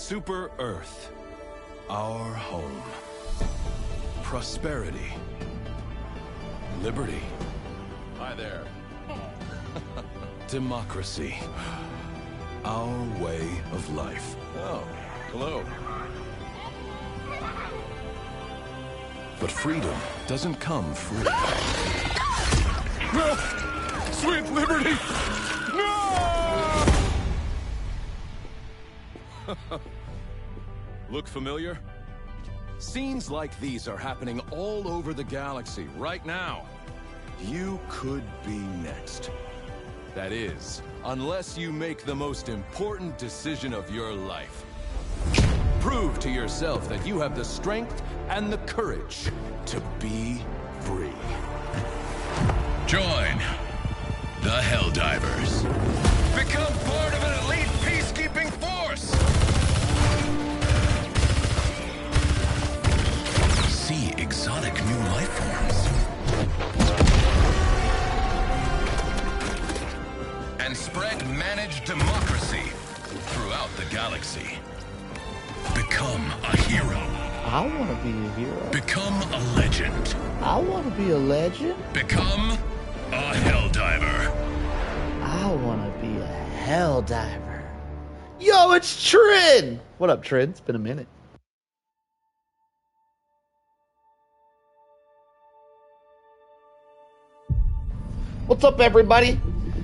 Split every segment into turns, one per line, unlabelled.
Super Earth, our home. Prosperity. Liberty.
Hi there.
Democracy. Our way of life.
Oh, hello.
But freedom doesn't come free.
No! Sweet liberty! No!
Look familiar? Scenes like these are happening all over the galaxy right now. You could be next. That is, unless you make the most important decision of your life. Prove to yourself that you have the strength and the courage to be free.
Join the Helldivers.
Become part of an elite peacekeeping force!
See exotic new life forms.
And spread managed democracy throughout the galaxy.
Become a hero.
I want to be a hero.
Become a legend.
I want to be a legend.
Become a Helldiver.
I want to be a Helldiver. Yo, it's Trin! What up, Trin? It's been a minute. What's up, everybody?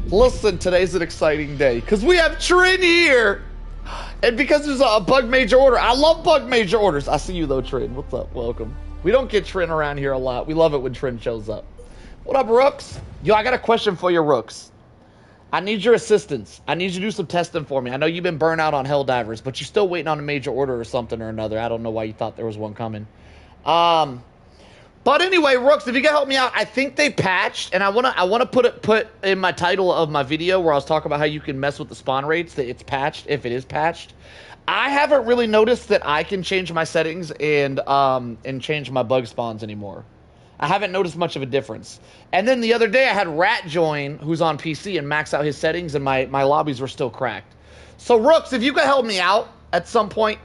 Listen, today's an exciting day because we have Trin here. And because there's a bug major order. I love bug major orders. I see you, though, Trin. What's up? Welcome. We don't get Trin around here a lot. We love it when Trin shows up. What up, Rooks? Yo, I got a question for you, Rooks. I need your assistance. I need you to do some testing for me. I know you've been burnt out on Helldivers, but you're still waiting on a major order or something or another. I don't know why you thought there was one coming. But anyway, Rooks, if you can help me out, I think they patched, and I wanna put in my title of my video where I was talking about how you can mess with the spawn rates, that it's patched, if it is patched. I haven't really noticed that I can change my settings and change my bug spawns anymore. I haven't noticed much of a difference. And then the other day I had Rat join, who's on PC, and max out his settings, and my lobbies were still cracked. So Rooks, if you could help me out at some point,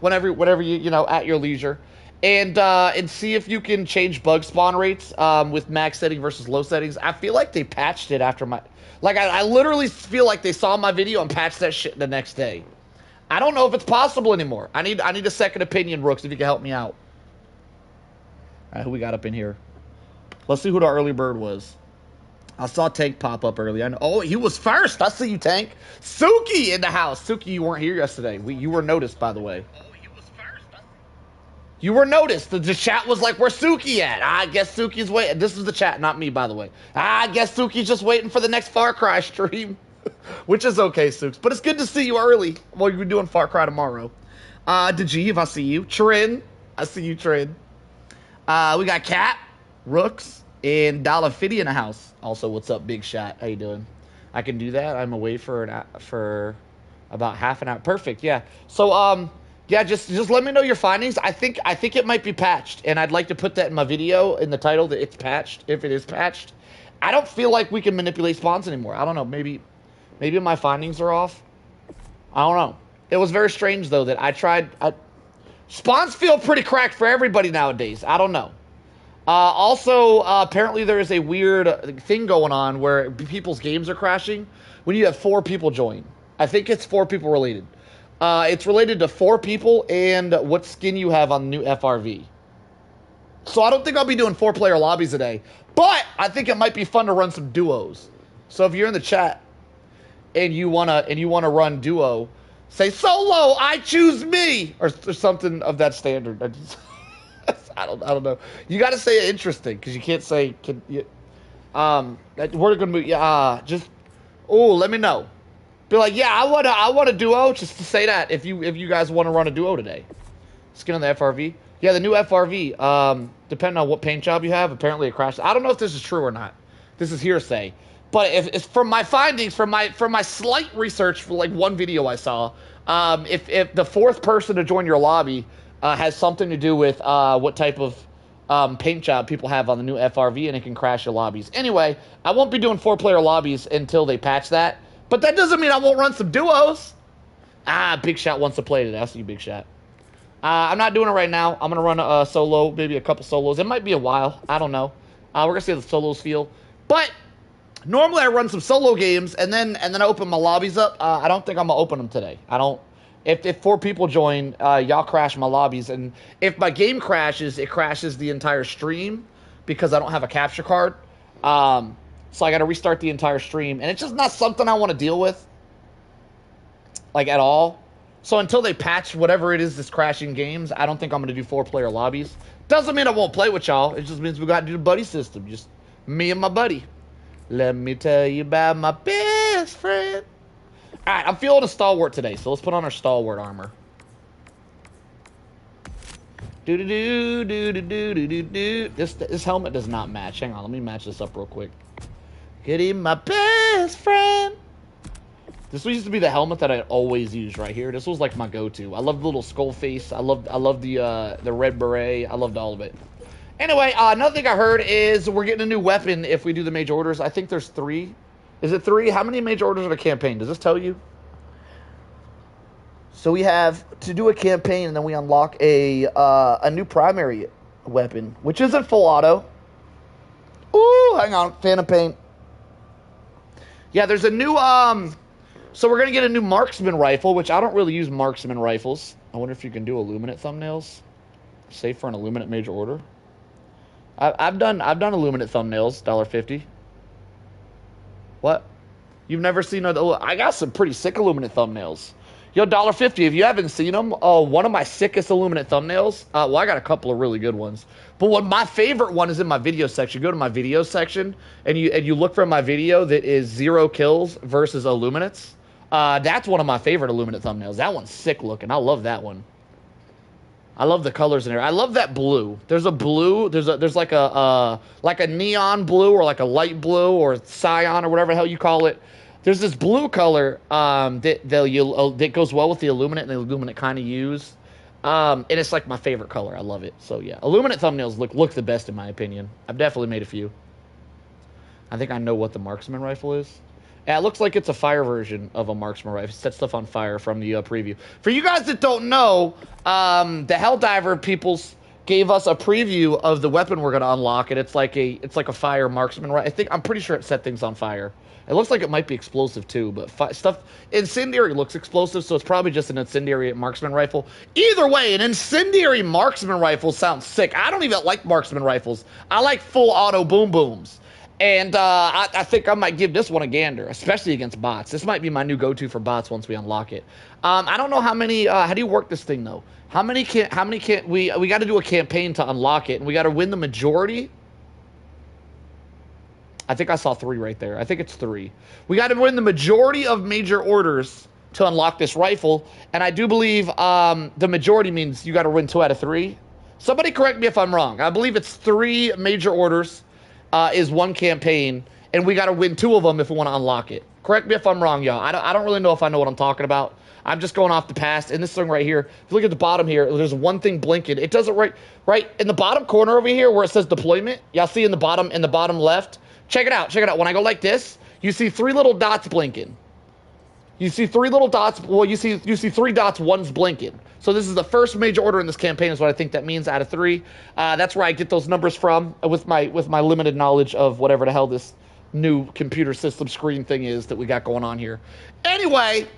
whenever you know, at your leisure, and see if you can change bug spawn rates with max setting versus low settings. I feel like they patched it after my... Like, I literally feel like they saw my video and patched that shit the next day. I don't know if it's possible anymore. I need a second opinion, Rooks, if you can help me out. All right, who we got up in here? Let's see who the early bird was. I saw Tank pop up early. I know. Oh, he was first. I see you, Tank. Suki in the house. Suki, you weren't here yesterday. You were noticed, by the way. You were noticed. The chat was like, where's Suki at? I guess Suki's waiting. This is the chat, not me, by the way. I guess Suki's just waiting for the next Far Cry stream. Which is okay, Sukes. But it's good to see you early. Well, you're doing Far Cry tomorrow. Dejeev, I see you. Trin, I see you, Trin. We got Cat, Rooks, and Dollar50 in the house. Also, what's up, Big Shot? How you doing? I can do that. I'm away for about half an hour. Perfect, yeah. So, yeah, just let me know your findings. I think it might be patched, and I'd like to put that in my video in the title that it's patched, if it is patched. I don't feel like we can manipulate spawns anymore. I don't know. Maybe my findings are off. I don't know. It was very strange though that I tried. Spawns feel pretty cracked for everybody nowadays. I don't know. Also, apparently there is a weird thing going on where people's games are crashing when you have 4 people join. I think it's 4 people related. It's related to 4 people and what skin you have on the new FRV. So I don't think I'll be doing 4-player lobbies today, but I think it might be fun to run some duos. So if you're in the chat and you wanna run duo, say solo, I choose me, or something of that standard. I don't know. You got to say it interesting because you can't say we're gonna move. Let me know. Be like, yeah, I want a duo, just to say that if you guys want to run a duo today. Skin on the FRV. Yeah, the new FRV. Depending on what paint job you have, apparently it crashed. I don't know if this is true or not. This is hearsay. But if it's from my findings, from my slight research for like one video I saw, if the 4th person to join your lobby has something to do with what type of paint job people have on the new FRV, and it can crash your lobbies. Anyway, I won't be doing 4-player lobbies until they patch that. But that doesn't mean I won't run some duos. Big Shot wants to play today. I see you, Big Shot. I'm not doing it right now. I'm gonna run a solo, maybe a couple solos. It might be a while. I don't know. We're gonna see how the solos feel. But normally I run some solo games and then I open my lobbies up. I don't think I'm gonna open them today. I don't. If 4 people join, y'all crash my lobbies, and if my game crashes, it crashes the entire stream because I don't have a capture card. So I got to restart the entire stream, and it's just not something I want to deal with, like, at all. So until they patch whatever it is that's crashing games, I don't think I'm going to do 4-player lobbies. Doesn't mean I won't play with y'all. It just means we got to do the buddy system. Just me and my buddy. Let me tell you about my best friend. All right, I'm feeling a stalwart today, so let's put on our stalwart armor. Do-do-do-do-do-do-do-do. This helmet does not match. Hang on, let me match this up real quick. Get my best friend. This used to be the helmet that I always use right here. This was like my go-to. I love the little skull face. I love the red beret. I loved all of it. Anyway, another thing I heard is we're getting a new weapon if we do the major orders. I think there's 3. Is it 3? How many major orders in a campaign? Does this tell you? So we have to do a campaign, and then we unlock a new primary weapon, which isn't full auto. Ooh, hang on. Phantom Pain. Yeah, there's a new, so we're going to get a new marksman rifle, which I don't really use marksman rifles. I wonder if you can do Illuminate thumbnails. Safe for an Illuminate major order. I've done Illuminate thumbnails, $1.50. What? You've never seen I got some pretty sick Illuminate thumbnails. Yo, $1.50, if you haven't seen them, one of my sickest Illuminate thumbnails, well, I got a couple of really good ones, but my favorite one is in my video section. Go to my video section, and you look for my video that is 0 kills versus Illuminates. That's one of my favorite Illuminate thumbnails. That one's sick looking. I love that one. I love the colors in there. I love that blue. There's a blue. There's like a neon blue or like a light blue or cyan or whatever the hell you call it. There's this blue color that goes well with the Illuminate, and the Illuminate kind of use. And it's like my favorite color. I love it. So yeah, Illuminate thumbnails look the best in my opinion. I've definitely made a few. I think I know what the marksman rifle is. Yeah, it looks like it's a fire version of a marksman rifle. It sets stuff on fire from the preview. For you guys that don't know, the Helldiver peoples gave us a preview of the weapon we're going to unlock, and it's like a fire marksman rifle. I'm pretty sure it set things on fire. It looks like it might be explosive too, but stuff incendiary looks explosive, so it's probably just an incendiary marksman rifle. Either way, an incendiary marksman rifle sounds sick. I don't even like marksman rifles. I like full auto boom booms. And I think I might give this one a gander, especially against bots. This might be my new go-to for bots once we unlock it. I don't know how many. How do you work this thing though? How many can we got to do a campaign to unlock it, and we got to win the majority. I think I saw 3 right there. I think it's 3. We got to win the majority of major orders to unlock this rifle, and I do believe the majority means you got to win 2 out of 3. Somebody correct me if I'm wrong. I believe it's 3 major orders. Is 1 campaign, and we got to win 2 of them if we want to unlock it. Correct me if I'm wrong, y'all. I don't really know if I know what I'm talking about. I'm just going off the past. And this thing right here, if you look at the bottom here, there's one thing blinking. It does it right in the bottom corner over here where it says deployment. Y'all see in the bottom left? Check it out. Check it out. When I go like this, you see 3 little dots blinking. You see 3 little dots. Well, you see 3 dots. One's blinking. So this is the first major order in this campaign. Is what I think that means out of 3. That's where I get those numbers from with my limited knowledge of whatever the hell this new computer system screen thing is that we got going on here. Anyway,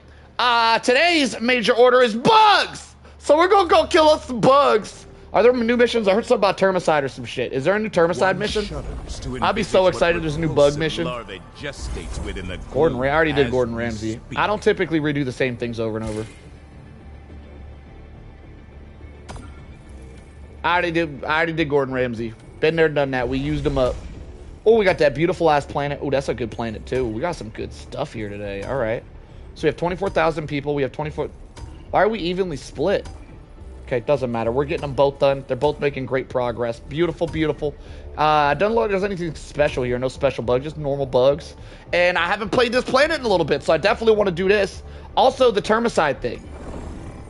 today's major order is bugs. So we're gonna go kill us some bugs. Are there new missions? I heard something about Termicide or some shit. Is there a new Termicide mission? I'd be so excited there's a new bug mission. Gordon Ramsay. I already did Gordon Ramsay. I don't typically redo the same things over and over. I already did Gordon Ramsay. Been there, done that. We used them up. Oh, we got that beautiful ass planet. Oh, that's a good planet too. We got some good stuff here today. All right. So we have 24,000 people. We have 24. Why are we evenly split? Okay, it doesn't matter. We're getting them both done. They're both making great progress. Beautiful, beautiful. Don't look like there's anything special here. No special bugs, just normal bugs. And I haven't played this planet in a little bit, so I definitely want to do this. Also, the Termicide thing.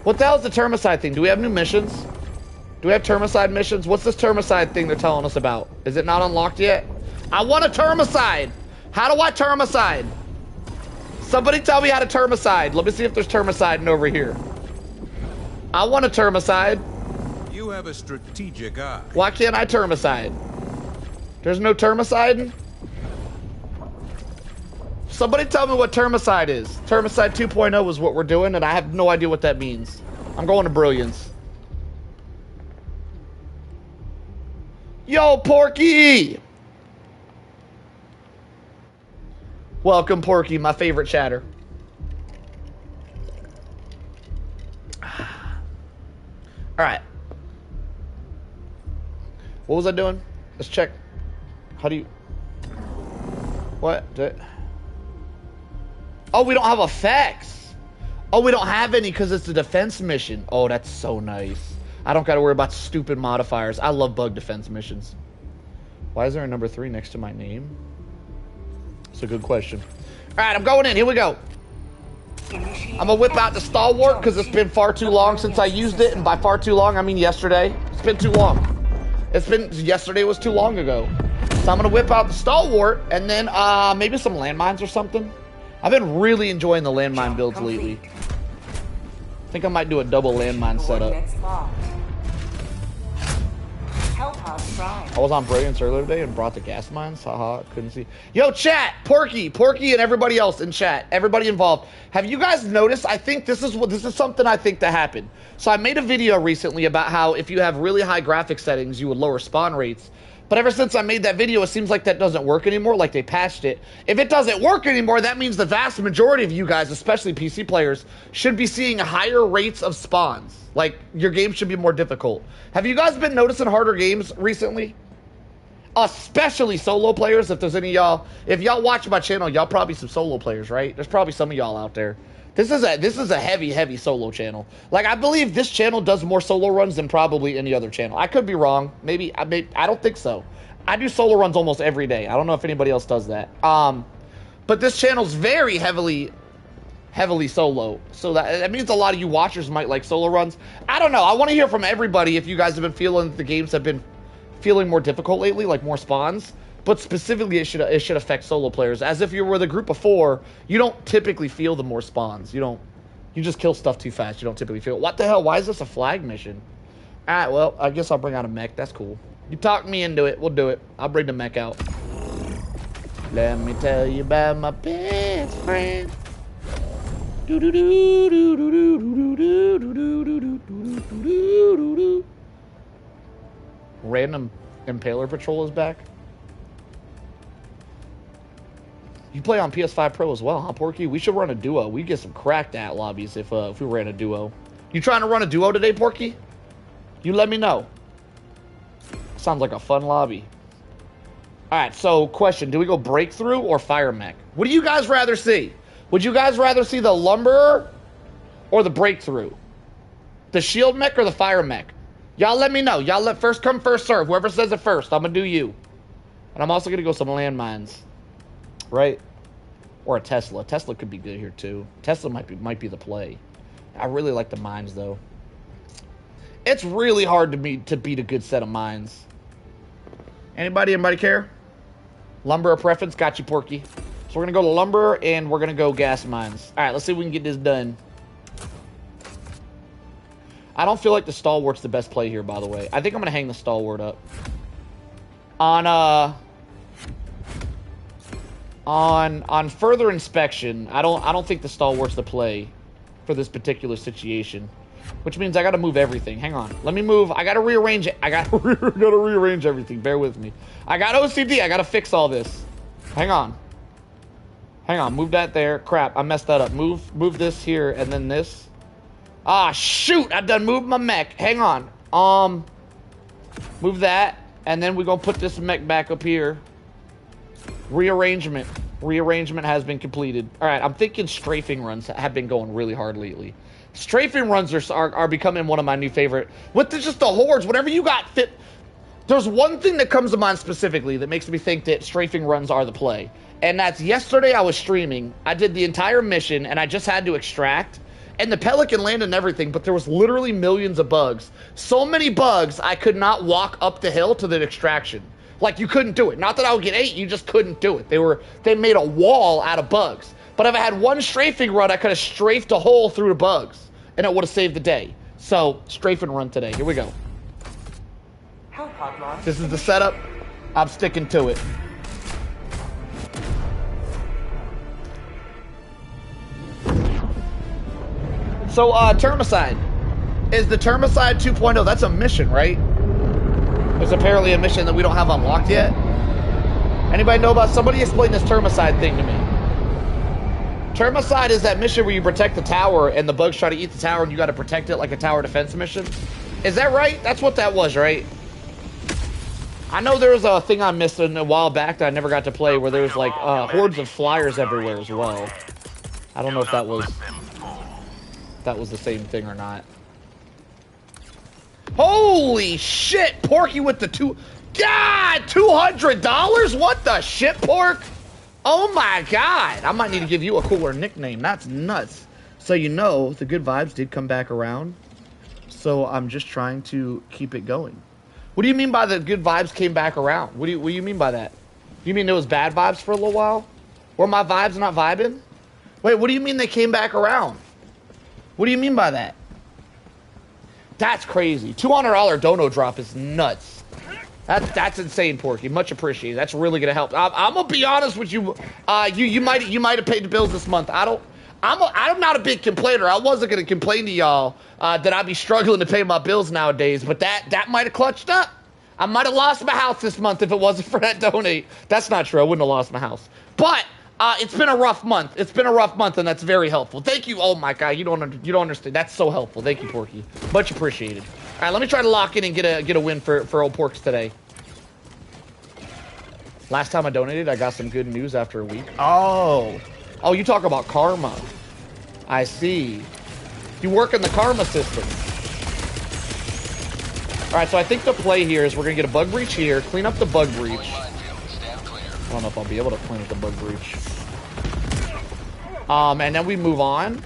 What the hell is the Termicide thing? Do we have new missions? Do we have Termicide missions? What's this Termicide thing they're telling us about? Is it not unlocked yet? I want a Termicide. How do I Termicide? Somebody tell me how to termicide. Let me see if there's termiciding over here. I want a termicide.
You have a strategic eye.
Why can't I termicide? There's no termiciding? Somebody tell me what termicide is. Termicide 2.0 is what we're doing, and I have no idea what that means. I'm going to Brilliance. Yo, Porky! Welcome, Porky, my favorite chatter. Alright. What was I doing? Let's check. How do you... What? Oh, we don't have effects. Oh, we don't have any because it's a defense mission. Oh, that's so nice. I don't got to worry about stupid modifiers. I love bug defense missions. Why is there a number 3 next to my name? It's a good question. All right, I'm going in. Here we go. I'm going to whip out the Stalwart because it's been far too long since I used it. And by far too long, I mean yesterday. It's been too long. Yesterday was too long ago. So I'm going to whip out the Stalwart and then maybe some landmines or something. I've been really enjoying the landmine builds lately. I think I might do a double landmine setup. I was on Brilliance earlier today and brought the gas mines. Haha, couldn't see. Yo, chat, Porky, and everybody else in chat, everybody involved. Have you guys noticed? I think this is something I think that happened. So I made a video recently about how if you have really high graphic settings, you would lower spawn rates. But ever since I made that video, it seems like that doesn't work anymore, like they patched it. If it doesn't work anymore, that means the vast majority of you guys, especially PC players, should be seeing higher rates of spawns. Like, your game should be more difficult. Have you guys been noticing harder games recently? Especially solo players, if there's any of y'all. If y'all watch my channel, y'all probably some solo players, right? There's probably some of y'all out there. This is a heavy solo channel. Like, I believe this channel does more solo runs than probably any other channel. I could be wrong. Maybe I don't think so. I do solo runs almost every day. I don't know if anybody else does that. But this channel's very heavily solo. So that means a lot of you watchers might like solo runs. I don't know. I want to hear from everybody if you guys have been feeling that the games have been feeling more difficult lately, like more spawns. But specifically, it should affect solo players. As if you were the group of 4, you don't typically feel the more spawns. You just kill stuff too fast. You don't typically feel it. What the hell? Why is this a flag mission? Alright, well, I guess I'll bring out a mech. That's cool. You talked me into it. We'll do it. I'll bring the mech out. Let me tell you about my best friend. Random Impaler Patrol is back. You play on PS5 Pro as well, huh, Porky? We should run a duo. We get some cracked at lobbies if we ran a duo. You trying to run a duo today, Porky? You let me know. Sounds like a fun lobby. Alright, so question. Do we go Breakthrough or Fire Mech? What do you guys rather see? Would you guys rather see the Lumberer or the Breakthrough? The Shield Mech or the Fire Mech? Y'all let me know. Y'all let first come, first serve. Whoever says it first, I'm gonna do you. And I'm also gonna go some landmines. Right? Or a Tesla. Tesla could be good here too. Tesla might be the play. I really like the mines though. It's really hard to beat a good set of mines. Anybody care? Lumber preference? Got you, Porky. So we're gonna go to lumber and we're gonna go gas mines. Alright, let's see if we can get this done. I don't feel like the Stalwart's the best play here, by the way. I think I'm gonna hang the Stalwart up. On further inspection, I don't think the Stalwart's the play for this particular situation. Which means I gotta move everything. Hang on. Let me move. I gotta rearrange it. I gotta rearrange everything. Bear with me. I got OCD. I gotta fix all this. Hang on. Hang on. Move that there. Crap. I messed that up. Move this here and then this. Ah, shoot. I done moved my mech. Hang on. Move that. And then we're gonna put this mech back up here. Rearrangement. Rearrangement has been completed. Alright, I'm thinking strafing runs have been going really hard lately. Strafing runs are becoming one of my new favorite. With just the hordes, whatever you got fit. There's one thing that comes to mind specifically that makes me think that strafing runs are the play. And that's yesterday I was streaming. I did the entire mission and I just had to extract. And the Pelican landed and everything, but there was literally millions of bugs. So many bugs, I could not walk up the hill to the extraction. Like, you couldn't do it. Not that I would get 8, you just couldn't do it. They made a wall out of bugs. But if I had one strafing run, I could have strafed a hole through the bugs, and it would have saved the day. So, strafe and run today. Here we go. This is the setup. I'm sticking to it. So, Termicide. Is the Termicide 2.0, that's a mission, right? There's apparently a mission that we don't have unlocked yet. Anybody know about, somebody explain this Termicide thing to me. Termicide is that mission where you protect the tower and the bugs try to eat the tower and you gotta protect it like a tower defense mission. Is that right? That's what that was, right? I know there was a thing I missed a while back that I never got to play where there was like hordes of flyers everywhere as well. I don't know if that was the same thing or not. Holy shit, Porky with the God, $200? What the shit, Pork? Oh my God, I might need to give you a cooler nickname. That's nuts. So you know, the good vibes did come back around. So I'm just trying to keep it going. What do you mean by the good vibes came back around? What do you mean by that? You mean it was bad vibes for a little while? Were my vibes not vibing? Wait, what do you mean they came back around? What do you mean by that? That's crazy. $200 dono drop is nuts. That's insane, Porky. Much appreciated. That's really gonna help. I'm gonna be honest with you. You might have paid the bills this month. I'm not a big complainer. I wasn't gonna complain to y'all that I'd be struggling to pay my bills nowadays, but that might have clutched up. I might have lost my house this month if it wasn't for that donate. That's not true. I wouldn't have lost my house. But it's been a rough month. It's been a rough month, and that's very helpful. Thank you. Oh my God, you don't understand. That's so helpful. Thank you, Porky. Much appreciated. All right, let me try to lock in and get a win for old Porks today. Last time I donated, I got some good news after a week. Oh, you talk about karma. I see. You work in the karma system. All right, so I think the play here is we're gonna get a bug breach here, clean up the bug breach. I don't know if I'll be able to clean up the bug breach. And then we move on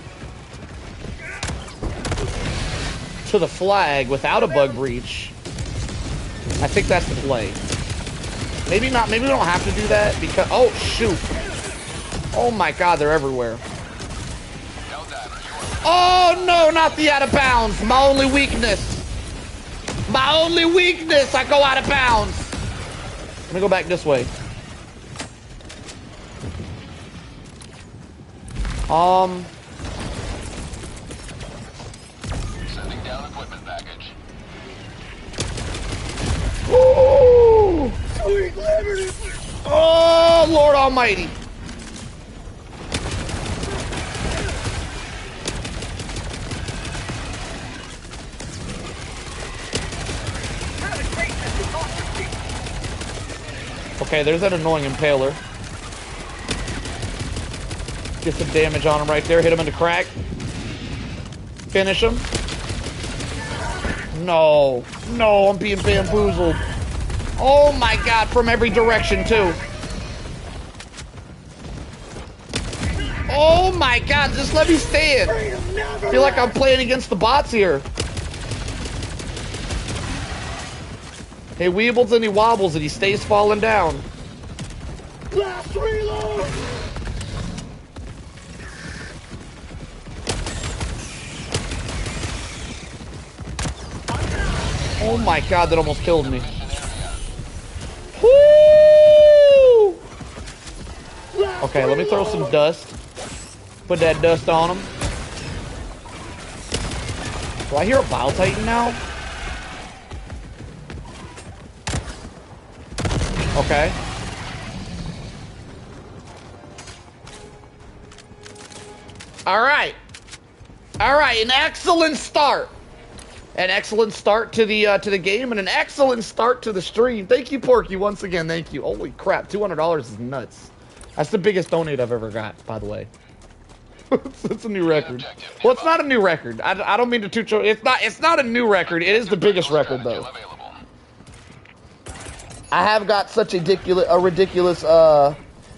to the flag without a bug breach. I think that's the play. Maybe not. Maybe we don't have to do that because. Oh shoot! Oh my God, they're everywhere. Oh no, not the out of bounds. My only weakness. My only weakness. I go out of bounds. Let me go back this way.
Sending down equipment package.
Ooh! Sweet liberty! Oh, Lord Almighty! Okay, there's that annoying impaler. Get some damage on him right there. Hit him in the crack. Finish him. No. No, I'm being bamboozled. Oh my God, from every direction too. Oh my God, just let me stand. I feel like I'm playing against the bots here. He weebles and he wobbles and he stays falling down.
Blast reload!
Oh my God, that almost killed me. Woo! Okay, let me throw some dust. Put that dust on him. Do I hear a Bile Titan now? Okay. All right. All right, an excellent start. An excellent start to the game and an excellent start to the stream. Thank you, Porky, once again. Thank you. Holy crap, $200 is nuts. That's the biggest donate I've ever got, by the way. It's a new record. Well, it's not a new record. I don't mean to toot your... It's not a new record. It is the biggest record, though. I have got such a ridiculous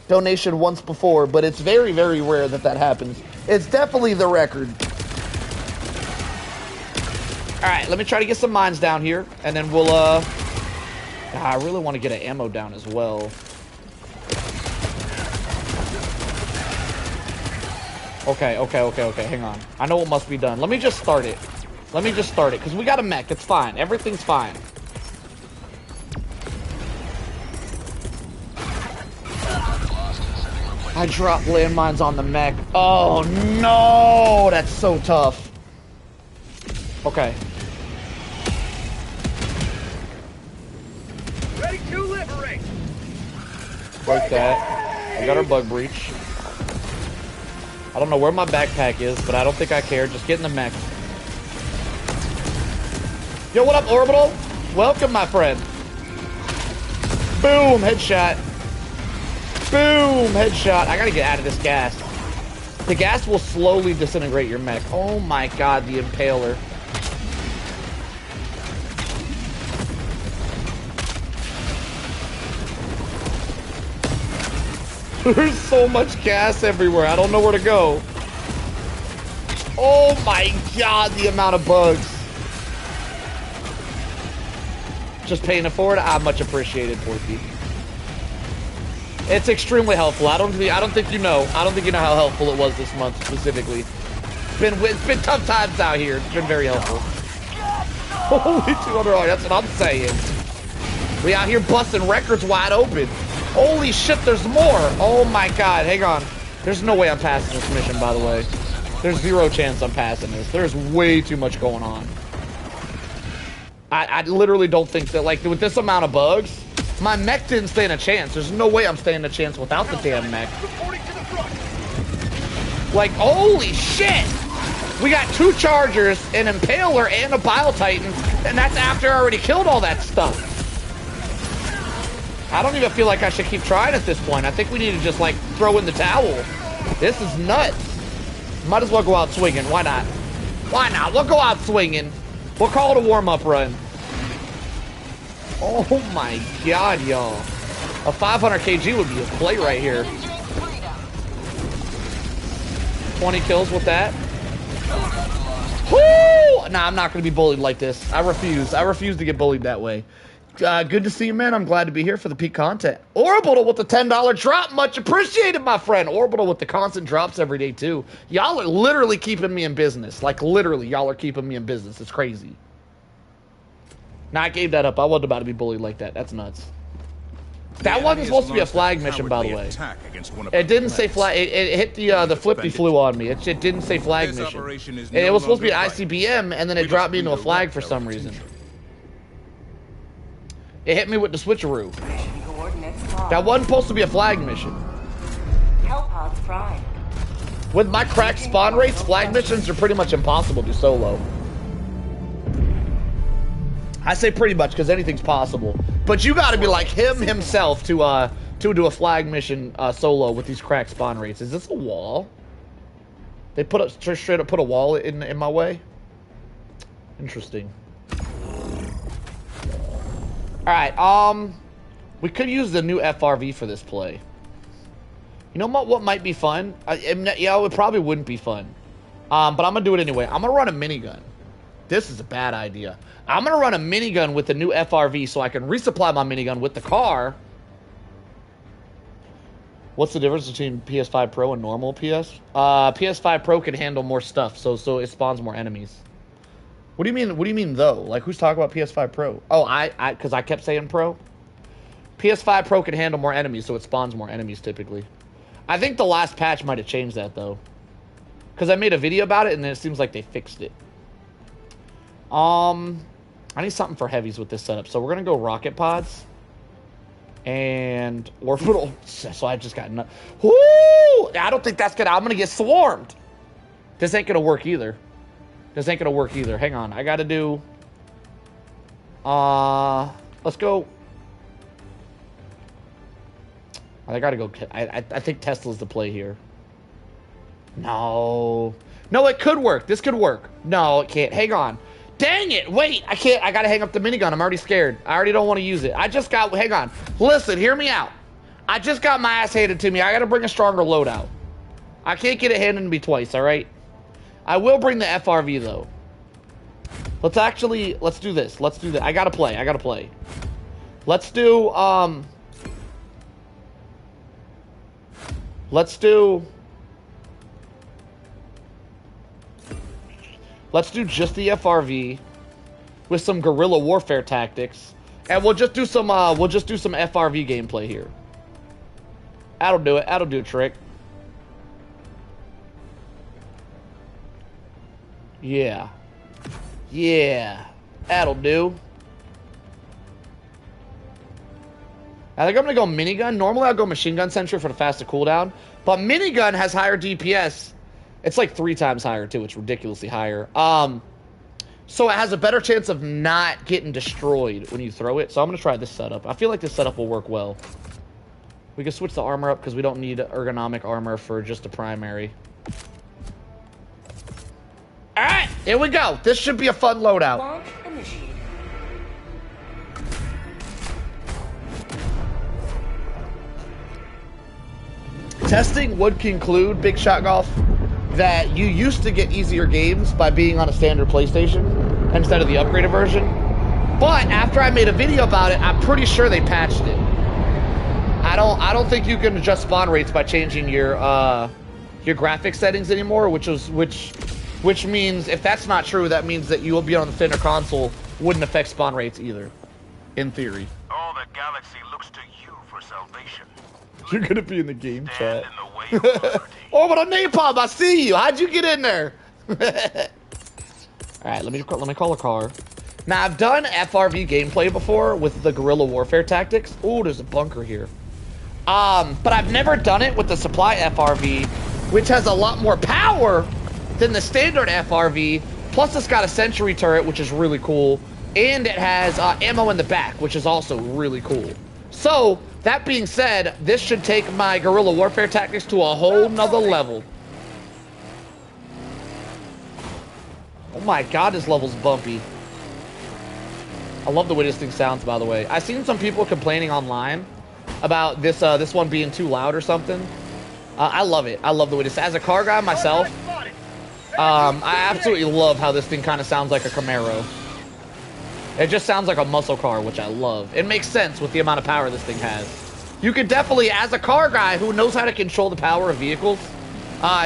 donation once before, but it's very, very rare that happens. It's definitely the record. All right, let me try to get some mines down here, and then we'll, I really want to get an ammo down as well. Okay. Hang on. I know what must be done. Let me just start it. Because we got a mech. It's fine. Everything's fine. I dropped landmines on the mech. Oh, no! That's so tough. Okay.
Ready to liberate.
Like that. I got our bug breach. I don't know where my backpack is, but I don't think I care. Just get in the mech. Yo, what up, Orbital? Welcome, my friend. Boom, headshot. Boom, headshot. I gotta get out of this gas. The gas will slowly disintegrate your mech. Oh my god, the impaler. There's so much gas everywhere. I don't know where to go. Oh my god, the amount of bugs. Just paying it forward. Ah, much appreciated, Porky. It's extremely helpful. I don't think you know. I don't think you know how helpful it was this month specifically. It's been tough times out here. It's been very helpful. Holy 200. That's what I'm saying. We out here busting records wide open. Holy shit, there's more. Oh my god, hang on. There's no way I'm passing this mission, by the way. There's zero chance I'm passing this. There's way too much going on. I literally don't think that, like, with this amount of bugs, my mech didn't stand a chance. There's no way I'm standing a chance without the damn mech. Like, holy shit! We got 2 chargers, an impaler, and a bile titan, and that's after I already killed all that stuff. I don't even feel like I should keep trying at this point. I think we need to just, like, throw in the towel. This is nuts. Might as well go out swinging. Why not? Why not? We'll go out swinging. We'll call it a warm-up run. Oh my god, y'all. A 500 kg would be a play right here. 20 kills with that. Woo! Nah, I'm not going to be bullied like this. I refuse. I refuse to get bullied that way. Good to see you, man. I'm glad to be here for the peak content. Orbital with the $10 drop. Much appreciated, my friend. Orbital with the constant drops every day, too. Y'all are literally keeping me in business. Like, literally, y'all are keeping me in business. It's crazy. Nah, I gave that up. I wasn't about to be bullied like that. That's nuts. That wasn't supposed to be a flag mission, by the way. It didn't say flag. It hit the flippy flew on me. It didn't say flag mission. It was supposed to be an ICBM, and then it dropped me into a flag for some reason. It hit me with the switcheroo. That wasn't supposed to be a flag mission. With my cracked spawn rates, flag missions are pretty much impossible to solo. I say pretty much because anything's possible. But you got to be like him himself to do a flag mission solo with these cracked spawn rates. Is this a wall? They straight up put a wall in my way? Interesting. Alright, we could use the new FRV for this play. You know what might be fun? Yeah, it probably wouldn't be fun. But I'm going to do it anyway. I'm going to run a minigun. This is a bad idea. I'm going to run a minigun with the new FRV so I can resupply my minigun with the car. What's the difference between PS5 Pro and normal PS? PS5 Pro can handle more stuff, so it spawns more enemies. What do you mean? What do you mean though? Like, who's talking about PS5 Pro? Oh, because I kept saying Pro. PS5 Pro can handle more enemies, so it spawns more enemies typically. I think the last patch might have changed that though, because I made a video about it and then it seems like they fixed it. I need something for heavies with this setup, so we're gonna go rocket pods and orbital. So I just got whoo! I don't think that's gonna. I'm gonna get swarmed. This ain't gonna work either. This ain't gonna work either. Hang on. I gotta do... let's go... I gotta go... I think Tesla's the play here. No. No, it could work. This could work. No, it can't. Hang on. Dang it. Wait. I can't. I gotta hang up the minigun. I'm already scared. I already don't want to use it. I just got... Hang on. Listen, hear me out. I just got my ass handed to me. I gotta bring a stronger loadout. I can't get it handed to me twice, alright? I will bring the FRV though. Let's do this. Let's do that. I gotta play. Let's do, Let's do just the FRV with some guerrilla warfare tactics, and we'll just do some FRV gameplay here. That'll do it. That'll do a trick. Yeah. Yeah. That'll do. I think I'm gonna go minigun. Normally I'll go machine gun sentry for the faster cooldown, but minigun has higher DPS. It's like 3 times higher too. It's ridiculously higher. So it has a better chance of not getting destroyed when you throw it. So I'm gonna try this setup. I feel like this setup will work well. We can switch the armor up because we don't need ergonomic armor for just the primary. All right, here we go. This should be a fun loadout.
Launch initiated.
Testing would conclude, Big Shot Golf, that you used to get easier games by being on a standard PlayStation instead of the upgraded version. But after I made a video about it, I'm pretty sure they patched it. I don't think you can adjust spawn rates by changing your graphics settings anymore, which means if that's not true, that means that you will be on the thinner console wouldn't affect spawn rates either, in theory.
All the galaxy looks to you for salvation.
You're gonna be in the game
Stand
chat.
in the way of liberty.
Oh, but a napalm! I see you. How'd you get in there? All right, let me call a car. Now I've done FRV gameplay before with the guerrilla warfare tactics. Oh, there's a bunker here. But I've never done it with the supply FRV, which has a lot more power than the standard FRV. Plus, it's got a sentry turret, which is really cool, and it has ammo in the back, which is also really cool. So, that being said, this should take my guerrilla warfare tactics to a whole nother level. Oh my god, this level's bumpy. I love the way this thing sounds, by the way. I've seen some people complaining online about this this one being too loud or something. I love it. I love the way this. As a car guy myself, I absolutely love how this thing kind of sounds like a Camaro. It just sounds like a muscle car, which I love. It makes sense with the amount of power this thing has. You could definitely, as a car guy who knows how to control the power of vehicles,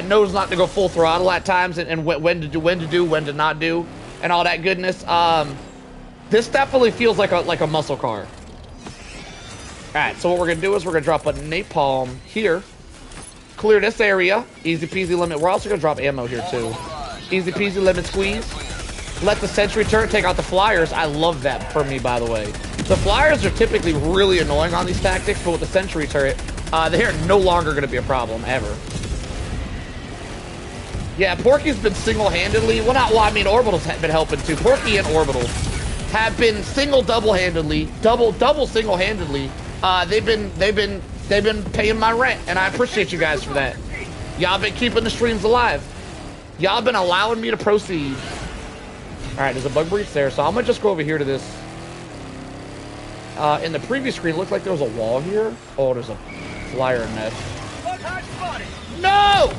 knows not to go full throttle at times and when to do, when to not do, and all that goodness. This definitely feels like a muscle car. All right, so what we're gonna do is we're gonna drop a napalm here, clear this area, easy peasy limit. We're also gonna drop ammo here too, easy peasy lemon squeeze. Let the sentry turret take out the flyers. I love that for me, by the way. The flyers are typically really annoying on these tactics, but with the sentry turret, they are no longer going to be a problem, ever. Yeah, Porky's been single-handedly, I mean, Orbital's been helping too. Porky and Orbital have been double-handedly, double single-handedly. They've been paying my rent, and I appreciate you guys for that. Y'all been keeping the streams alive. Y'all been allowing me to proceed. All right, there's a bug breach there, so I'm gonna just go over here to this. In the previous screen, it looked like there was a wall here. Oh, there's a flyer nest. No!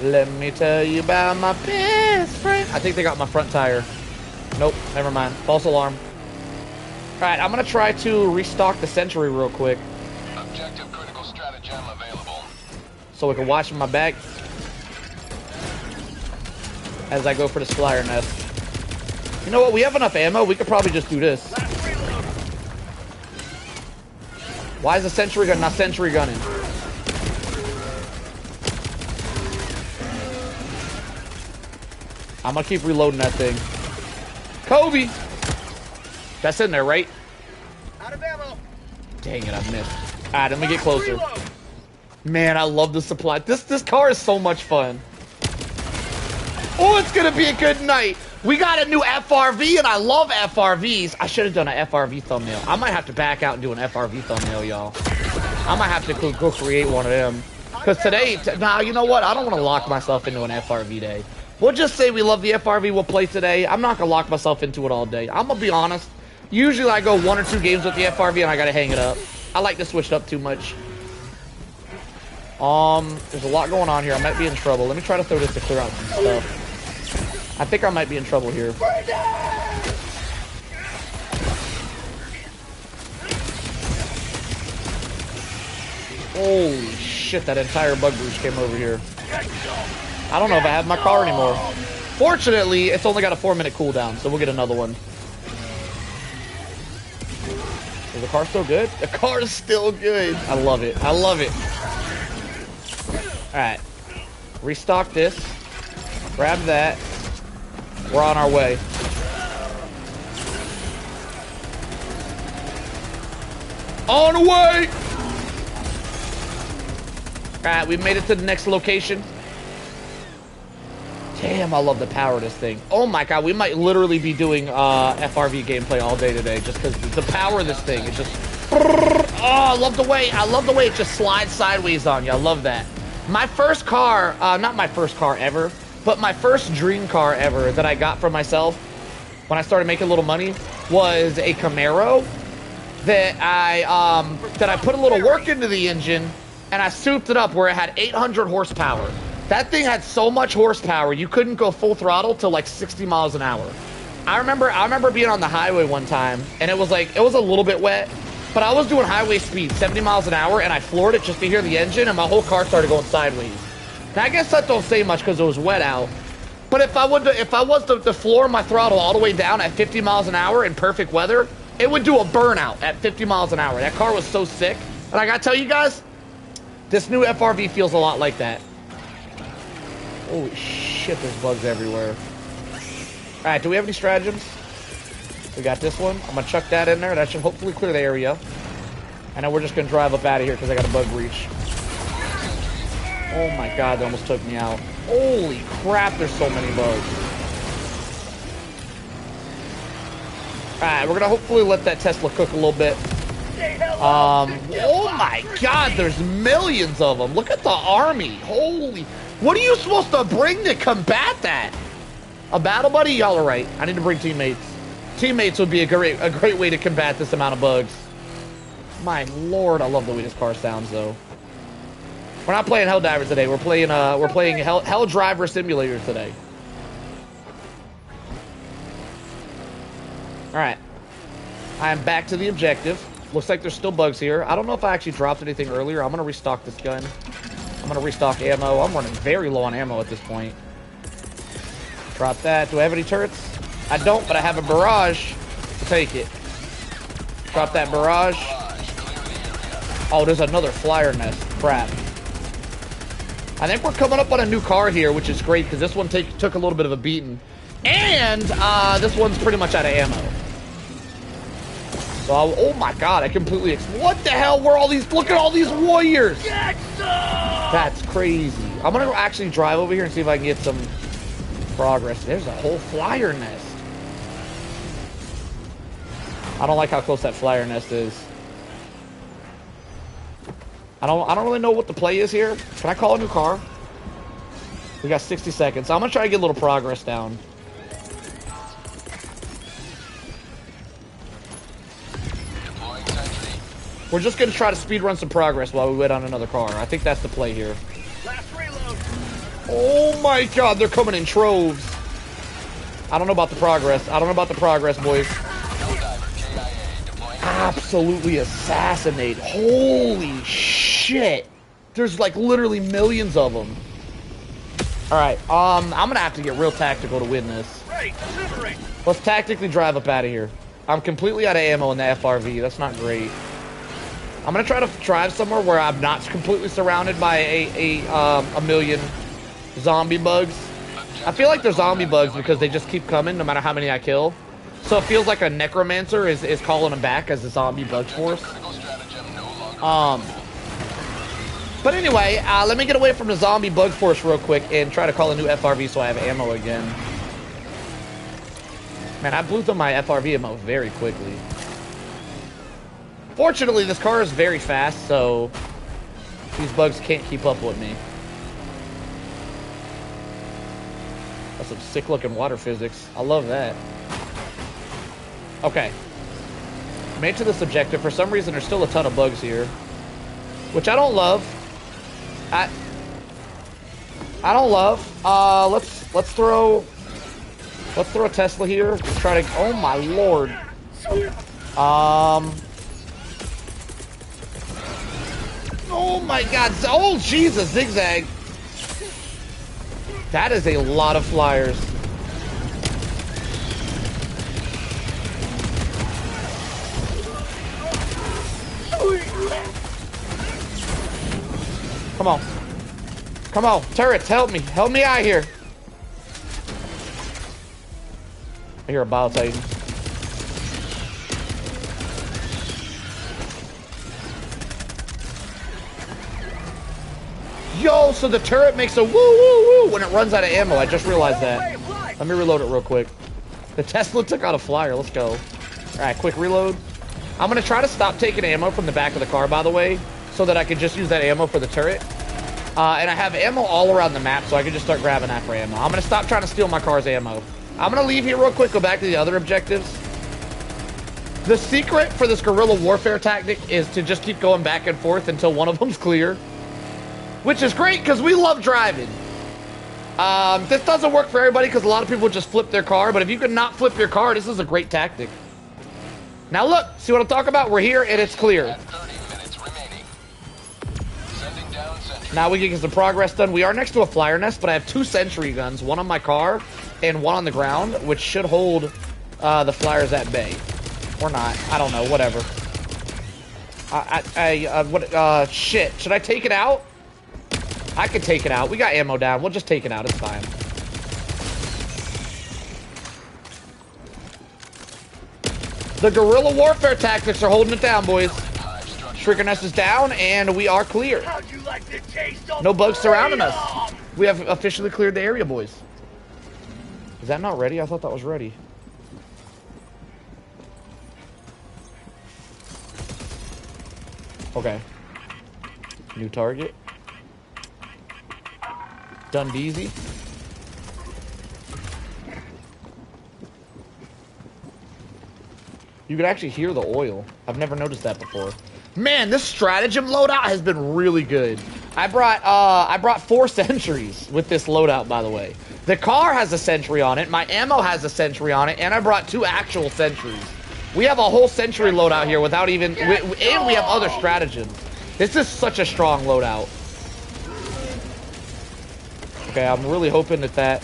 Let me tell you about my best friend. I think they got my front tire. Nope, never mind. False alarm. All right, I'm gonna try to restock the sentry real quick.
Objective critical stratagem available.
So we can watch my back as I go for this flyer nest. You know what? We have enough ammo. We could probably just do this. Why is the sentry gun not sentry gunning? I'm gonna keep reloading that thing. Kobe! That's in there, right?
Out of ammo.
Dang it, I missed. Alright, let me get closer. Man, I love the supply. This car is so much fun. Oh, it's gonna be a good night. We got a new FRV, and I love FRVs. I should have done an FRV thumbnail. I might have to back out and do an FRV thumbnail, y'all. I might have to go create one of them. Because today, nah, you know what? I don't want to lock myself into an FRV day. We'll just say we love the FRV. We'll play today. I'm not gonna lock myself into it all day. I'm gonna be honest. Usually I go 1 or 2 games with the FRV, and I gotta hang it up. I like to switch it up too much. There's a lot going on here. I might be in trouble. Let me try to throw this to clear out some stuff. I think I might be in trouble here. Holy shit, that entire bug breach came over here. I don't know if I have my car anymore. Fortunately, it's only got a 4-minute cooldown, so we'll get another one. Is the car still good? The car is still good. I love it. I love it. Alright. Restock this. Grab that. We're on our way. On the way! Alright, we made it to the next location. Damn, I love the power of this thing. Oh my god, we might literally be doing FRV gameplay all day today just because the power of this thing is just... Oh, I love the way it just slides sideways on you. I love that. My first car, not my first car ever, but my first dream car ever that I got for myself when I started making a little money was a Camaro that I put a little work into the engine and I souped it up where it had 800 horsepower. That thing had so much horsepower, you couldn't go full throttle till like 60 miles an hour. I remember being on the highway one time, and it was a little bit wet, but I was doing highway speed, 70 miles an hour, and I floored it just to hear the engine, and my whole car started going sideways. Now, I guess that don't say much because it was wet out, but if I was to floor my throttle all the way down at 50 miles an hour in perfect weather, it would do a burnout at 50 miles an hour. That car was so sick, and I gotta tell you guys, this new FRV feels a lot like that. Holy shit, there's bugs everywhere. Alright, do we have any stratagems? We got this one. I'm gonna chuck that in there. That should hopefully clear the area. And then we're just gonna drive up out of here because I got a bug breach. Oh my god, they almost took me out. Holy crap, there's so many bugs. Alright, we're gonna hopefully let that Tesla cook a little bit. Oh my god, there's millions of them. Look at the army. Holy... What are you supposed to bring to combat that? A battle buddy? Y'all are right. I need to bring teammates. Teammates would be a great way to combat this amount of bugs. My lord, I love the way this car sounds though. We're not playing Helldivers today. We're playing Hell Driver Simulator today. Alright. I am back to the objective. Looks like there's still bugs here. I don't know if I actually dropped anything earlier. I'm gonna restock this gun. I'm gonna restock ammo. I'm running very low on ammo at this point. Drop that. Do I have any turrets? I don't, but I have a barrage. Take it. Drop that barrage. Oh, there's another flyer nest. Crap. I think we're coming up on a new car here, which is great because this one took a little bit of a beating. And this one's pretty much out of ammo. So, oh my god, I completely... What the hell were all these... Look at all these warriors! That's crazy. I'm gonna actually drive over here and see if I can get some progress. There's a whole flyer nest. I don't like how close that flyer nest is. I don't really know what the play is here. Can I call a new car? We got 60 seconds. So I'm gonna try to get a little progress down. We're just gonna try to speed run some progress while we wait on another car. I think that's the play here.
Last reload.
Oh my god, they're coming in troves. I don't know about the progress. I don't know about the progress, boys. Absolutely assassinate. Holy shit. There's like literally millions of them. Alright, I'm gonna have to get real tactical to win this. Let's tactically drive up out of here. I'm completely out of ammo in the FRV. That's not great. I'm gonna try to drive somewhere where I'm not completely surrounded by a million zombie bugs. I feel like they're zombie bugs because they just keep coming no matter how many I kill. So it feels like a necromancer is calling them back as a zombie bug force. But anyway, let me get away from the zombie bug force real quick and try to call a new FRV so I have ammo again. Man, I blew through my FRV ammo very quickly. Fortunately, this car is very fast, so these bugs can't keep up with me. That's some sick-looking water physics. I love that. Okay. Made it to this objective. For some reason, there's still a ton of bugs here, which I don't love. I don't love. Let's throw a Tesla here. Let's try to. Oh my lord. Oh my god. Oh, Jesus. Zigzag. That is a lot of flyers. Come on. Come on. Turrets, help me. Help me out here. I hear a Bio Titan. Yo, so the turret makes a woo woo woo when it runs out of ammo. I just realized that. Let me reload it real quick. The Tesla took out a flyer. Let's go. All right, quick reload. I'm going to try to stop taking ammo from the back of the car, by the way, so that I can just use that ammo for the turret. And I have ammo all around the map, so I can just start grabbing that for ammo. I'm going to stop trying to steal my car's ammo. I'm going to leave here real quick, go back to the other objectives. The secret for this guerrilla warfare tactic is to just keep going back and forth until one of them's clear. Which is great, because we love driving. This doesn't work for everybody, because a lot of people just flip their car. But if you can not flip your car, this is a great tactic. Now look, see what I'm talking about? We're here, and it's clear.
30 minutes remaining. Sending down sentry.
Now we can get some progress done. We are next to a flyer nest, but I have 2 sentry guns. One on my car, and one on the ground, which should hold the flyers at bay. Or not. I don't know. Whatever. Shit. Should I take it out? I could take it out. We got ammo down. We'll just take it out. It's fine. The guerrilla warfare tactics are holding it down, boys. Shrieker Nest is down, and we are clear.
How'd you like to taste of
No bugs surrounding us.
freedom?
We have officially cleared the area, boys. Is that not ready? I thought that was ready. Okay. New target. Done easy. You could actually hear the oil. I've never noticed that before. Man, this stratagem loadout has been really good. I brought 4 sentries with this loadout, by the way. The car has a sentry on it. My ammo has a sentry on it, and I brought 2 actual sentries. We have a whole sentry loadout here without even, and we have other stratagems. This is such a strong loadout. Okay, I'm really hoping that that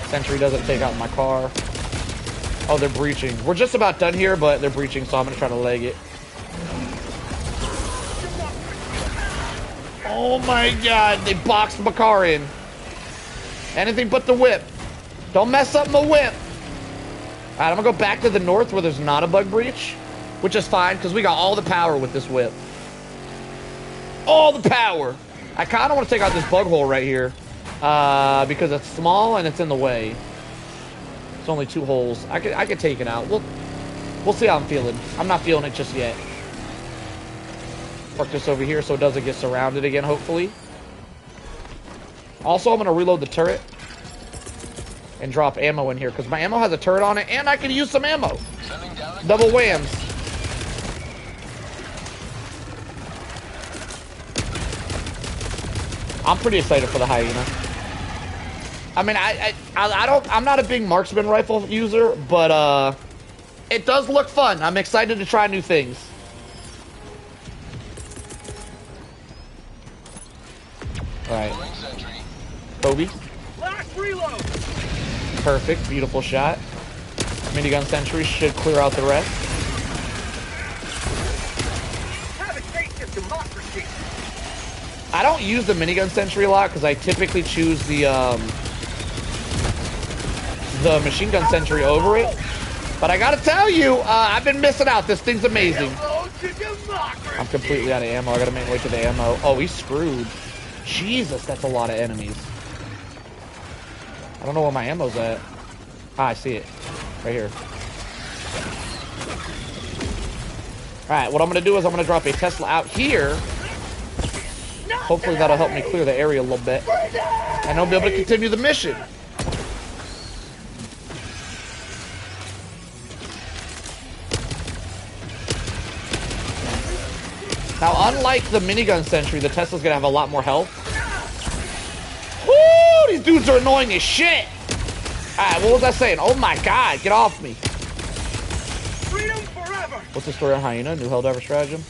sentry doesn't take out my car. Oh, they're breaching. We're just about done here, but they're breaching, so I'm gonna try to leg it. Oh my god, they boxed my car in. Anything but the whip. Don't mess up my whip. Alright, I'm gonna go back to the north where there's not a bug breach, which is fine, because we got all the power with this whip. All the power. I kind of want to take out this bug hole right here, because it's small and it's in the way. It's only 2 holes. I could take it out. We'll see how I'm feeling. I'm not feeling it just yet. Park this over here so it doesn't get surrounded again, hopefully. Also, I'm going to reload the turret and drop ammo in here because my ammo has a turret on it and I can use some ammo. Double whams. I'm pretty excited for the hyena. I mean, I'm not a big marksman rifle user, but it does look fun. I'm excited to try new things. All right, Kobe.
Last reload.
Perfect, beautiful shot. Minigun sentry should clear out the rest.
Have a taste of democracy.
I don't use the minigun sentry a lot because I typically choose the machine gun sentry over it. But I gotta tell you, I've been missing out. This thing's amazing.
Hello to democracy.
I'm completely out of ammo. I gotta make my way to the ammo. Oh, he's screwed. Jesus, that's a lot of enemies. I don't know where my ammo's at. Ah, I see it. Right here. Alright, what I'm gonna do is I'm gonna drop a Tesla out here. Hopefully that'll help me clear the area a little bit. And I'll be able to continue the mission. Now, unlike the minigun sentry, the Tesla's gonna have a lot more health. Woo! These dudes are annoying as shit! Alright, what was I saying? Oh my god, get off me.
Freedom forever.
What's the story on Hyena? New Helldivers stratagem?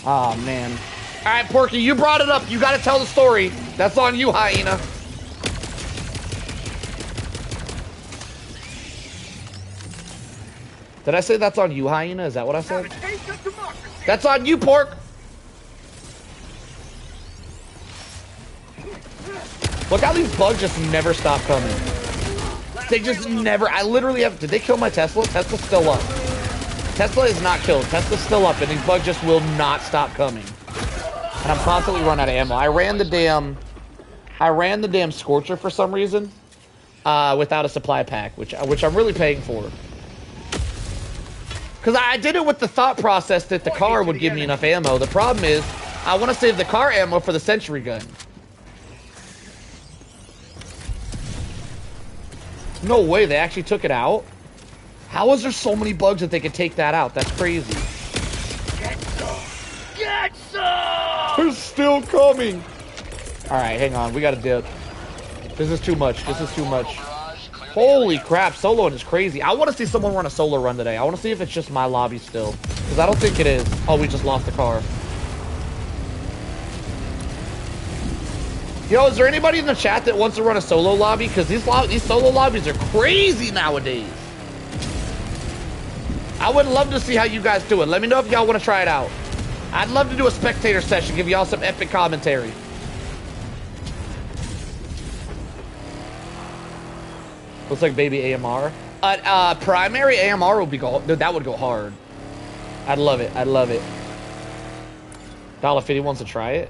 Oh man. Alright, Porky, you brought it up. You gotta tell the story. That's on you, Hyena. Did I say that's on you, Hyena? Is that what I said?
Have a taste of democracy.
That's on you, Pork. Look how these bugs just never stop coming. They just never, I literally have, did they kill my Tesla? Tesla's still up. Tesla is not killed. Tesla's still up, and these bugs just will not stop coming. And I'm constantly running out of ammo. I ran the damn Scorcher for some reason, without a supply pack, which I'm really paying for. Because I did it with the thought process that the car would give me enough ammo. The problem is, I want to save the car ammo for the sentry gun. No way, they actually took it out? How is there so many bugs that they could take that out? That's crazy.
Get some! Get some!
They're still coming! Alright, hang on, we gotta dip. This is too much, this is too much. Holy crap, soloing is crazy. I want to see someone run a solo run today. I want to see if it's just my lobby still. Because I don't think it is. Oh, we just lost the car. Yo, is there anybody in the chat that wants to run a solo lobby? Because these solo lobbies are crazy nowadays. I would love to see how you guys do it. Let me know if y'all want to try it out. I'd love to do a spectator session, give y'all some epic commentary. Looks like baby AMR. Primary AMR would be that would go hard. I'd love it. I'd love it. $1.50 wants to try it.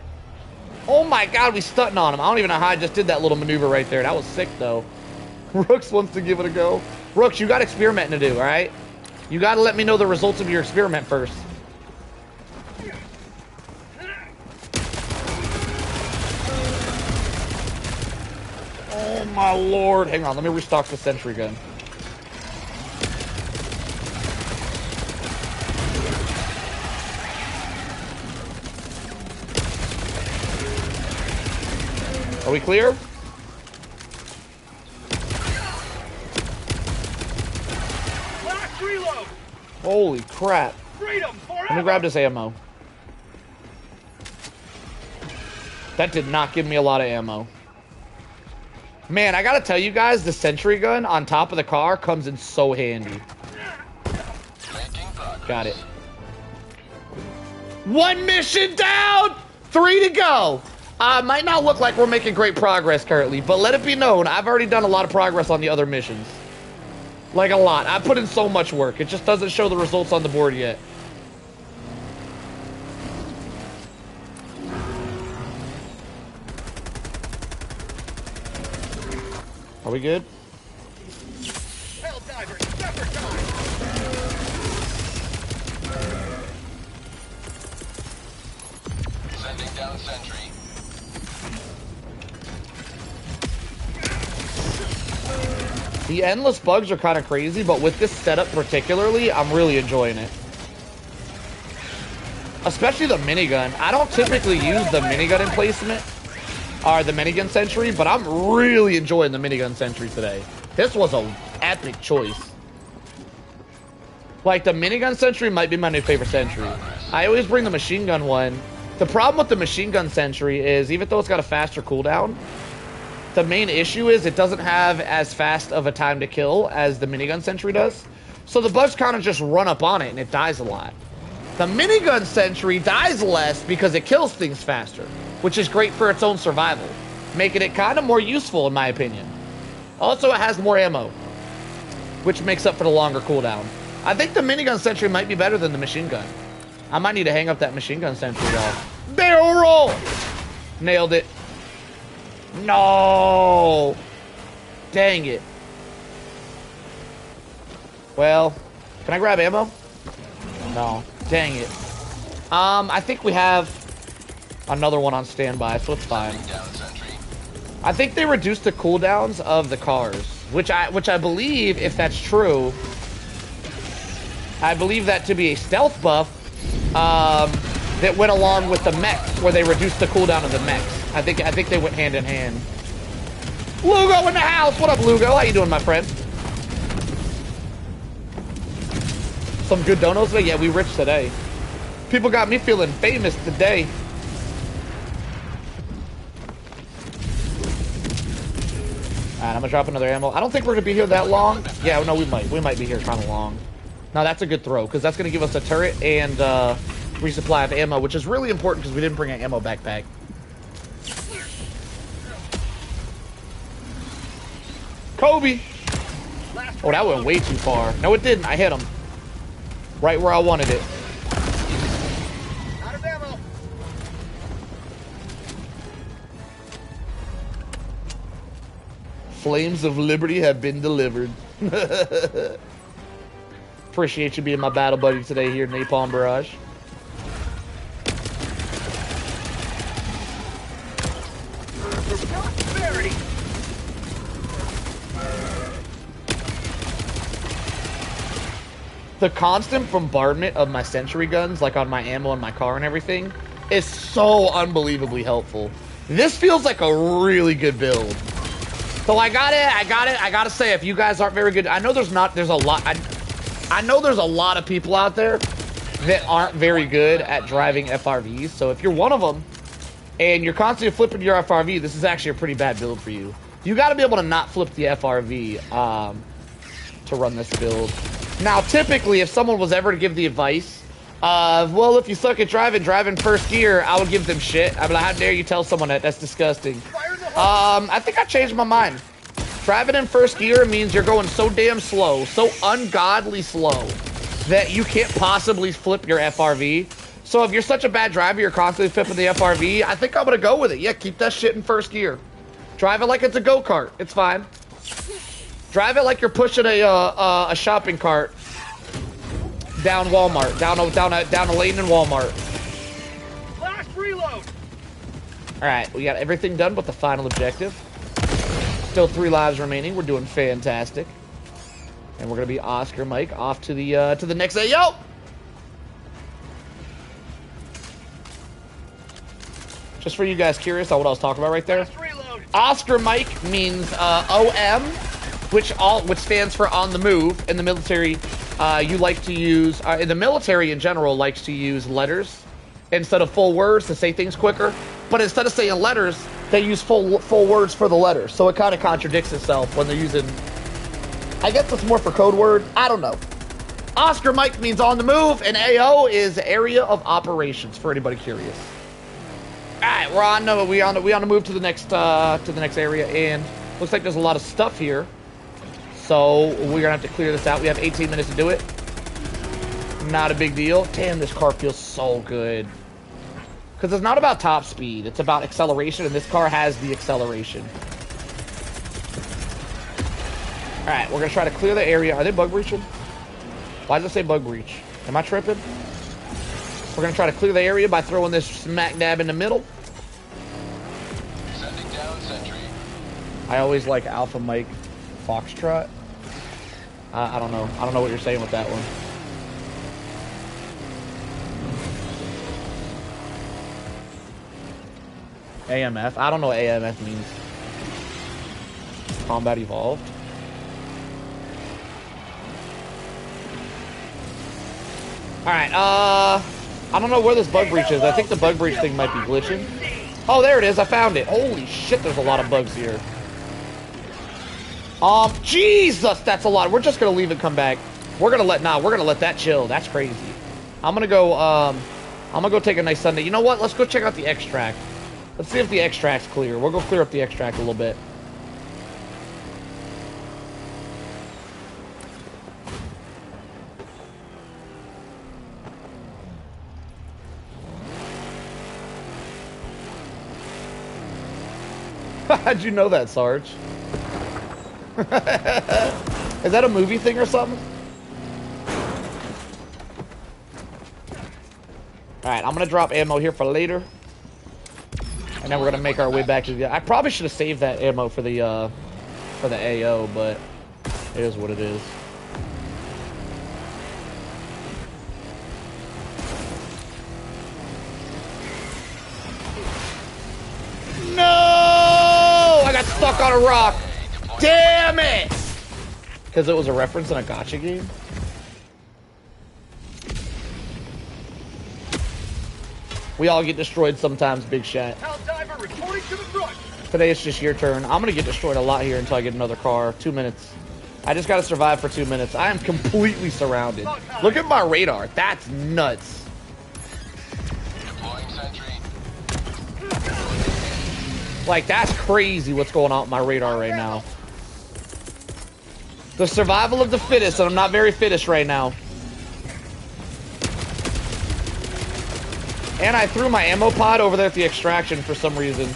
Oh my god, we stunting on him. I don't even know how I just did that little maneuver right there. That was sick though. Rooks wants to give it a go. Rooks, you got experimenting to do, alright? You gotta let me know the results of your experiment first. Oh my lord. Hang on, let me restock the sentry gun. Are we clear?
Last reload!
Holy crap.
Freedom forever!
Let me grab this ammo. That did not give me a lot of ammo. Man, I gotta tell you guys, the sentry gun on top of the car comes in so handy. Got it. 1 mission down! 3 to go! Might not look like we're making great progress currently, but let it be known, I've already done a lot of progress on the other missions. Like a lot. I put in so much work. It just doesn't show the results on the board yet. Are we good?
Helldivers, never die!
Sending down sentry.
The endless bugs are kind of crazy, but with this setup particularly, I'm really enjoying it. Especially the minigun. I don't typically use the minigun emplacement, or the minigun sentry, but I'm really enjoying the minigun sentry today. This was an epic choice. Like, the minigun sentry might be my new favorite sentry. I always bring the machine gun one. The problem with the machine gun sentry is, even though it's got a faster cooldown, the main issue is it doesn't have as fast of a time to kill as the minigun sentry does. So the bugs kind of just run up on it and it dies a lot. The minigun sentry dies less because it kills things faster, which is great for its own survival, making it kind of more useful in my opinion. Also, it has more ammo, which makes up for the longer cooldown. I think the minigun sentry might be better than the machine gun. I might need to hang up that machine gun sentry though. Barrel roll! Nailed it. No! Dang it. Well, can I grab ammo? No. Dang it. I think we have another one on standby, so it's fine. I think they reduced the cooldowns of the cars, which I believe, if that's true, I believe that to be a stealth buff that went along with the mechs, where they reduced the cooldown of the mechs. I think they went hand in hand. Lugo in the house! What up, Lugo? How you doing, my friend? Some good donos today? Yeah, we rich today. People got me feeling famous today. Alright, I'm gonna drop another ammo. I don't think we're gonna be here that long. Yeah, no, we might. We might be here kind of long. Now that's a good throw, because that's gonna give us a turret and resupply of ammo, which is really important because we didn't bring an ammo backpack. Kobe! Oh, that went way too far. No, it didn't. I hit him. Right where I wanted it.
Out of ammo.
Flames of Liberty have been delivered. Appreciate you being my battle buddy today here, Napalm Barrage.
Prosperity.
The constant bombardment of my sentry guns, like on my ammo and my car and everything, is so unbelievably helpful. This feels like a really good build. So I gotta say, if you guys aren't very good, I know there's a lot, I know there's a lot of people out there that aren't very good at driving FRVs. So if you're one of them, and you're constantly flipping your FRV, this is actually a pretty bad build for you. You gotta be able to not flip the FRV to run this build. Now, typically, if someone was ever to give the advice of, well, if you suck at driving first gear, I would give them shit. I'd be like, how dare you tell someone that? That's disgusting. I think I changed my mind. Driving in first gear means you're going so damn slow, so ungodly slow, that you can't possibly flip your FRV. So if you're such a bad driver, you're constantly flipping the FRV, I think I'm gonna go with it. Yeah, keep that shit in first gear. Drive it like it's a go-kart. It's fine. Drive it like you're pushing a shopping cart down Walmart, down a lane in Walmart.
Last reload.
All right, we got everything done but the final objective. Still 3 lives remaining. We're doing fantastic, and we're gonna be Oscar Mike off to the next AO. Just for you guys curious on what I was talking about right there.
Last reload.
Oscar Mike means OM, which stands for on the move. In the military, you like to use, in the military in general, likes to use letters instead of full words to say things quicker. But instead of saying letters, they use full words for the letters. So it kind of contradicts itself when they're using, I guess it's more for code word. I don't know. Oscar Mike means on the move, and AO is area of operations for anybody curious. All right, we on the move to the next area, and looks like there's a lot of stuff here. So we're gonna have to clear this out. We have 18 minutes to do it. Not a big deal. Damn, this car feels so good. Because it's not about top speed, it's about acceleration, and this car has the acceleration. All right, we're gonna try to clear the area. Are they bug breaching? Why does it say bug breach? Am I tripping? We're gonna try to clear the area by throwing this smack dab in the middle.
Sending down sentry.
I always like Alpha Mike Foxtrot. I don't know. I don't know what you're saying with that one. AMF. I don't know what AMF means. Combat Evolved. Alright, I don't know where this bug breach is. I think the bug breach thing might be glitching. Oh, there it is. I found it. Holy shit, there's a lot of bugs here. Jesus, that's a lot. We're just gonna leave and come back. We're gonna let that chill. That's crazy. I'm gonna go take a nice Sunday. You know what? Let's go check out the extract. Let's see if the extract's clear. We'll go clear up the extract a little bit. How'd you know that, Sarge? Is that a movie thing or something? Alright, I'm gonna drop ammo here for later. And then we're gonna make our way back to the... I probably should have saved that ammo for the AO, but it is what it is. No! I got stuck on a rock. Damn it! Because it was a reference in a gacha game? We all get destroyed sometimes, Big Shat.
Helldiver reporting to the front.
Today it's just your turn. I'm gonna get destroyed a lot here until I get another car. 2 minutes. I just gotta survive for 2 minutes. I am completely surrounded. Look at my radar. That's nuts.
Deploying sentry.
Like, that's crazy what's going on with my radar right now. The survival of the fittest, and I'm not very fittest right now. And I threw my ammo pod over there at the extraction for some reason.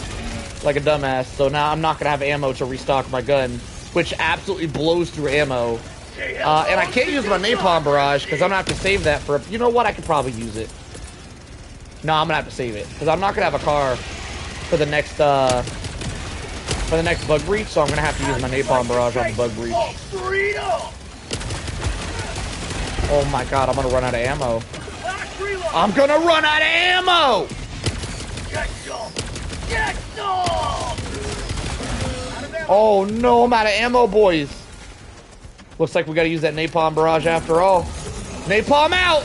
Like a dumbass. So now I'm not gonna have ammo to restock my gun, which absolutely blows through ammo. And I can't use my napalm barrage because I'm gonna have to save that for. You know what? I could probably use it. No, I'm gonna have to save it because I'm not gonna have a car for the next bug breach. So I'm gonna have to use my napalm barrage on the bug breach. Oh my god! I'm gonna run out of ammo. I'm gonna run out of ammo. Oh no, I'm out of ammo, boys. Looks like we gotta use that napalm barrage after all. Napalm out!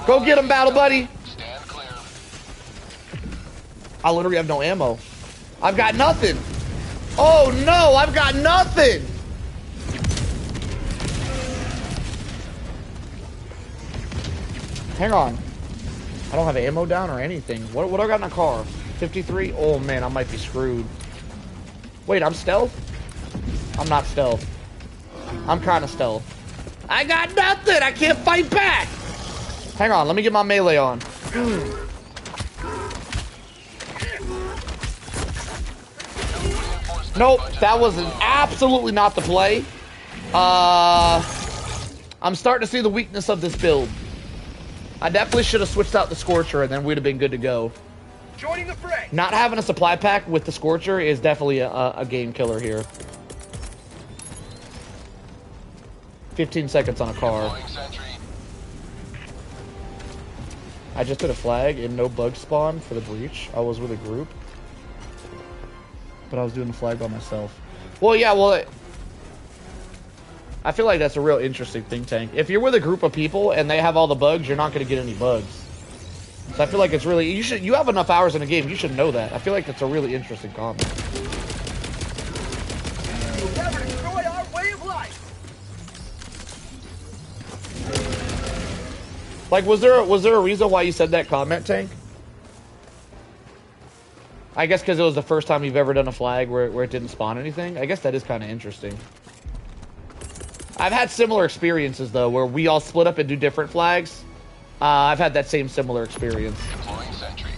Go get him, battle buddy.
Stand clear.
I literally have no ammo. I've got nothing. Oh no, I've got nothing. Hang on. I don't have ammo down or anything. What do I got in the car? 53? Oh man, I might be screwed. Wait, I'm stealth? I'm not stealth. I'm kind of stealth. I got nothing! I can't fight back! Hang on, let me get my melee on. Nope, that was absolutely not the play. I'm starting to see the weakness of this build. I definitely should have switched out the Scorcher and then we'd have been good to go.
Joining the fray.
Not having a supply pack with the Scorcher is definitely a game killer here. 15 seconds on a car.
Deploying sentry.
I just did a flag and no bug spawn for the breach. I was with a group. But I was doing the flag by myself. Well, yeah, well... I feel like that's a real interesting think tank. If you're with a group of people and they have all the bugs, you're not going to get any bugs. So I feel like it's really... You have enough hours in a game, you should know that. I feel like that's a really interesting comment.
You'll never destroy our way of life.
Like, was there a reason why you said that comment, Tank? I guess because it was the first time you've ever done a flag where it didn't spawn anything. I guess that is kind of interesting. I've had similar experiences, though, where we all split up and do different flags. I've had that same similar experience.
Deploying sentry.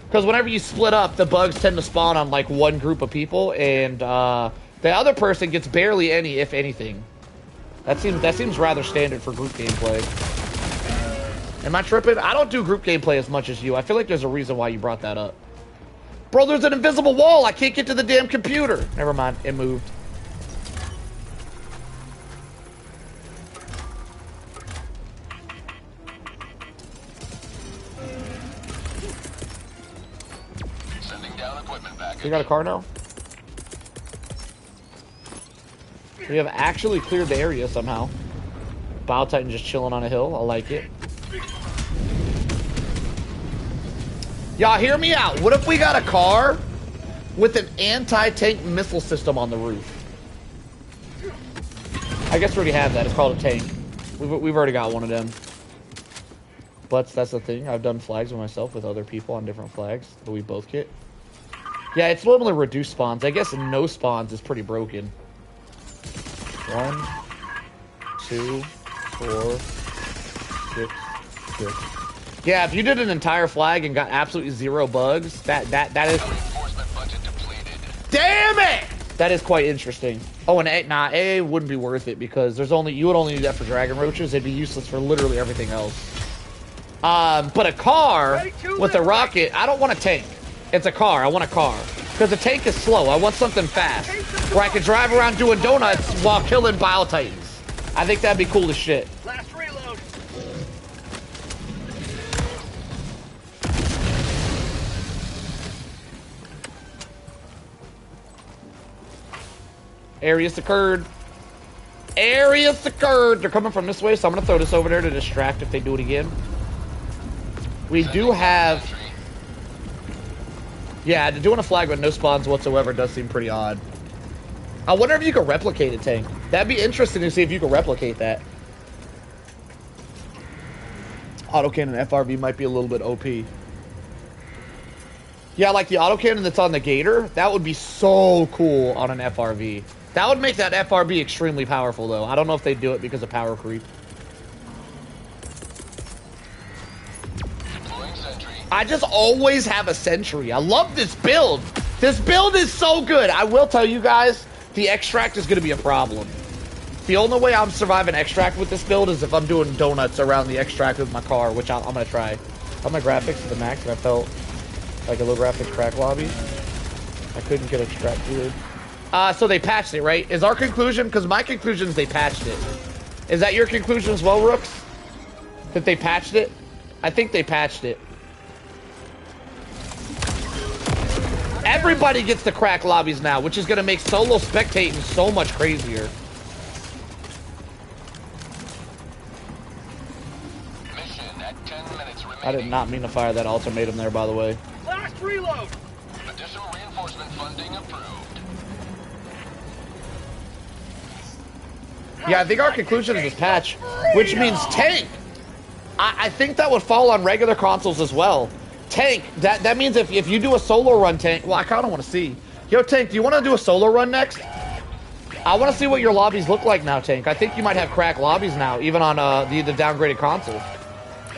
Because whenever you split up, the bugs tend to spawn on, like, one group of people, and the other person gets barely any, if anything. That seems rather standard for group gameplay. Am I tripping? I don't do group gameplay as much as you. I feel like there's a reason why you brought that up. Bro, there's an invisible wall. I can't get to the damn computer. Never mind. It moved.
Sending down equipment package.
We got a car now? We have actually cleared the area somehow. Bio Titan just chilling on a hill. I like it. Y'all hear me out. What if we got a car with an anti-tank missile system on the roof? I guess we already have that. It's called a tank. We've already got one of them. But that's the thing. I've done flags with myself with other people on different flags that we both get. Yeah, it's normally reduced spawns. I guess no spawns is pretty broken. 1, 2, 4, 6, 6. Yeah, if you did an entire flag and got absolutely 0 bugs, that is...
Reinforcement budget depleted.
Damn it! That is quite interesting. Oh, and A wouldn't be worth it because you would only need that for dragon roaches. It'd be useless for literally everything else. But a car with a rocket, I don't want a tank. It's a car. I want a car. Because a tank is slow. I want something fast. Where I can drive around doing donuts while killing Bio Titans. I think that'd be cool as shit.
Last reload.
Area secured. Area secured. They're coming from this way, so I'm going to throw this over there to distract if they do it again. We do have... Yeah, doing a flag with no spawns whatsoever does seem pretty odd. I wonder if you could replicate it, Tank. That'd be interesting to see if you could replicate that. Autocannon FRV might be a little bit OP. Yeah, like the autocannon that's on the Gator, that would be so cool on an FRV. That would make that FRV extremely powerful, though. I don't know if they do it because of power creep. I just always have a sentry. I love this build. This build is so good. I will tell you guys, the extract is going to be a problem. The only way I'm surviving extract with this build is if I'm doing donuts around the extract with my car, which I'm going to try. On my graphics to the max, and I felt like a low graphics crack lobby. I couldn't get extracted. So they patched it, right? Is our conclusion, because my conclusion is they patched it. Is that your conclusion as well, Rooks? That they patched it? I think they patched it. Everybody gets the crack lobbies now, which is going to make solo spectating so much crazier.
Mission at 10 minutes remaining.
I did not mean to fire that ultimatum there, by the way.
Last reload.
Additional reinforcement funding approved.
Yeah, I think our conclusion is this patch, which means tank. I think that would fall on regular consoles as well. Tank, that means if you do a solo run, Tank, well, I kind of want to see. Yo, Tank, do you want to do a solo run next? I want to see what your lobbies look like now, Tank. I think you might have crack lobbies now, even on the downgraded console.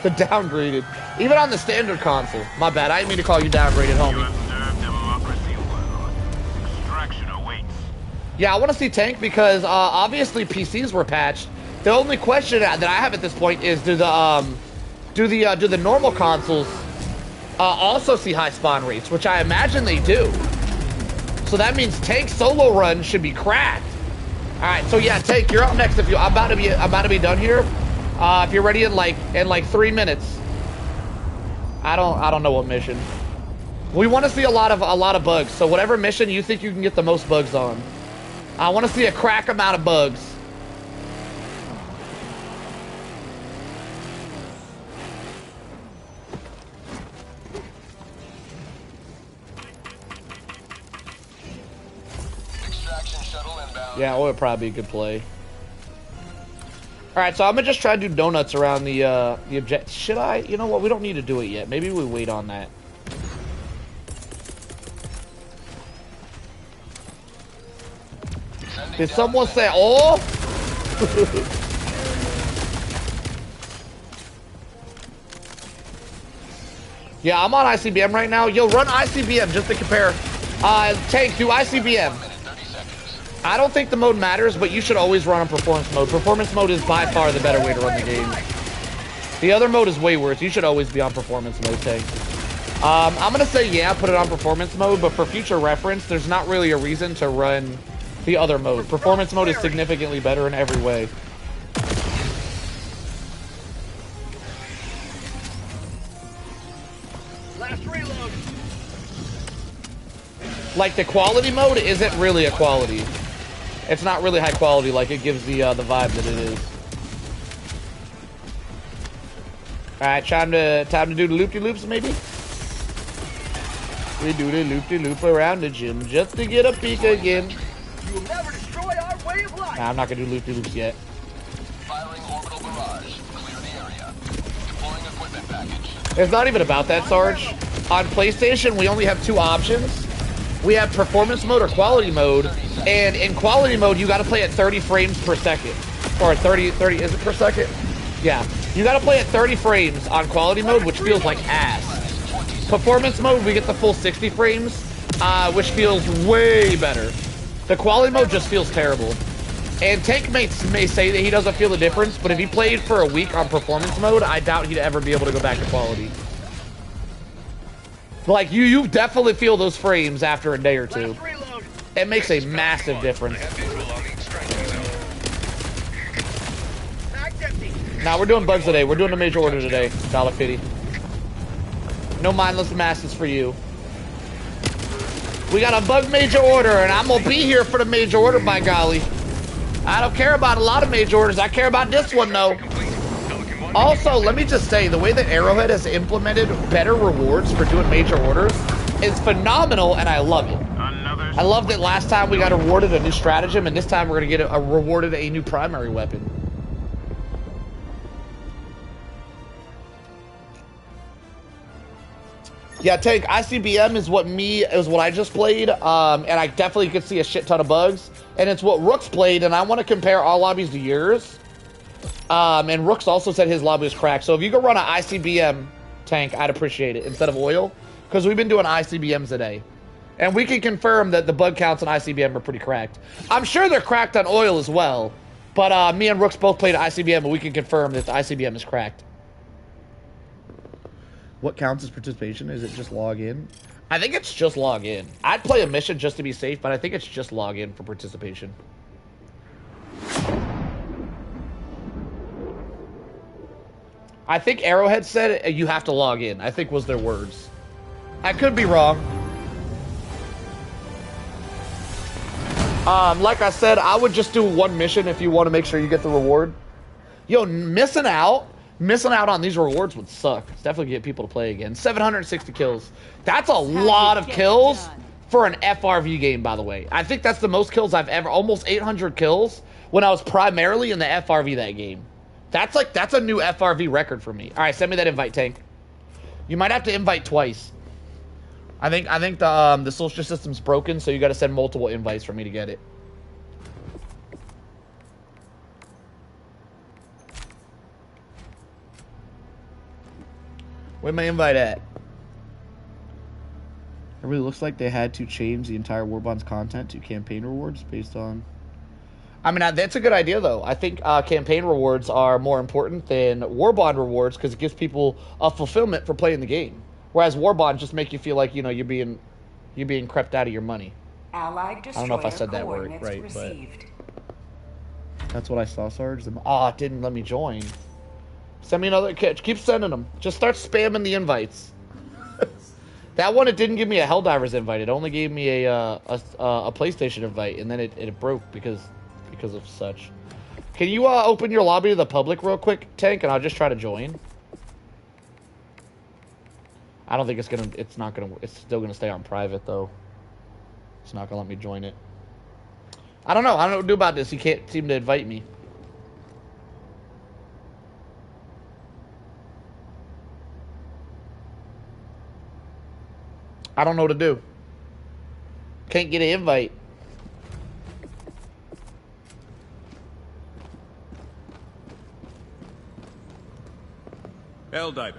The downgraded. Even on the standard console. My bad, I didn't mean to call you downgraded, homie. Yeah, I want to see Tank because obviously PCs were patched. The only question that I have at this point is do the normal consoles also see high spawn rates, which I imagine they do. So that means Tank solo run should be cracked. All right, so yeah, Tank, you're up next. I'm about to be done here. If you're ready in like 3 minutes. I don't know what mission. We want to see a lot of bugs. So whatever mission you think you can get the most bugs on, I want to see a crack amount of bugs. Yeah, it would probably be a good play. Alright, so I'm gonna just try to do donuts around the object. Should I? You know what? We don't need to do it yet. Maybe we wait on that. Did someone say, oh? Yeah, I'm on ICBM right now. Yo, run ICBM just to compare. Tank, do ICBM. I don't think the mode matters, but you should always run on performance mode. Performance mode is by far the better way to run the game. The other mode is way worse. You should always be on performance mode, Tank. I'm gonna say yeah, put it on performance mode, but for future reference, there's not really a reason to run the other mode. Performance mode is significantly better in every way.
Last reload.
Like the quality mode isn't really a quality. It's not really high quality like it gives the vibe that it is. All right, time to do the loop-de-loops maybe. We do the loop-de-loop around the gym just to get a peek again.
You will never destroy our way of life.
Nah, I'm not gonna do loop-de-loops yet.
Firing orbital barrage. Clear the area. Deploying equipment package.
It's not even about that, Sarge. On PlayStation, we only have 2 options. We have performance mode or quality mode, and in quality mode, you gotta play at 30 frames per second. Or 30, is it per second? Yeah. You gotta play at 30 frames on quality mode, which feels like ass. Performance mode, we get the full 60 frames, which feels way better. The quality mode just feels terrible. And Tank may say that he doesn't feel the difference, but if he played for a week on performance mode, I doubt he'd ever be able to go back to quality. Like, you definitely feel those frames after a day or two. It makes a massive difference. Now, we're doing bugs today. We're doing a major order today. $1.50. No mindless masses for you. We got a bug major order, and I'm gonna be here for the major order, by golly. I don't care about a lot of major orders. I care about this one, though. Also, let me just say, the way that Arrowhead has implemented better rewards for doing major orders is phenomenal, and I love it. I love that last time we got awarded a new stratagem, and this time we're going to get rewarded a new primary weapon. Yeah, Tank, ICBM is what I just played, and I definitely could see a shit ton of bugs. And it's what Rook's played, and I want to compare our lobbies to yours. And Rook's also said his lobby was cracked. So if you could run an ICBM, Tank, I'd appreciate it, instead of oil. Because we've been doing ICBMs today. And we can confirm that the bug counts on ICBM are pretty cracked. I'm sure they're cracked on oil as well. But me and Rooks both played ICBM, and we can confirm that the ICBM is cracked. What counts as participation? Is it just log in? I think it's just log in. I'd play a mission just to be safe, but I think it's just log in for participation. I think Arrowhead said you have to log in, I think was their words. I could be wrong. Like I said, I would just do one mission if you want to make sure you get the reward. Yo, missing out on these rewards would suck. It's definitely get people to play again. 760 kills. That's a lot of kills for an FRV game, by the way. I think that's the most kills I've ever, almost 800 kills when I was primarily in the FRV that game. That's a new FRV record for me. All right, send me that invite, Tank. You might have to invite twice. I think the social system's broken, so you got to send multiple invites for me to get it. Where's my invite at? It really looks like they had to change the entire Warbond's content to campaign rewards based on... I mean, that's a good idea, though. I think campaign rewards are more important than Warbond rewards because it gives people a fulfillment for playing the game. Whereas Warbond just make you feel like, you know, you're being crept out of your money.
Allied
I don't know if I said that word right, but that's what I saw, Sarge. It didn't let me join. Send me another catch. Keep sending them. Just start spamming the invites. That one, it didn't give me a Helldivers invite. It only gave me a PlayStation invite, and then it broke because of such. Can you open your lobby to the public real quick, Tank, and I'll just try to join? I don't think it's still gonna stay on private though. It's not gonna let me join it. I don't know what to do about this. He can't seem to invite me. I don't know what to do. Can't get an invite.
Helldiver.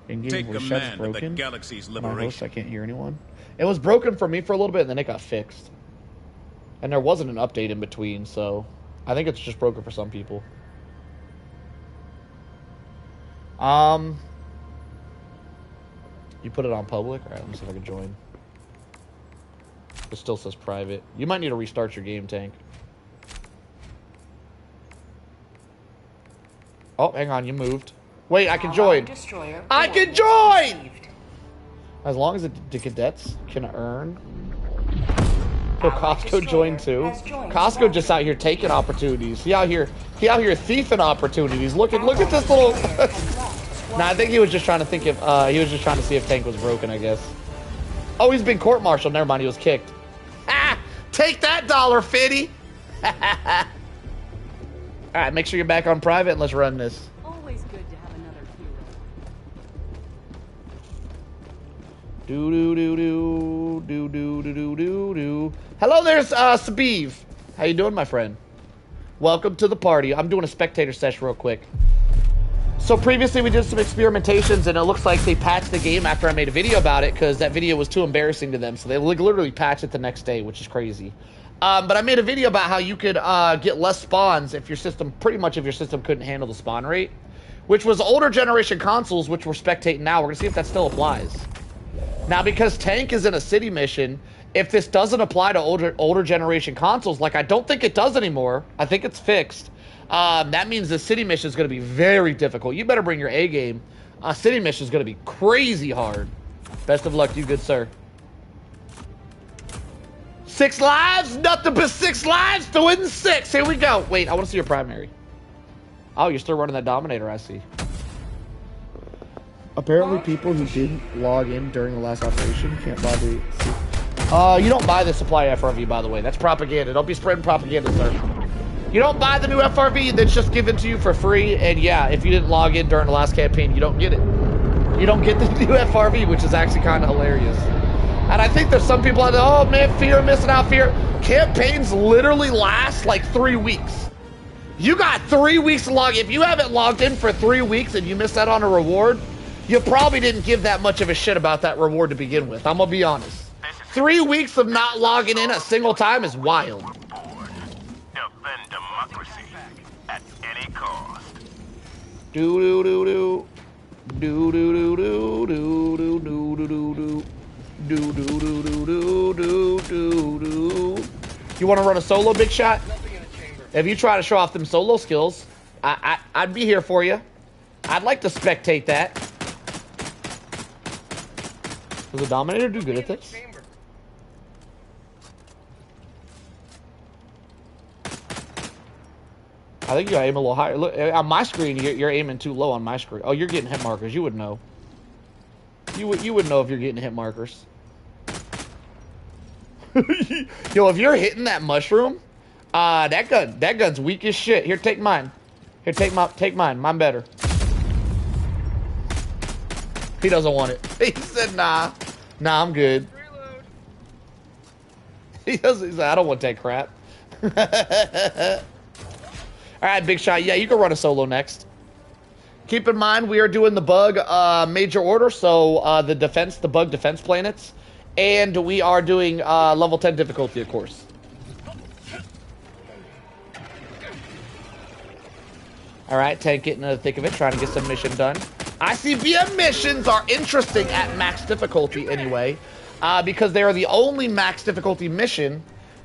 In-game voice chat's broken.
The galaxy's
My
liberation.
host, I can't hear anyone. It was broken for me for a little bit, and then it got fixed. And there wasn't an update in between, so I think it's just broken for some people. You put it on public? Alright, let me see if I can join. It still says private. You might need to restart your game, Tank. Oh, hang on, you moved. Wait, I can join. I can join! As long as the cadets can earn. So Costco joined too. Costco just out here taking opportunities. He out here thieving opportunities. Look at this little. Nah, I think he was just trying to think if he was just trying to see if Tank was broken, I guess. Oh, he's been court-martialed. Never mind, he was kicked. Ah, take that, $50. All right, make sure you're back on private and let's run this.
Always good to have another
hero. Hello, there's Sabiv. How you doing, my friend? Welcome to the party. I'm doing a spectator session real quick. So previously we did some experimentations, and it looks like they patched the game after I made a video about it because that video was too embarrassing to them. So they literally patched it the next day, which is crazy. But I made a video about how you could get less spawns if your system couldn't handle the spawn rate, which was older generation consoles, which we're spectating now. We're gonna see if that still applies. Now, because Tank is in a city mission, if this doesn't apply to older generation consoles, like I don't think it does anymore, I think it's fixed. That means the city mission is going to be very difficult. You better bring your A game. City mission is going to be crazy hard. Best of luck to you, good sir. 6 lives? Nothing but 6 lives to win 6. Here we go. Wait, I want to see your primary. Oh, you're still running that Dominator, I see. Apparently, people who didn't log in during the last operation can't buy the... you don't buy the supply FRV, by the way. That's propaganda. Don't be spreading propaganda, sir. You don't buy the new FRV that's just given to you for free, and yeah, if you didn't log in during the last campaign, you don't get it. You don't get the new FRV, which is actually kind of hilarious. And I think there's some people out there, oh man, fear, missing out, fear. Campaigns literally last like 3 weeks. You got 3 weeks to log. If you haven't logged in for 3 weeks and you missed out on a reward, you probably didn't give that much of a shit about that reward to begin with. I'm gonna be honest. 3 weeks of not logging in a single time is wild.
Defend democracy at any cost.
Do do do do. Do do do do do do do do do do. Do do do do do do do do. You want to run a solo, Big Shot? If you try to show off them solo skills, I'd be here for you. I'd like to spectate that. Does the Dominator do good at this? I think you gotta aim a little higher. Look, on my screen, you're aiming too low on my screen. Oh, you're getting hit markers. You would know. You would know if you're getting hit markers. Yo, if you're hitting that mushroom, that gun's weak as shit. Here, take mine. Here, take mine. Mine better. He doesn't want it. He said, nah, I'm good. He said, I don't want that crap. All right, Big Shot. Yeah, you can run a solo next. Keep in mind, we are doing the bug major order, so the bug defense planets, and we are doing level 10 difficulty, of course. All right, Tank getting in the thick of it, trying to get some mission done. ICBM missions are interesting at max difficulty anyway, because they are the only max difficulty mission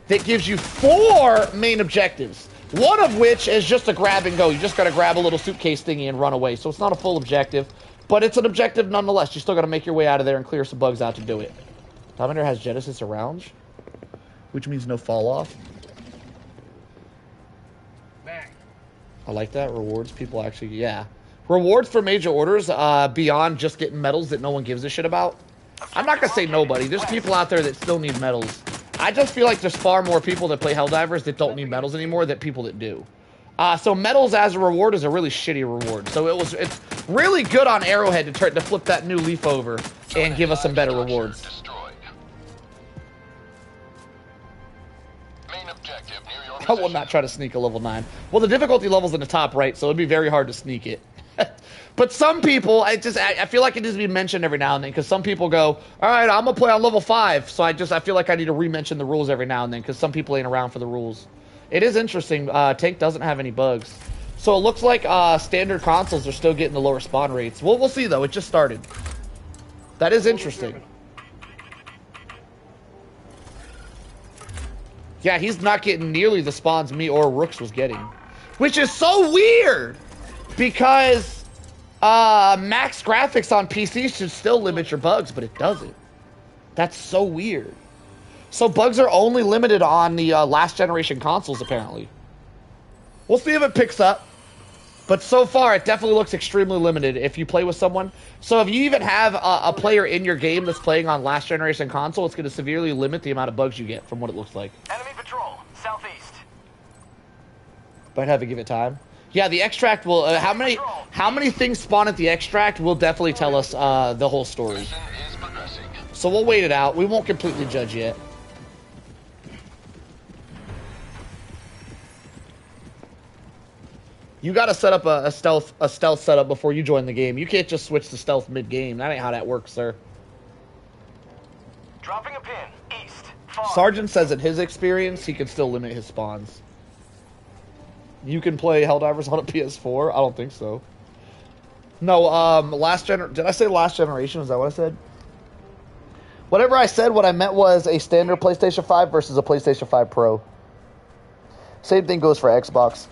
that gives you 4 main objectives. One of which is just a grab and go. You just got to grab a little suitcase thingy and run away. So it's not a full objective, but it's an objective nonetheless. You still got to make your way out of there and clear some bugs out to do it. Dominator has Genesis around, which means no fall off. I like that. Rewards people actually, yeah. Rewards for major orders beyond just getting medals that no one gives a shit about. I'm not going to say nobody. There's people out there that still need medals. I just feel like there's far more people that play Helldivers that don't need medals anymore than people that do. So medals as a reward is a really shitty reward. So it's really good on Arrowhead to flip that new leaf over and give us some better rewards. I will not try to sneak a level 9. Well, the difficulty level's in the top right, so it'd be very hard to sneak it. But some people, I feel like it needs to be mentioned every now and then, because some people go, all right, I'm going to play on level 5, so I feel like I need to re-mention the rules every now and then, because some people ain't around for the rules. It is interesting, Tank doesn't have any bugs. So it looks like standard consoles are still getting the lower spawn rates. We'll see, though. It just started. That is interesting. Yeah, he's not getting nearly the spawns me or Rooks was getting. Which is so weird! Because max graphics on PC should still limit your bugs, but it doesn't. That's so weird. So bugs are only limited on the last generation consoles, apparently. We'll see if it picks up. But so far, it definitely looks extremely limited if you play with someone. So if you even have a player in your game that's playing on last generation console, it's going to severely limit the amount of bugs you get from what it looks like.
Enemy patrol, southeast.
But have to give it time. Yeah, the extract will. How many things spawn at the extract will definitely tell us the whole story. So we'll wait it out. We won't completely judge yet. You got to set up a stealth setup before you join the game. You can't just switch to stealth mid-game. That ain't how that works, sir.
Dropping a pin, east.
Sergeant says in his experience, he can still limit his spawns. You can play Helldivers on a PS4? I don't think so. No, did I say last generation? Is that what I said? Whatever I said, what I meant was a standard PlayStation 5 versus a PlayStation 5 Pro. Same thing goes for Xbox.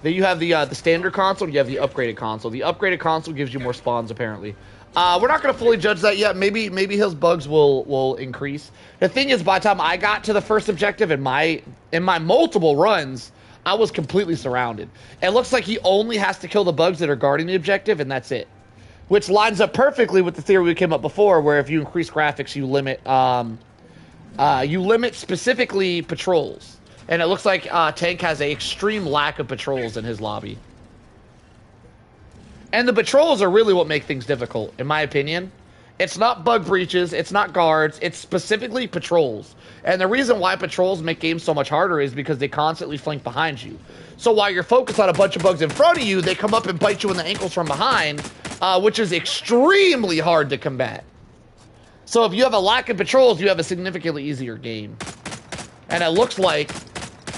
Then you have the standard console, and you have the upgraded console. The upgraded console gives you more spawns, apparently. We're not going to fully judge that yet. Maybe his bugs will increase. The thing is, by the time I got to the first objective in my multiple runs, I was completely surrounded. It looks like he only has to kill the bugs that are guarding the objective, and that's it. Which lines up perfectly with the theory we came up before, where if you increase graphics, you limit specifically patrols. And it looks like Tank has an extreme lack of patrols in his lobby. And the patrols are really what make things difficult, in my opinion. It's not bug breaches, it's not guards, it's specifically patrols. And the reason why patrols make games so much harder is because they constantly flank behind you. So while you're focused on a bunch of bugs in front of you, they come up and bite you in the ankles from behind, which is extremely hard to combat. So if you have a lack of patrols, you have a significantly easier game. And it looks like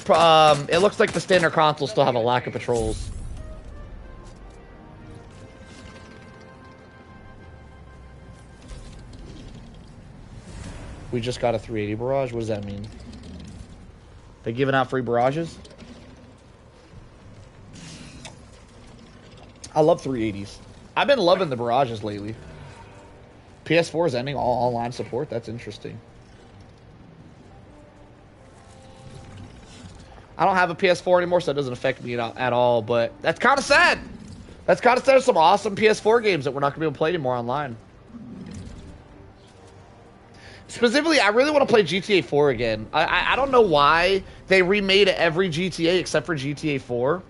the standard consoles still have a lack of patrols. We just got a 380 barrage. What does that mean? They giving out free barrages? I love 380s. I've been loving the barrages lately. PS4 is ending all online support. That's interesting. I don't have a PS4 anymore, so it doesn't affect me at all, but that's kind of sad. That's kind of sad. There's some awesome PS4 games that we're not going to be able to play anymore online. Specifically, I really want to play GTA 4 again. I don't know why they remade every GTA except for GTA 4.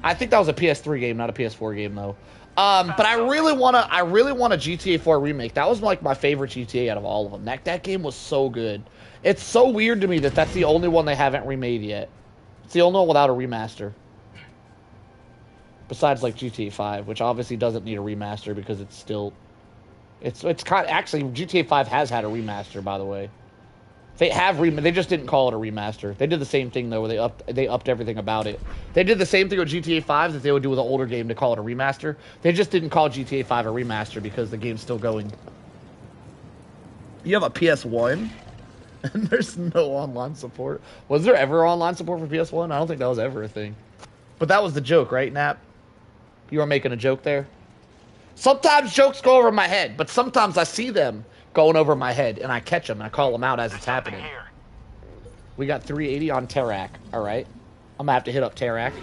I think that was a PS3 game, not a PS4 game, though. But I really want a GTA 4 remake. That was like my favorite GTA out of all of them. That game was so good. It's so weird to me that that's the only one they haven't remade yet. It's the only one without a remaster. Besides like GTA 5, which obviously doesn't need a remaster because it's still... It's kind of, actually, GTA 5 has had a remaster, by the way. They just didn't call it a remaster. They did the same thing, though, where they upped everything about it. They did the same thing with GTA 5 that they would do with an older game to call it a remaster. They just didn't call GTA 5 a remaster because the game's still going. You have a PS1, and there's no online support. Was there ever online support for PS1? I don't think that was ever a thing. But that was the joke, right, Nap? You were making a joke there? Sometimes jokes go over my head, but sometimes I see them going over my head, and I catch them, and I call them out as it's happening. We got 380 on Terrak. All right. I'm going to have to hit up Terrak. Do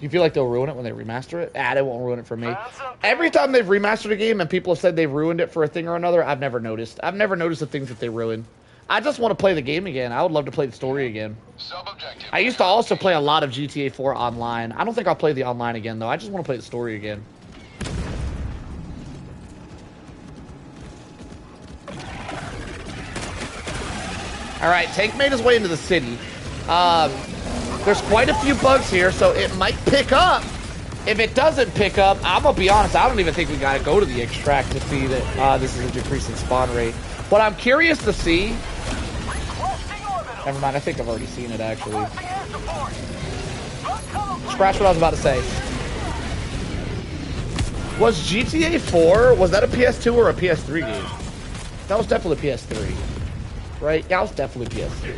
you feel like they'll ruin it when they remaster it? They won't ruin it for me. Every time they've remastered a game and people have said they've ruined it for a thing or another, I've never noticed. I've never noticed the things that they ruin. I just want to play the game again. I would love to play the story again. I used to also play a lot of GTA 4 online. I don't think I'll play the online again, though. I just want to play the story again. Alright, Tank made his way into the city. There's quite a few bugs here, so it might pick up. If it doesn't pick up, I'm going to be honest, I don't even think we got to go to the extract to see that this is a decrease in spawn rate. What I'm curious to see... Never mind, I think I've already seen it, actually. Scratch what I was about to say. Was GTA 4, was that a PS2 or a PS3 game? That was definitely a PS3. Right? Yeah, it was definitely PS3.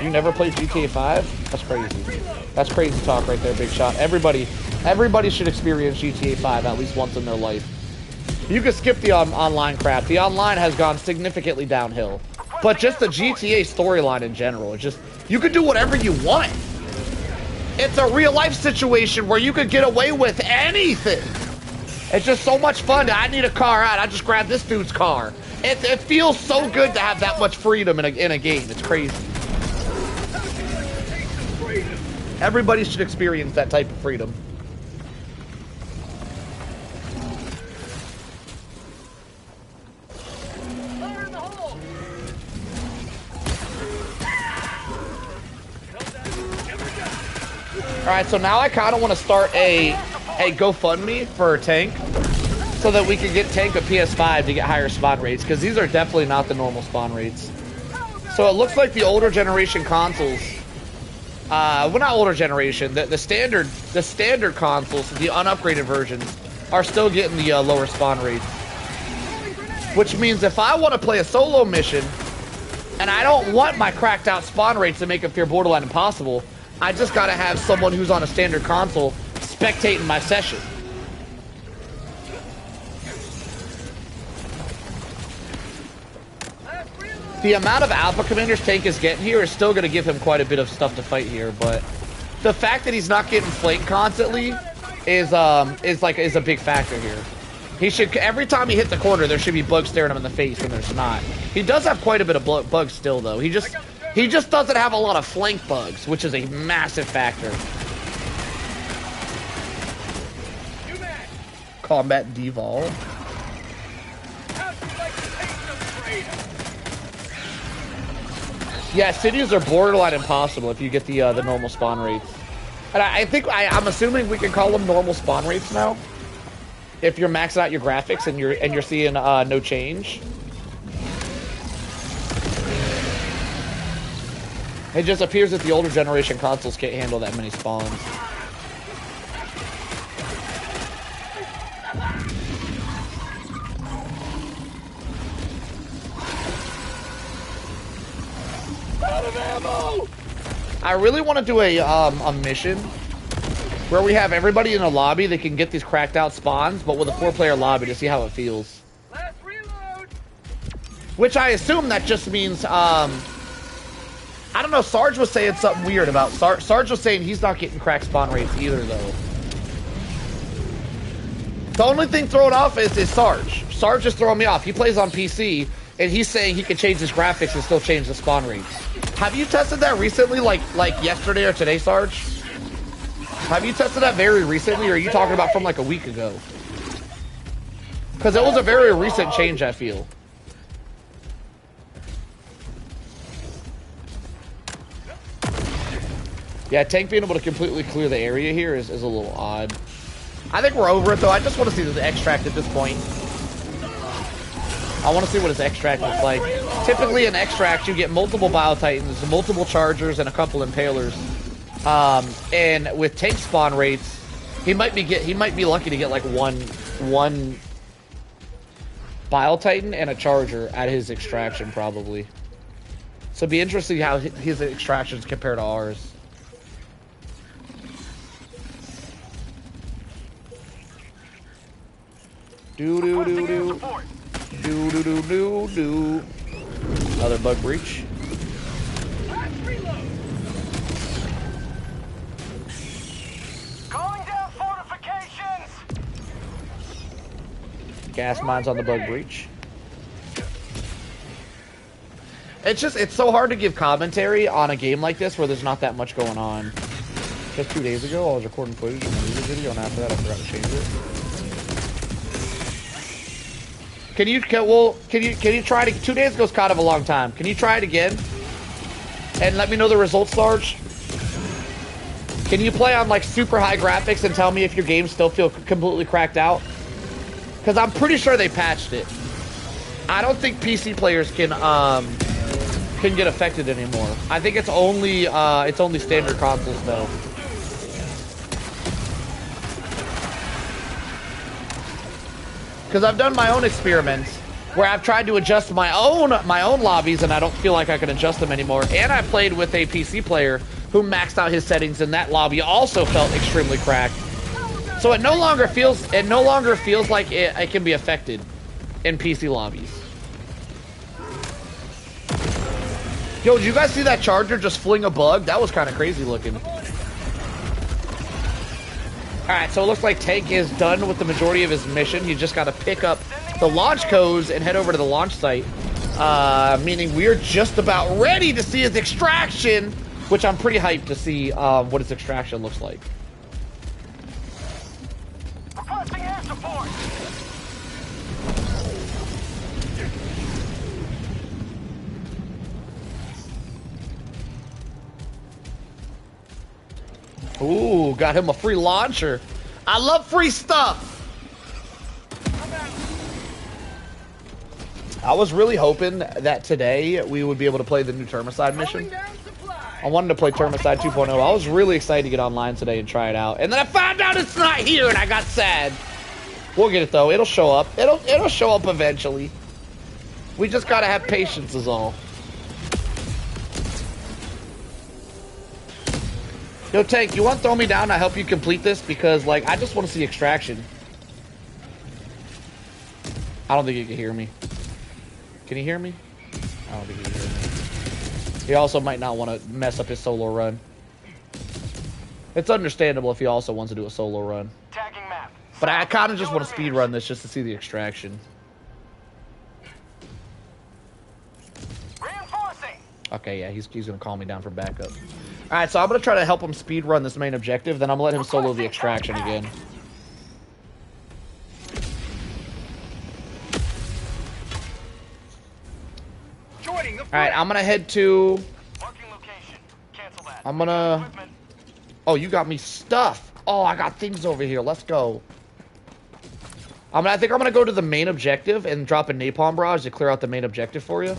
You never played GTA 5? That's crazy. That's crazy talk right there, Big Shot. Everybody should experience GTA 5 at least once in their life. You can skip the online crap. The online has gone significantly downhill. But just the GTA storyline in general, it's just, you can do whatever you want. It's a real life situation where you could get away with anything. It's just so much fun. I need a car out. I just grabbed this dude's car. It feels so good to have that much freedom in a game. It's crazy. Everybody should experience that type of freedom. Alright, so now I kind of want to start a GoFundMe for Tank so that we can get Tank a PS5 to get higher spawn rates, because these are definitely not the normal spawn rates. So it looks like the older generation consoles, well, not older generation, the standard consoles, the unupgraded versions, are still getting the lower spawn rates. Which means if I want to play a solo mission, and I don't want my cracked out spawn rates to make it feel borderline impossible, I just gotta have someone who's on a standard console spectating my session. The amount of Alpha Commanders Tank is getting here is still going to give him quite a bit of stuff to fight here, but the fact that he's not getting flanked constantly is a big factor here. He should, every time he hits the corner, there should be bugs staring him in the face, and there's not. He does have quite a bit of bugs still, though. He just doesn't have a lot of flank bugs, which is a massive factor. Combat devolve. Yeah, cities are borderline impossible if you get the normal spawn rates. And I think I'm assuming we can call them normal spawn rates now. If you're maxing out your graphics and you're seeing no change. It just appears that the older generation consoles can't handle that many spawns. Out of ammo! I really want to do a mission where we have everybody in a lobby that can get these cracked out spawns, but with a 4-player lobby to see how it feels.
Last reload.
Which I assume that just means, I don't know, Sarge was saying something weird about, Sarge was saying he's not getting cracked spawn rates either, though. The only thing throwing off is Sarge. Sarge is throwing me off. He plays on PC, and he's saying he can change his graphics and still change the spawn rates. Have you tested that recently, like yesterday or today, Sarge? Have you tested that very recently, or are you talking about from like a week ago? Because it was a very recent change, I feel. Yeah, Tank being able to completely clear the area here is a little odd. I think we're over it, though. I just want to see the extract at this point. I want to see what his extract looks like. Typically, in extract, you get multiple Bio-Titans, multiple Chargers, and a couple Impalers. And with tank spawn rates, he might be lucky to get like one Bio-Titan and a Charger at his extraction, probably. So it'd be interesting how his extractions compare to ours. Do. Another bug breach.
Calling down fortifications.
Gas mines on the bug breach. It's so hard to give commentary on a game like this where there's not that much going on. Just 2 days ago, I was recording footage from a music video, and after that, I forgot to change it. Can you try it? 2 days ago is kind of a long time. Can you try it again? And let me know the results, Sarge? Can you play on like super high graphics and tell me if your games still feel completely cracked out? Because I'm pretty sure they patched it. I don't think PC players can get affected anymore. I think it's only standard consoles though. Because I've done my own experiments where I've tried to adjust my own lobbies and I don't feel like I can adjust them anymore. And I played with a PC player who maxed out his settings and that lobby also felt extremely cracked. So it no longer feels like it can be affected in PC lobbies. Yo, did you guys see that Charger just fling a bug? That was kind of crazy looking. Alright, so it looks like Tank is done with the majority of his mission. He's just got to pick up the launch codes and head over to the launch site. Meaning we're just about ready to see his extraction, which I'm pretty hyped to see what his extraction looks like.
Requesting air support.
Ooh, got him a free launcher. I love free stuff. I was really hoping that today we would be able to play the new Termicide mission. I wanted to play Termicide 2.0. I was really excited to get online today and try it out. And then I found out it's not here and I got sad. We'll get it though. It'll show up. It'll show up eventually. We just gotta have patience is all. Yo, Tank, you want to throw me down to help you complete this? Because, like, I just want to see extraction. I don't think you can hear me. Can you hear me? I don't think he heard me. He also might not want to mess up his solo run. It's understandable if he also wants to do a solo run.
Tagging map.
But I kind of just want to speed run this just to see the extraction.
Reinforcing.
Okay, yeah, he's gonna call me down for backup. Alright, so I'm gonna try to help him speed run this main objective, then I'm gonna let him solo the extraction again.
Joining the
Alright, I'm gonna head to...
marking location. Cancel that.
I'm gonna...
Equipment.
Oh, you got me stuff. Oh, I got things over here. Let's go. I think I'm gonna go to the main objective and drop a napalm barrage to clear out the main objective for you.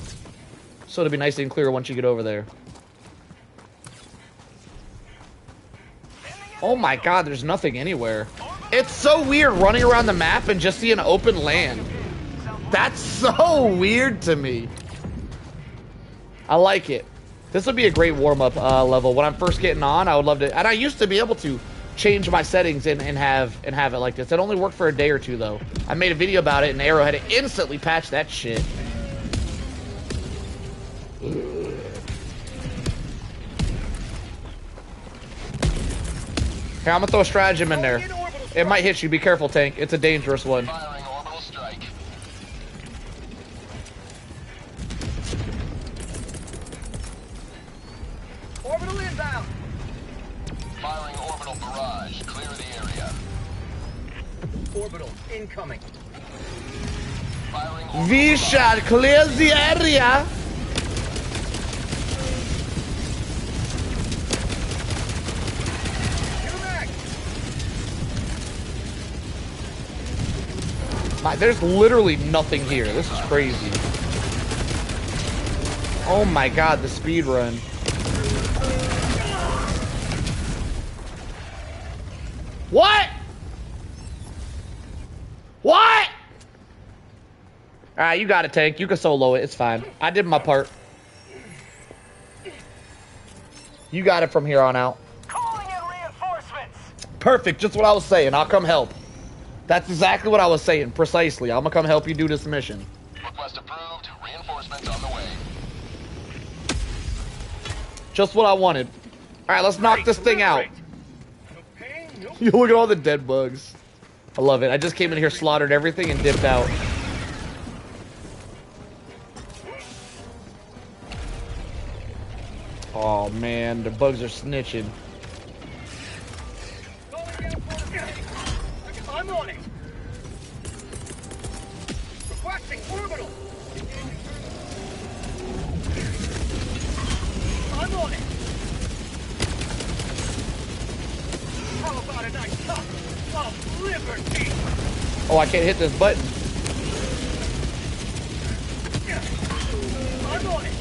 So it'll be nice and clear once you get over there. Oh my god, there's nothing anywhere. It's so weird running around the map and just seeing open land. That's so weird to me. I like it. This would be a great warm-up level. When I'm first getting on, I would love to... And I used to be able to change my settings and have it like this. It only worked for a day or two, though. I made a video about it, and Arrow had to instantly patch that shit. Here, I'm gonna throw a stratagem in there. It might hit you. Be careful, tank. It's a dangerous one.
Firing orbital strike.
Orbital inbound.
Firing orbital barrage. Clear the area.
Orbital incoming.
Firing orbital
We shall clear the area. There's literally nothing here. This is crazy. Oh my god, the speed run. What? What? Alright, you got it, tank. You can solo it. It's fine. I did my part. You got it from here on out.
Calling in reinforcements.
Perfect. Just what I was saying. I'll come help. That's exactly what I was saying. Precisely. I'm gonna come help you do this mission.
request approved. Reinforcements on the way.
Just what I wanted. Alright, let's knock this thing out. You look at all the dead bugs. I love it. I just came in here, slaughtered everything, and dipped out. Oh man, the bugs are snitching.
I'm on it. Requesting orbital. I'm on it. How about a nice cup of liberty?
Oh, I can't hit this button.
I'm on it.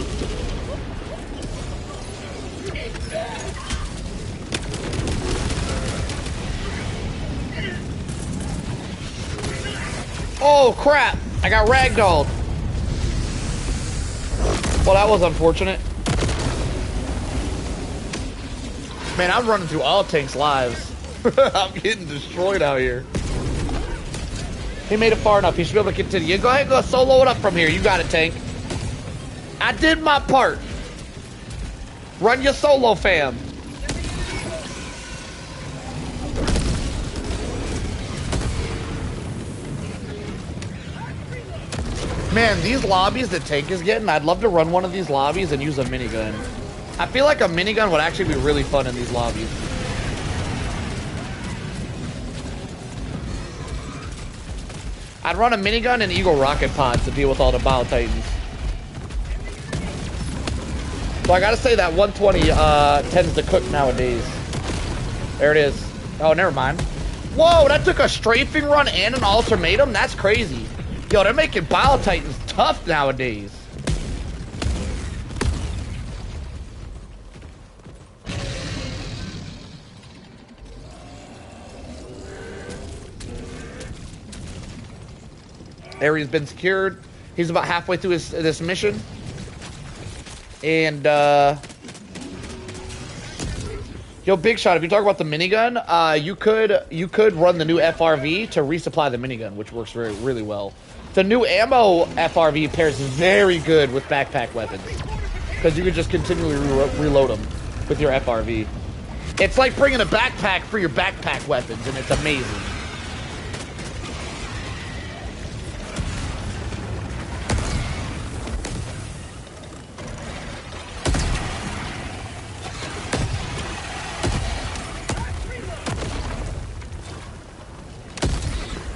Oh crap! I got ragdolled. Well, that was unfortunate. Man, I'm running through all tanks' lives. I'm getting destroyed out here. He made it far enough. He should be able to continue. Go ahead and go solo it up from here. You got it, tank. I did my part. Run your solo, fam. Man, these lobbies that tank is getting, I'd love to run one of these lobbies and use a minigun. I feel like a minigun would actually be really fun in these lobbies. I'd run a minigun and Eagle rocket pods to deal with all the Bio Titans. So I gotta say that 120 tends to cook nowadays. There it is. Oh, never mind. Whoa, that took a strafing run and an ultimatum? That's crazy. Yo, they're making Bio Titans tough nowadays. Area's been secured. He's about halfway through this mission. And, yo, Big Shot, if you talk about the minigun, you could run the new FRV to resupply the minigun, which works really well. The new ammo FRV pairs very good with backpack weapons. Because you can just continually reload them with your FRV. It's like bringing a backpack for your backpack weapons, and it's amazing.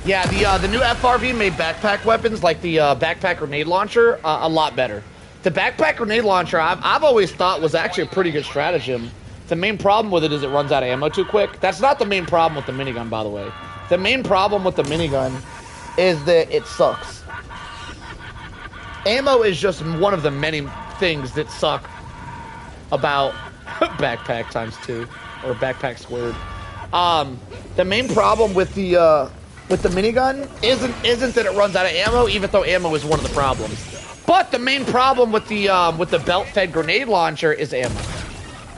Yeah, the new FRV made backpack weapons, like the backpack grenade launcher, a lot better. The backpack grenade launcher, I've always thought was actually a pretty good stratagem. The main problem with it is it runs out of ammo too quick. That's not the main problem with the minigun, by the way. The main problem with the minigun is that it sucks. Ammo is just one of the many things that suck about backpack times 2, or backpack squared. The main problem with the minigun isn't that it runs out of ammo, even though ammo is one of the problems. But the main problem with the belt-fed grenade launcher is ammo.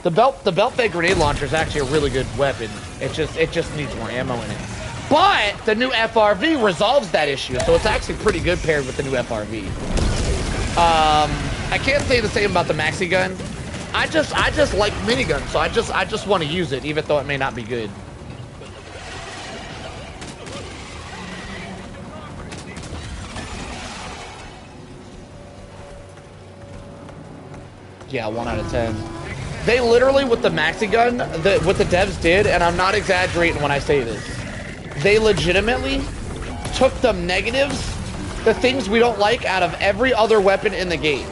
The belt-fed grenade launcher is actually a really good weapon. It just needs more ammo in it. But the new FRV resolves that issue, so it's actually pretty good paired with the new FRV. I can't say the same about the maxi gun. I just like miniguns, so I just want to use it, even though it may not be good. Yeah, 1 out of 10. They literally, with the maxi gun, what the devs did, and I'm not exaggerating when I say this, they legitimately took the negatives, the things we don't like, out of every other weapon in the game.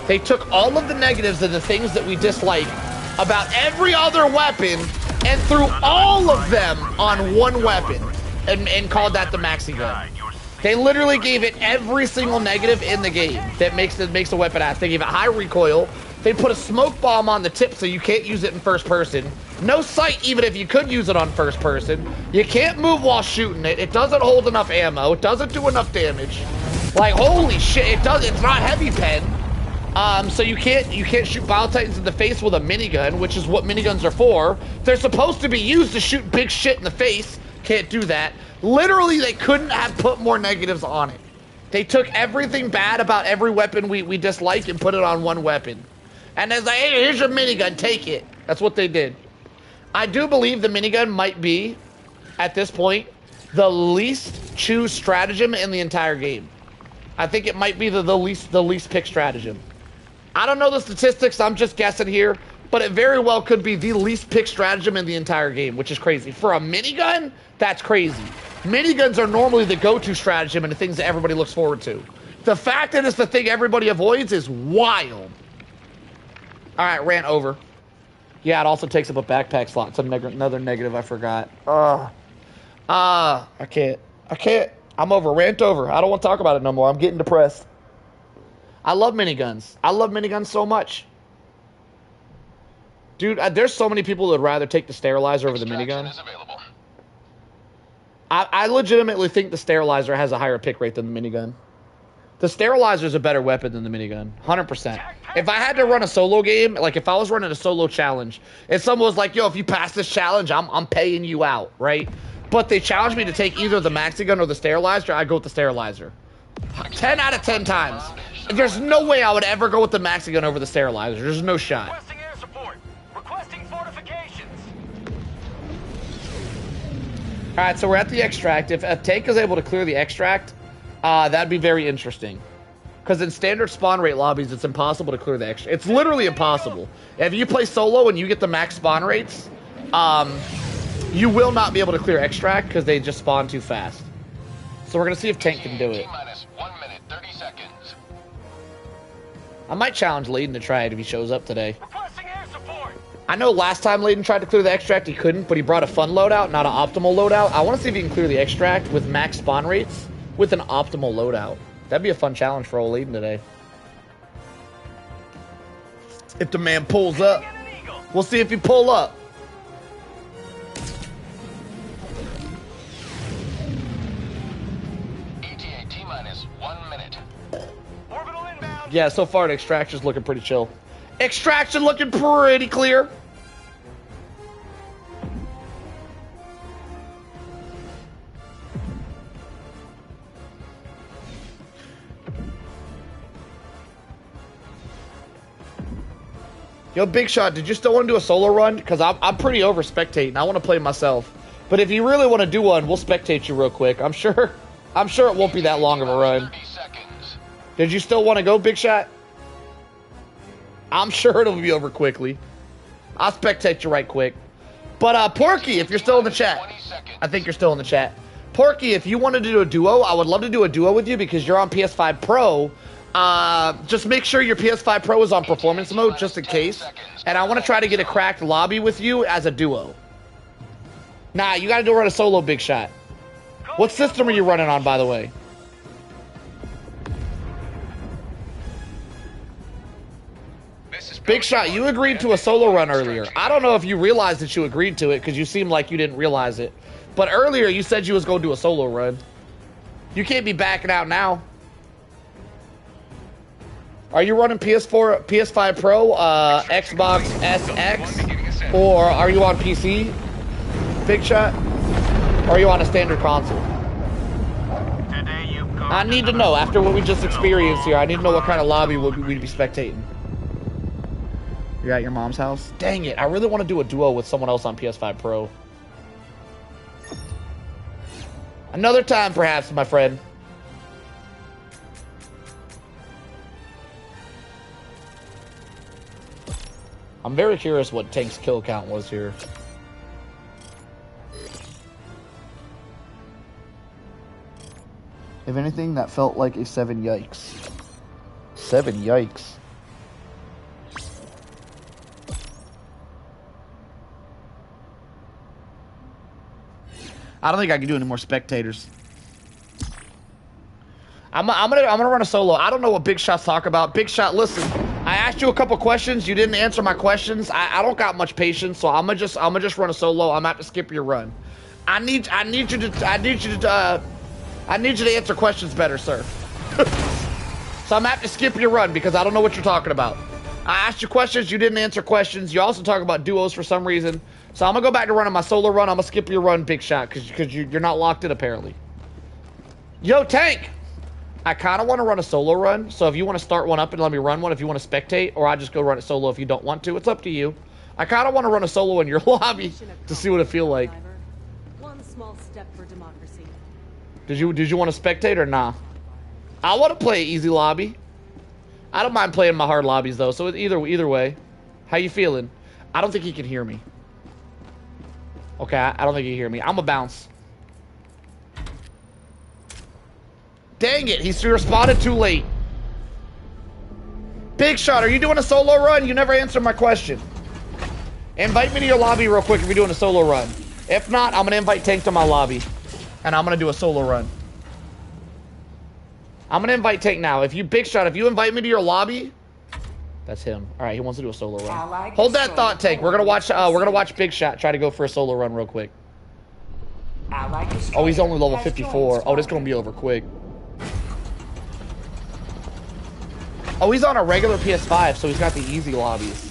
They took all of the negatives and the things that we dislike about every other weapon and threw all of them on one weapon and called that the maxi gun. They literally gave it every single negative in the game that makes the weapon ass. They gave it high recoil. They put a smoke bomb on the tip so you can't use it in first person. No sight even if you could use it on first person. You can't move while shooting it. It doesn't hold enough ammo. It doesn't do enough damage. Like, holy shit, it's not heavy pen. So you can't shoot Bile Titans in the face with a minigun, which is what miniguns are for. They're supposed to be used to shoot big shit in the face. Can't do that. Literally, they couldn't have put more negatives on it. They took everything bad about every weapon we dislike and put it on one weapon. And they're like, hey, here's your minigun, take it. That's what they did. I do believe the minigun might be, at this point, the least choose stratagem in the entire game. I think it might be the least pick stratagem. I don't know the statistics, I'm just guessing here, but it very well could be the least pick stratagem in the entire game, which is crazy. For a minigun, that's crazy. Miniguns are normally the go-to stratagem and the things that everybody looks forward to. The fact that it's the thing everybody avoids is wild. All right, rant over. Yeah, it also takes up a backpack slot. It's another negative I forgot. I can't. I'm over. Rant over. I don't want to talk about it no more. I'm getting depressed. I love miniguns. I love miniguns so much. Dude, there's so many people that would rather take the sterilizer over the minigun. I legitimately think the sterilizer has a higher pick rate than the minigun. The sterilizer is a better weapon than the minigun, 100%. If I had to run a solo game, like if I was running a solo challenge, if someone was like, yo, if you pass this challenge, I'm paying you out, right? But they challenged me to take either the maxi gun or the sterilizer, I'd go with the sterilizer. 10 out of 10 times. There's no way I would ever go with the maxi gun over the sterilizer. There's no shot.
Requesting air support. Requesting fortifications.
Alright, so we're at the extract. If Tank is able to clear the extract, that'd be very interesting. Because in standard spawn rate lobbies, it's impossible to clear the extract. It's literally impossible. If you play solo and you get the max spawn rates, you will not be able to clear extract because they just spawn too fast. So we're going to see if Tank can do it.
T-minus 1 minute, 30 seconds.
I might challenge Layden to try it if he shows up today.
Requesting air support.
I know last time Layden tried to clear the extract, he couldn't, but he brought a fun loadout, not an optimal loadout. I want to see if he can clear the extract with max spawn rates with an optimal loadout. That'd be a fun challenge for old Layden today. If the man pulls up, we'll see if he pull up.
ETA T-minus 1 minute.
Orbital inbound.
Yeah, so far the extraction's looking pretty chill. Extraction looking pretty clear. Yo, Big Shot, did you still want to do a solo run? Because I'm pretty over spectating. I want to play myself. But if you really want to do one, we'll spectate you real quick. I'm sure it won't be that long of a run.
30 seconds.
Did you still want to go, Big Shot? I'm sure it'll be over quickly. I'll spectate you right quick. But Porky, if you're still in the chat.
20 seconds.
I think you're still in the chat. Porky, if you wanted to do a duo, I would love to do a duo with you because you're on PS5 Pro. Just make sure your PS5 Pro is on performance mode just in case. And I want to try to get a cracked lobby with you as a duo. Nah, you got to run a solo, Big Shot. What system are you running on, by the way? Big Shot, you agreed to a solo run earlier. I don't know if you realized that you agreed to it because you seemed like you didn't realize it. But earlier you said you was going to do a solo run. You can't be backing out now. Are you running PS5 Pro, Xbox SX, or are you on PC, Big Shot? Or are you on a standard console? I need to know, after what we just experienced here, I need to know what kind of lobby we'd be spectating. You're at your mom's house? Dang it, I really want to do a duo with someone else on PS5 Pro. Another time, perhaps, my friend. I'm very curious what Tank's kill count was here. If anything, that felt like a 7 yikes. 7 yikes. I don't think I can do any more spectators. I'm gonna run a solo. I don't know what Big Shot's talk about. Big Shot, listen. I asked you a couple questions. You didn't answer my questions. I don't got much patience, so I'm gonna just run a solo. I'm gonna have to skip your run. I need you to answer questions better, sir. So I'm gonna have to skip your run because I don't know what you're talking about. I asked you questions. You didn't answer questions. You also talk about duos for some reason. So I'm gonna go back to running my solo run. I'm gonna skip your run, Big Shot, because you're not locked in apparently. Yo, Tank. I kind of want to run a solo run, so if you want to start one up and let me run one, if you want to spectate, or I just go run it solo if you don't want to, it's up to you. I kind of want to run a solo in your lobby to see what it feel like.
One small step for democracy.
Did you want to spectate or nah? I want to play easy lobby. I don't mind playing my hard lobbies though, so either way. How you feeling? I don't think he can hear me. Okay, I don't think he can hear me. I'm a bounce. Dang it, he responded too late. Big Shot, are you doing a solo run? You never answered my question. Invite me to your lobby real quick if you're doing a solo run. If not, I'm gonna invite Tank to my lobby. And I'm gonna do a solo run. I'm gonna invite Tank now. If you, Big Shot, if you invite me to your lobby, that's him. All right, he wants to do a solo run. Hold that thought, Tank. We're gonna watch Big Shot try to go for a solo run real quick. Oh, he's only level 54. Oh, this is gonna be over quick. Oh, he's on a regular PS5, so he's got the easy lobbies.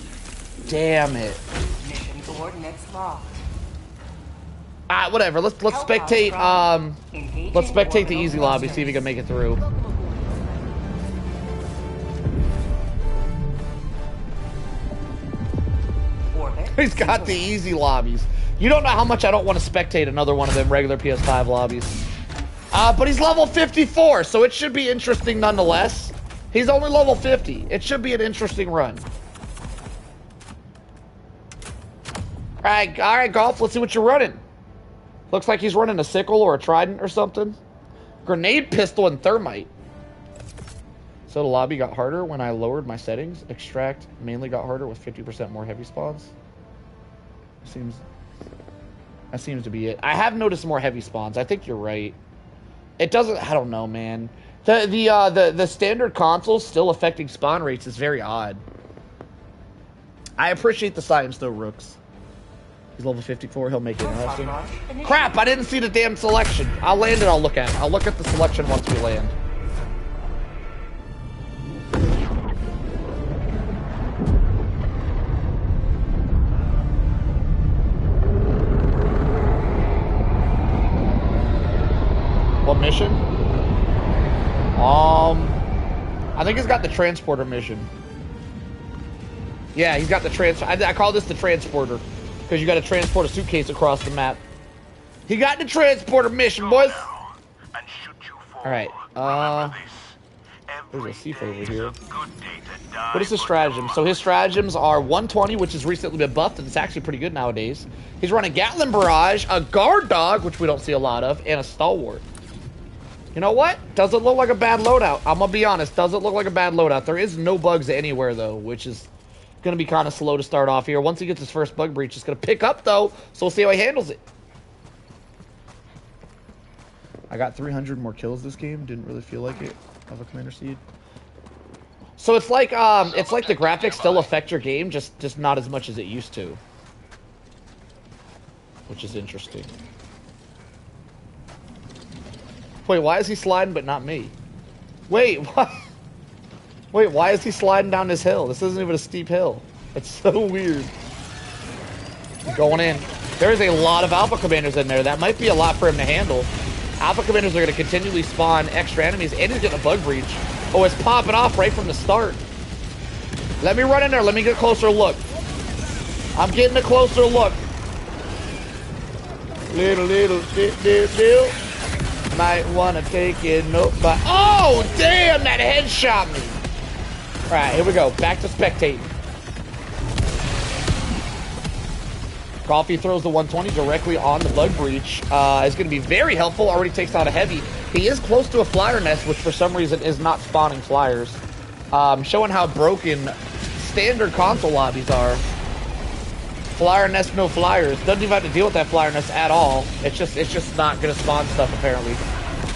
Damn it.
Mission coordinates locked.
Whatever. Let's spectate. Let's spectate the easy lobby. See if we can make it through. He's got the easy lobbies. You don't know how much I don't want to spectate another one of them regular PS5 lobbies. But he's level 54, so it should be interesting nonetheless. He's only level 50. It should be an interesting run. All right, Golf. Let's see what you're running. Looks like he's running a sickle or a trident or something. Grenade pistol and thermite. So the lobby got harder when I lowered my settings. Extract mainly got harder with 50% more heavy spawns. That seems to be it. I have noticed more heavy spawns. I think you're right. It doesn't. I don't know, man. The standard console still affecting spawn rates is very odd. I appreciate the science though, Rooks. He's level 54. He'll make it interesting. Crap! I didn't see the damn selection. I'll land it. I'll look at it. I'll look at the selection once we land. What mission? I think he's got the transporter mission. Yeah, he's got the I call this the transporter. Because you got to transport a suitcase across the map. He got the transporter mission, boys. Alright, there's a thief over here. What is his stratagem? So his stratagems are 120, which has recently been buffed, and it's actually pretty good nowadays. He's running Gatling Barrage, a guard dog, which we don't see a lot of, and a stalwart. You know what? Doesn't look like a bad loadout. I'm gonna be honest, doesn't look like a bad loadout. There is no bugs anywhere, though, which is gonna be kind of slow to start off here. Once he gets his first bug breach, it's gonna pick up, though, so we'll see how he handles it. I got 300 more kills this game. Didn't really feel like it of a Commander Seed. So it's like the graphics still affect your game, just not as much as it used to, which is interesting. Wait, why is he sliding but not me? Wait, what? Wait, why is he sliding down this hill? This isn't even a steep hill. It's so weird. Going in. There's a lot of Alpha Commanders in there. That might be a lot for him to handle. Alpha Commanders are going to continually spawn extra enemies, and he's getting a bug breach. Oh, it's popping off right from the start. Let me run in there. Let me get a closer look. I'm getting a closer look. Little deal. Might want to take it. Nope. But oh, damn, that head shot me. All right, here we go. Back to spectating. Coffee throws the 120 directly on the bug breach. It's going to be very helpful. Already takes out a heavy. He is close to a flyer nest, which for some reason is not spawning flyers. Showing how broken standard console lobbies are. Flyer nest, no flyers. Doesn't even have to deal with that flyer nest at all. It's just not going to spawn stuff, apparently.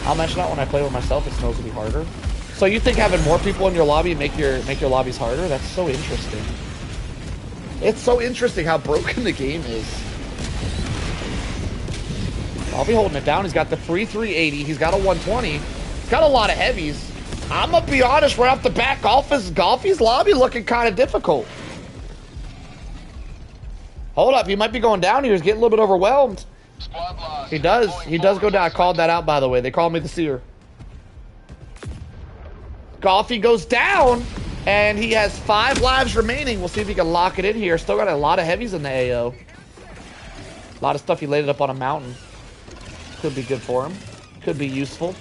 I'll mention that when I play with myself. It smells to be harder. So you think having more people in your lobby make your lobbies harder? That's so interesting. It's so interesting how broken the game is. I'll be holding it down. He's got the free 380. He's got a 120. He's got a lot of heavies. I'm gonna be honest, right off the bat, Golfy's lobby looking kind of difficult. Hold up, he might be going down here. He's getting a little bit overwhelmed. He does go down. I called that out, by the way. They called me the seer. Golfy goes down, and he has 5 lives remaining. We'll see if he can lock it in here. Still got a lot of heavies in the AO. A lot of stuff he laid it up on a mountain. Could be good for him. Could be useful.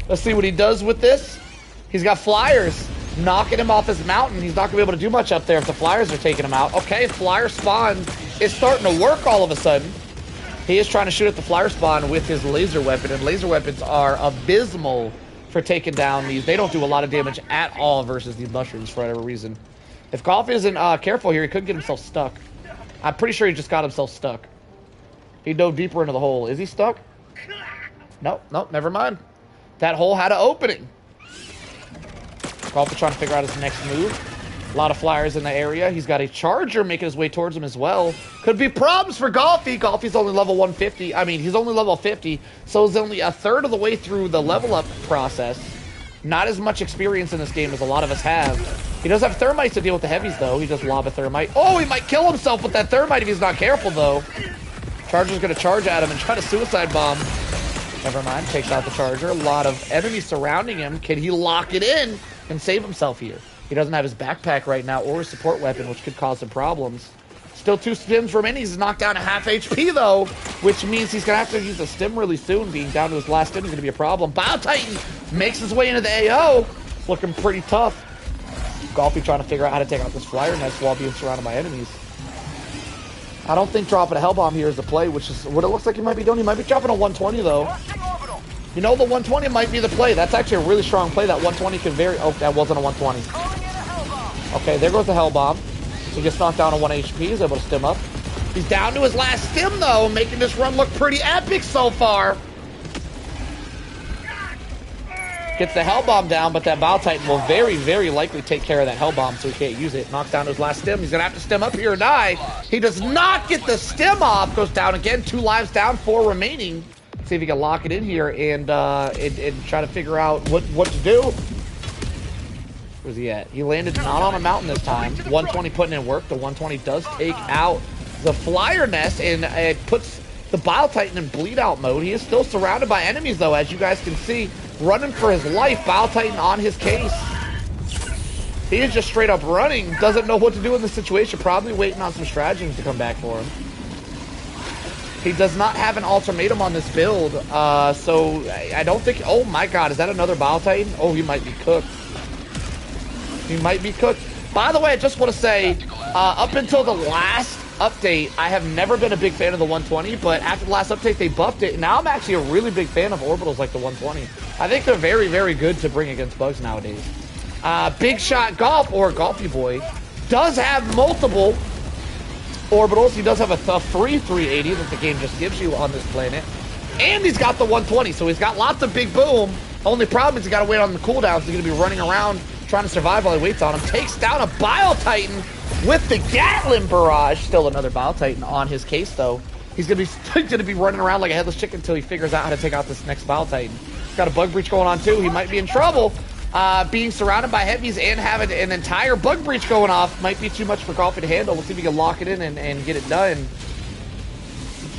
Let's see what he does with this. He's got flyers knocking him off his mountain. He's not going to be able to do much up there if the flyers are taking him out. Okay, flyer spawn is starting to work all of a sudden. He is trying to shoot at the flyer spawn with his laser weapon, and laser weapons are abysmal for taking down these. They don't do a lot of damage at all versus these mushrooms for whatever reason. If Golf isn't careful here, he could get himself stuck. I'm pretty sure he just got himself stuck. He dove deeper into the hole. Is he stuck? Nope, never mind. That hole had an opening. Golf is trying to figure out his next move. A lot of flyers in the area. He's got a charger making his way towards him as well. Could be problems for Golfy. Golfy's only level 150. I mean, he's only level 50, so he's only a third of the way through the level up process. Not as much experience in this game as a lot of us have. He does have thermites to deal with the heavies, though. He does lob a thermite. Oh, he might kill himself with that thermite if he's not careful, though. Charger's going to charge at him and try to suicide bomb. Never mind. Takes out the charger. A lot of enemies surrounding him. Can he lock it in and save himself here? He doesn't have his backpack right now or his support weapon, which could cause some problems. Still 2 stims remaining. He's knocked down to half HP, though, which means he's going to have to use a stim really soon. Being down to his last stim is going to be a problem. Bio-Titan makes his way into the AO. Looking pretty tough. Golfy trying to figure out how to take out this flyer nest while being surrounded by enemies. I don't think dropping a Hellbomb here is the play, which is what it looks like he might be doing. He might be dropping a 120, though. You know, the 120 might be the play. That's actually a really strong play. That 120 could vary. Oh, that wasn't a 120. Okay, there goes the Hellbomb. He gets knocked down to 1 HP. He's able to stim up. He's down to his last stim, though, making this run look pretty epic so far. Gets the Hellbomb down, but that Bio-Titan will very, very likely take care of that Hellbomb, so he can't use it. Knocked down to his last stim. He's going to have to stim up here or die. He does not get the stim off. Goes down again. 2 lives down, 4 remaining. See if he can lock it in here and try to figure out what to do. Where's he at? He landed not on a mountain this time. 120 putting in work. The 120 does take out the flyer nest, and it puts the Bile Titan in bleed out mode. He is still surrounded by enemies though, as you guys can see, running for his life. Bile Titan on his case. He is just straight up running, doesn't know what to do in this situation, probably waiting on some stratagems to come back for him. He does not have an ultimatum on this build, so I don't think... Oh my god, is that another Bile Titan? Oh, he might be cooked. He might be cooked. By the way, I just want to say, up until the last update, I have never been a big fan of the 120, but after the last update, they buffed it, and now I'm actually a really big fan of orbitals like the 120. I think they're very, very good to bring against bugs nowadays. Big Shot Golf, or Golfy Boy, does have multiple orbitals. He does have a free 380 that the game just gives you on this planet. And he's got the 120, so he's got lots of big boom. Only problem is he got to wait on the cooldowns. He's going to be running around trying to survive while he waits on him. Takes down a Bile Titan with the Gatling Barrage. Still another Bile Titan on his case, though. He's going to be running around like a headless chicken until he figures out how to take out this next Bile Titan. He's got a Bug Breach going on, too. He might be in trouble. Being surrounded by heavies and having an entire Bug Breach going off might be too much for Golfy to handle. Let's see if he can lock it in and get it done.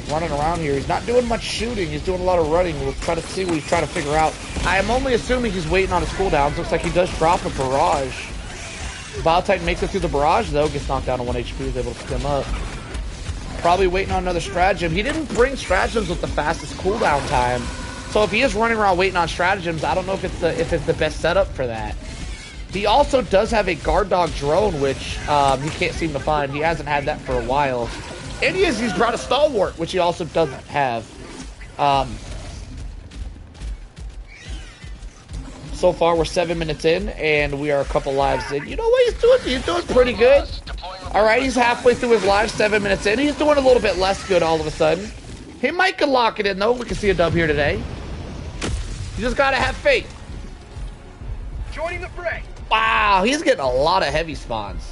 Running around here. He's not doing much shooting. He's doing a lot of running. We'll try to see what he's trying to figure out. I am only assuming he's waiting on his cooldowns. Looks like he does drop a barrage. Bile Titan makes it through the barrage, though. Gets knocked down to 1 HP. Is able to stem up. Probably waiting on another stratagem. He didn't bring stratagems with the fastest cooldown time. So if he is running around waiting on stratagems, I don't know if it's the best setup for that. He also does have a guard dog drone, which he can't seem to find. He hasn't had that for a while. And he's brought a stalwart, which he also doesn't have. So far, we're 7 minutes in, and we are a couple lives in. You know what he's doing? He's doing pretty good. All right, he's halfway through his live, 7 minutes in. He's doing a little bit less good all of a sudden. He might could lock it in, though. We can see a dub here today. You just gotta have faith.
Joining the fray.
Wow, he's getting a lot of heavy spawns.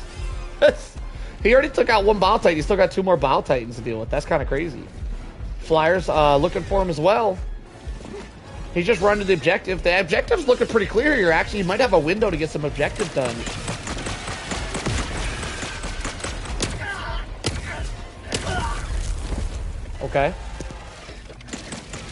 He already took out one Bile Titan. He's still got 2 more Bile Titans to deal with. That's kind of crazy. Flyers looking for him as well. He's just running to the objective. The objective's looking pretty clear here, actually. He might have a window to get some objective done. Okay.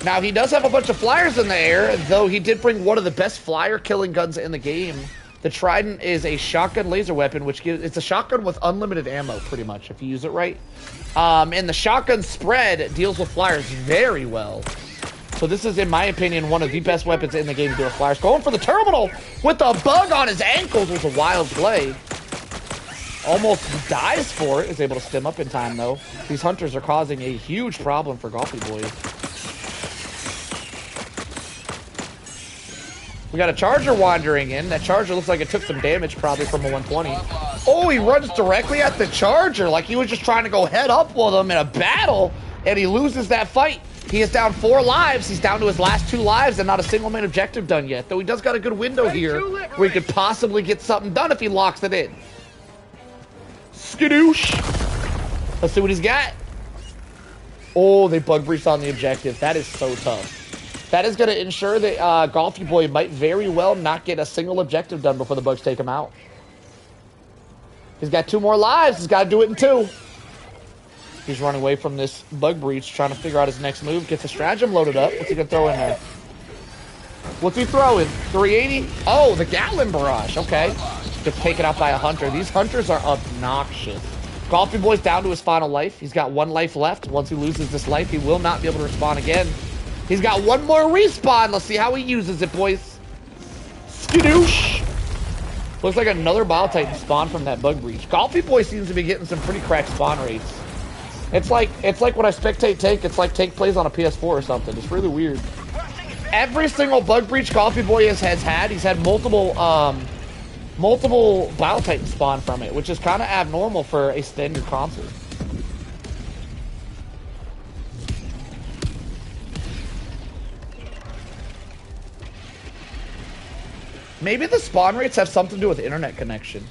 Now, he does have a bunch of flyers in the air, though he did bring one of the best flyer killing guns in the game. The Trident is a shotgun laser weapon, which it's a shotgun with unlimited ammo, pretty much, if you use it right. And the shotgun spread deals with flyers very well. So this is, in my opinion, one of the best weapons in the game to deal with flyers. Going for the terminal with the bug on his ankles was a wild play. Almost dies for it. Is able to stem up in time, though. These hunters are causing a huge problem for Golfy Boy. We got a charger wandering in. That charger looks like it took some damage, probably from a 120. Oh, he runs directly at the charger, like he was just trying to go head up with him in a battle, and he loses that fight. He is down 4 lives. He's down to his last 2 lives and not a single main objective done yet, though he does got a good window here where he could possibly get something done if he locks it in. Skadoosh. Let's see what he's got. Oh, they bug breached on the objective. That is so tough. That is going to ensure that Golfy Boy might very well not get a single objective done before the bugs take him out. He's got 2 more lives. He's got to do it in 2. He's running away from this bug breach, trying to figure out his next move. Gets a stratagem loaded up. What's he going to throw in there? What's he throwing? 380? Oh, the Gatling Barrage. Okay. Gets taken out by a hunter. These hunters are obnoxious. Golfy Boy's down to his final life. He's got 1 life left. Once he loses this life, he will not be able to respawn again. He's got 1 more respawn. Let's see how he uses it, boys. Skadoosh. Looks like another Bile Titan spawned from that bug breach. Golfy Boy seems to be getting some pretty cracked spawn rates. It's like when I spectate Tank, it's like Tank plays on a PS4 or something. It's really weird. Every single bug breach Golfy Boy has had, he's had multiple Bile Titan spawn from it, which is kind of abnormal for a standard console. Maybe the spawn rates have something to do with internet connection.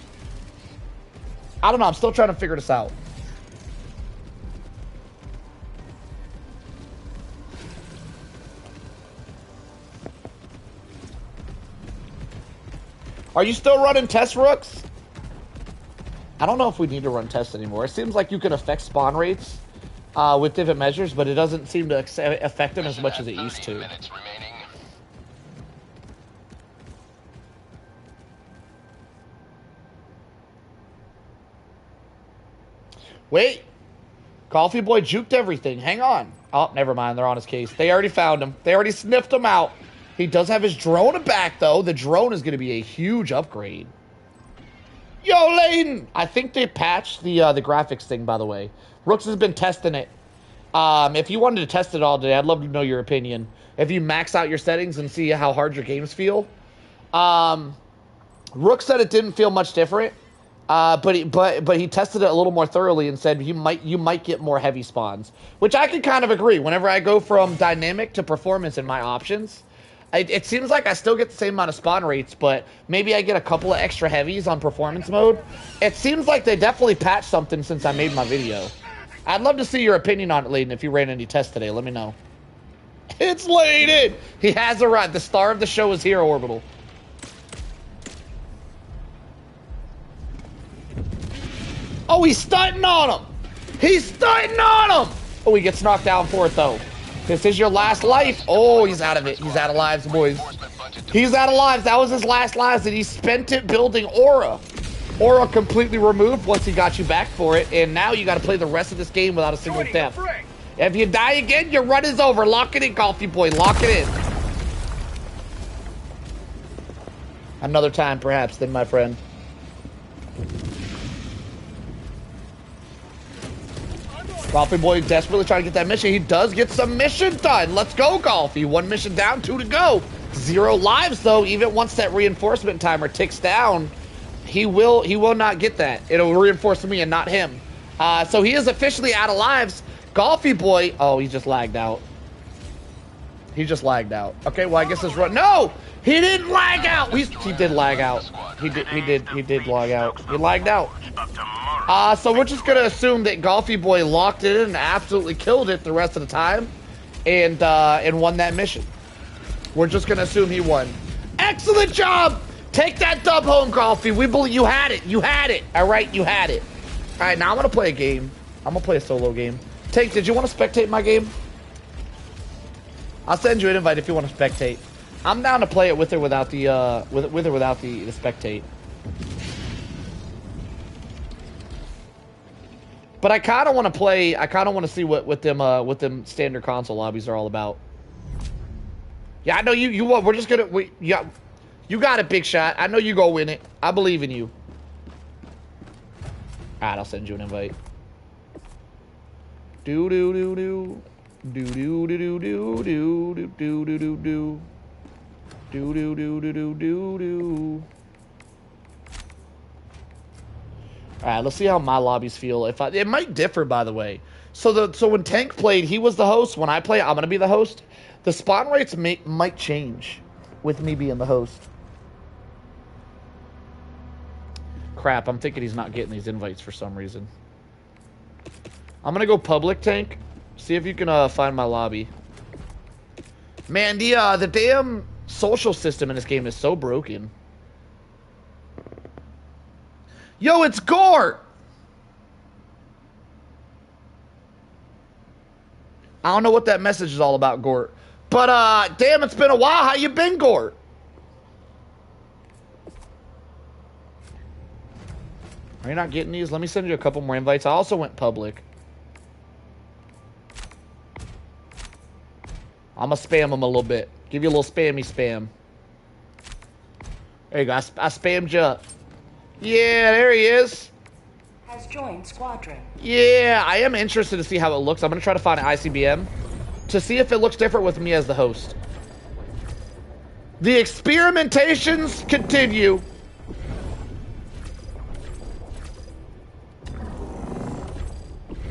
I don't know. I'm still trying to figure this out. Are you still running test rooks? I don't know if we need to run tests anymore. It seems like you can affect spawn rates with different measures, but it doesn't seem to affect him as much as it used to.
Minutes remaining.
Wait. Coffee Boy juked everything. Hang on. Oh, never mind. They're on his case. They already found him. They already sniffed him out. He does have his drone back, though. The drone is going to be a huge upgrade. Yo, Layden! I think they patched the graphics thing, by the way. Rooks has been testing it. If you wanted to test it all today, I'd love to know your opinion. If you max out your settings and see how hard your games feel. Rooks said it didn't feel much different. But he tested it a little more thoroughly and said you might get more heavy spawns, which I can kind of agree. Whenever I go from dynamic to performance in my options, it seems like I still get the same amount of spawn rates, but maybe I get a couple of extra heavies on performance mode. It seems like they definitely patched something since I made my video. I'd love to see your opinion on it, Layden. If you ran any tests today, let me know. It's Layden! He has arrived. The star of the show is here, Orbital. Oh, he's stunting on him! He's stunting on him! Oh, he gets knocked down for it, though. This is your last life. Oh, he's out of it. He's out of lives, boys. He's out of lives. That was his last lives, and he spent it building Aura. Aura completely removed once he got you back for it, and now you got to play the rest of this game without a single death. If you die again, your run is over. Lock it in, Coffee Boy. Lock it in. Another time, perhaps, then, my friend. Coffee Boy desperately trying to get that mission. He does get some mission done. Let's go, Coffee. 1 mission down, 2 to go. 0 lives, though. Even once that reinforcement timer ticks down, he will not get that. It'll reinforce me and not him. So he is officially out of lives. Coffee Boy. Oh, he just lagged out. He just lagged out. Okay, well, I guess it's run. No! He didn't lag out! He did lag out. He did log out. He lagged out. So we're just gonna assume that Golfy Boy locked it in and absolutely killed it the rest of the time, and won that mission. We're just gonna assume he won. Excellent job! Take that dub home, Golfy. We believe you had it. You had it. All right, you had it. All right, now I'm gonna play a game. I'm gonna play a solo game. Tank, did you want to spectate my game? I'll send you an invite if you want to spectate. I'm down to play it with or without the with or without the spectate. But I kind of want to play. I kind of want to see what them standard console lobbies are all about. Yeah, I know you. We're just gonna. Yeah, you got it, Big Shot. I know you go win it. I believe in you. All right, I'll send you an invite. Do do do do do do do do do do do do do do do do do do do do. All right, let's see how my lobbies feel. It might differ, by the way. So when Tank played, he was the host. When I play, I'm gonna be the host. The spawn rates might change with me being the host. Crap, I'm thinking he's not getting these invites for some reason. I'm gonna go public, Tank. See if you can find my lobby. Man, the damn social system in this game is so broken. Yo, it's Gort! I don't know what that message is all about, Gort. But, damn, it's been a while. How you been, Gort? Are you not getting these? Let me send you a couple more invites. I also went public. I'm gonna spam them a little bit. Give you a little spammy spam. There you go. I spammed you up. Yeah, there he is.
Has joined squadron.
Yeah, I am interested to see how it looks. I'm going to try to find an ICBM to see if it looks different with me as the host. The experimentations continue.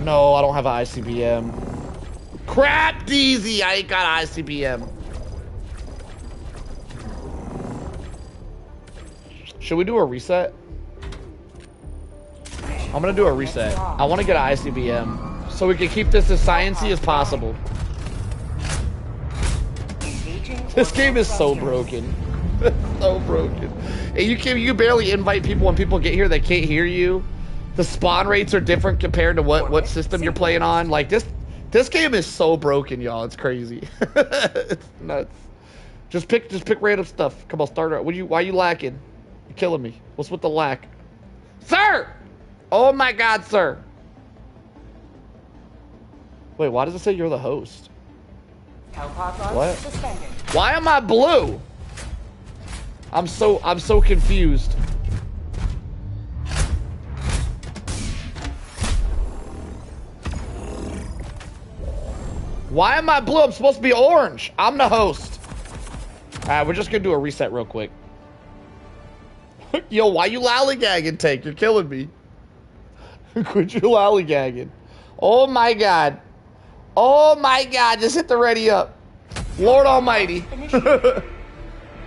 No, I don't have an ICBM. Crap, Deezy, I ain't got an ICBM. Should we do a reset? I'm gonna do a reset. I want to get an ICBM so we can keep this as sciencey as possible. This game is so broken. So broken. And you barely invite people when people get here. They can't hear you. The spawn rates are different compared to what system you're playing on. Like this This game is so broken, y'all. It's crazy. It's nuts. Just pick random stuff. Come on, start it. Why you lacking? You're killing me. What's with the lack? Sir! Oh my god, sir. Wait, why does it say you're the host? What?
Suspended.
Why am I blue? I'm so confused. Why am I blue? I'm supposed to be orange. I'm the host. Alright, we're just gonna do a reset real quick. Yo, why you lollygagging, Tank? You're killing me. Quit you lollygagging. Oh my god. Oh my god, just hit the ready up. Lord almighty.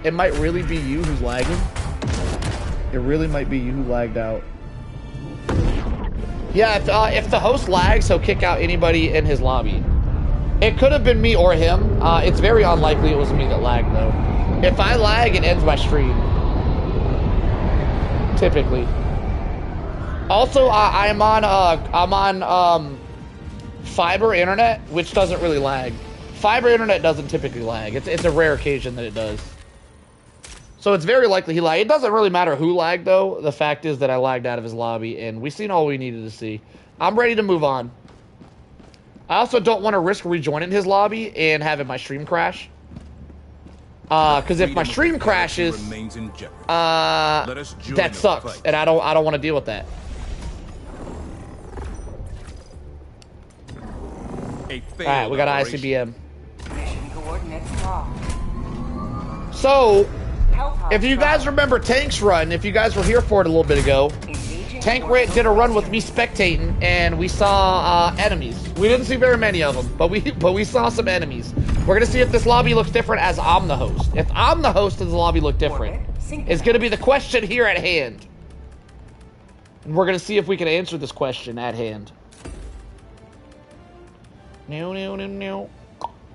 It might really be you who's lagging. It really might be you who lagged out. Yeah, if the host lags, he'll kick out anybody in his lobby. It could have been me or him. It's very unlikely it was me that lagged, though. If I lag, it ends my stream. Typically. Also, I'm on fiber internet, which doesn't really lag. Fiber internet doesn't typically lag. It's a rare occasion that it does. So it's very likely he lagged. It doesn't really matter who lagged, though. The fact is that I lagged out of his lobby, and we've seen all we needed to see. I'm ready to move on. I also don't want to risk rejoining his lobby and having my stream crash. Because if my stream crashes, that sucks, and I don't want to deal with that. Alright, we got ICBM.
Mission coordinates locked.
So, if you guys remember Tank's run, if you guys were here for it a little bit ago, Tank did a run with me spectating, and we saw enemies. We didn't see very many of them, but we saw some enemies. We're gonna see if this lobby looks different as I'm the host. If I'm the host, does the lobby look different? It's gonna be the question here at hand. And we're gonna see if we can answer this question at hand. No, no, no, no.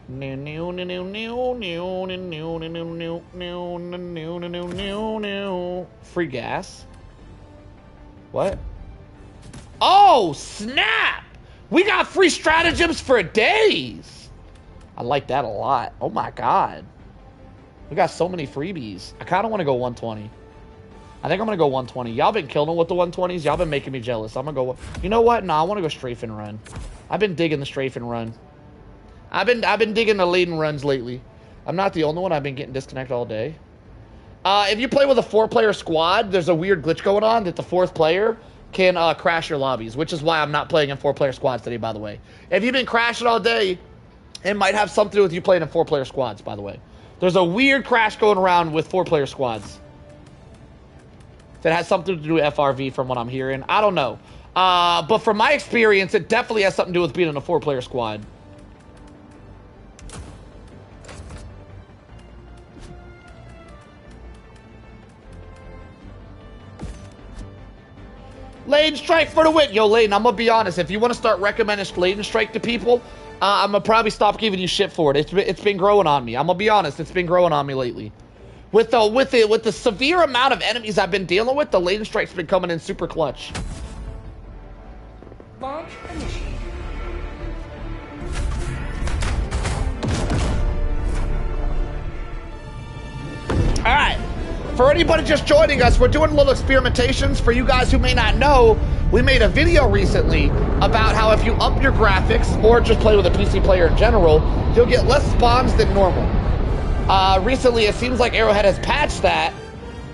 No, no, no, no, no, no, no, no, no, no, no, no, no, no, no, no. Free gas. What? Oh, snap! We got free stratagems for days. I like that a lot. Oh my god. We got so many freebies. I kind of want to go 120. I think I'm going to go 120. Y'all been killing with the 120s. Y'all been making me jealous. I'm going to go... You know what? No, I want to go strafe and run. I've been digging the strafe and run. I've been digging the lead and runs lately. I'm not the only one. I've been getting disconnected all day. If you play with a 4-player squad, there's a weird glitch going on that the 4th player can crash your lobbies, which is why I'm not playing in 4-player squads today, by the way. If you've been crashing all day, it might have something to do with you playing in 4-player squads, by the way. There's a weird crash going around with 4-player squads that has something to do with FRV from what I'm hearing. I don't know. But from my experience, it definitely has something to do with being in a 4-player squad. Lane Strike for the win. Yo, Lane, I'm gonna be honest. If you want to start recommending Lane Strike to people, I'm gonna probably stop giving you shit for it. It's been growing on me. I'm gonna be honest. It's been growing on me lately. With the severe amount of enemies I've been dealing with, the Lane Strike's been coming in super clutch.
Launch initiated.
All right. For anybody just joining us, we're doing little experimentations. For you guys who may not know, we made a video recently about how if you up your graphics or just play with a PC player in general, you'll get less spawns than normal. Recently, it seems like Arrowhead has patched that,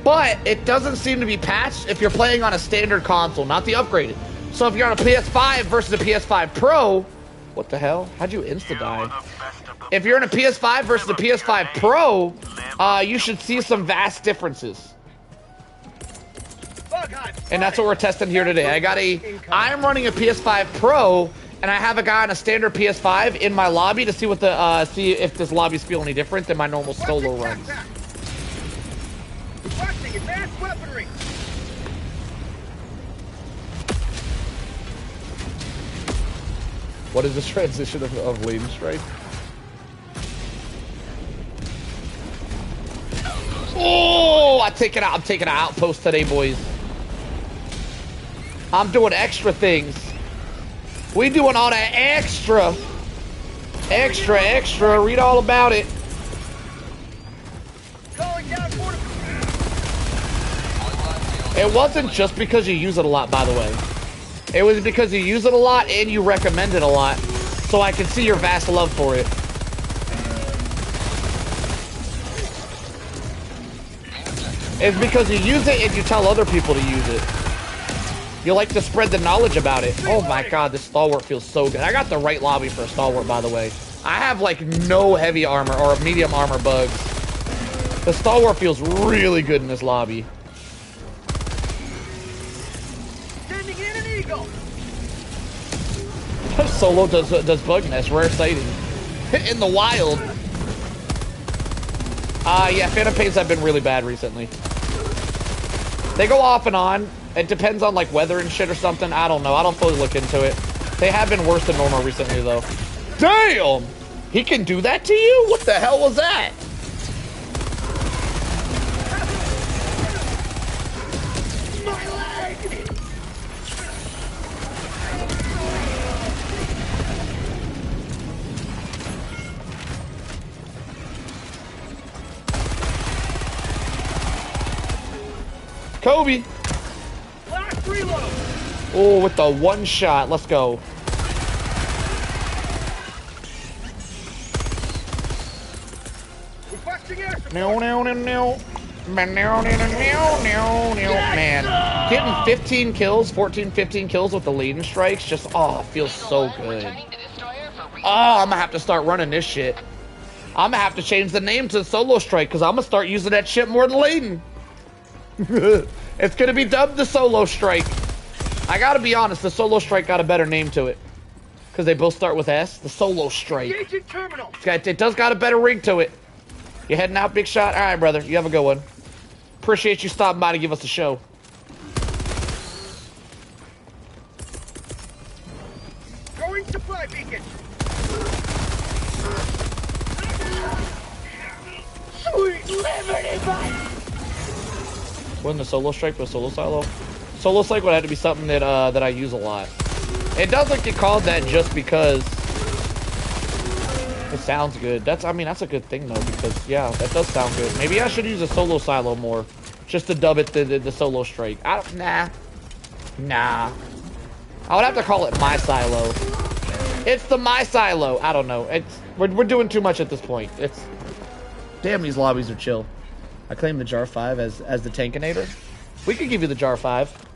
but it doesn't seem to be patched if you're playing on a standard console, not the upgraded. So if you're on a PS5 versus a PS5 Pro, what the hell? How'd you insta-die? If you're in a PS5 versus a PS5 Pro, you should see some vast differences. And that's what we're testing here today. I'm running a PS5 Pro, and I have a guy on a standard PS5 in my lobby to see what the see if this lobbies feel any different than my normal solo runs.
Requesting advanced weaponry.
What is this transition of Lane Strike? Oh, I'm taking an outpost today, boys. I'm doing extra things. We doing all that extra. Extra, extra. Read all about it.
Calling down
It wasn't just because you use it a lot, by the way. It was because you use it a lot and you recommend it a lot. So I can see your vast love for it. It's because you use it and you tell other people to use it. You like to spread the knowledge about it. Oh my god, this stalwart feels so good. I got the right lobby for a stalwart, by the way. I have like no heavy armor or medium armor bugs. The stalwart feels really good in this lobby.
Sending in an eagle.
Solo does bug nest, rare sighting. In the wild. Yeah, Phantom Pains have been really bad recently. They go off and on. It depends on like weather and shit or something. I don't know. I don't fully look into it. They have been worse than normal recently though. Damn! He can do that to you? What the hell was that?
My leg.
Kobe!
Last reload.
Oh, with the one shot. Let's go.
Requesting air support.
No. Man, getting 15 kills, 14, 15 kills with the leading strikes, just, oh, it feels so good. Oh, I'm gonna have to start running this shit. I'm gonna have to change the name to Solo Strike, because I'm gonna start using that shit more than Laden. It's gonna be dubbed the Solo Strike. I gotta be honest, the Solo Strike got a better name to it. Because they both start with S, the Solo Strike.
Engaging terminal.
It does got a better ring to it. You heading out, big shot? All right, brother. You have a good one. Appreciate you stopping by to give us a show.
Going supply beacon. Sweet liberty, buddy.
Wasn't the Solo Strike, but Solo Silo? Solo Strike would have to be something that that I use a lot. It doesn't get called that just because it sounds good. I mean, that's a good thing though, because yeah, that does sound good. Maybe I should use a Solo Silo more, just to dub it the Solo Strike. Nah. I would have to call it My Silo. It's the My Silo. I don't know. We're doing too much at this point. Damn, these lobbies are chill. I claim the Jar 5 as the Tankinator. We could give you the Jar 5.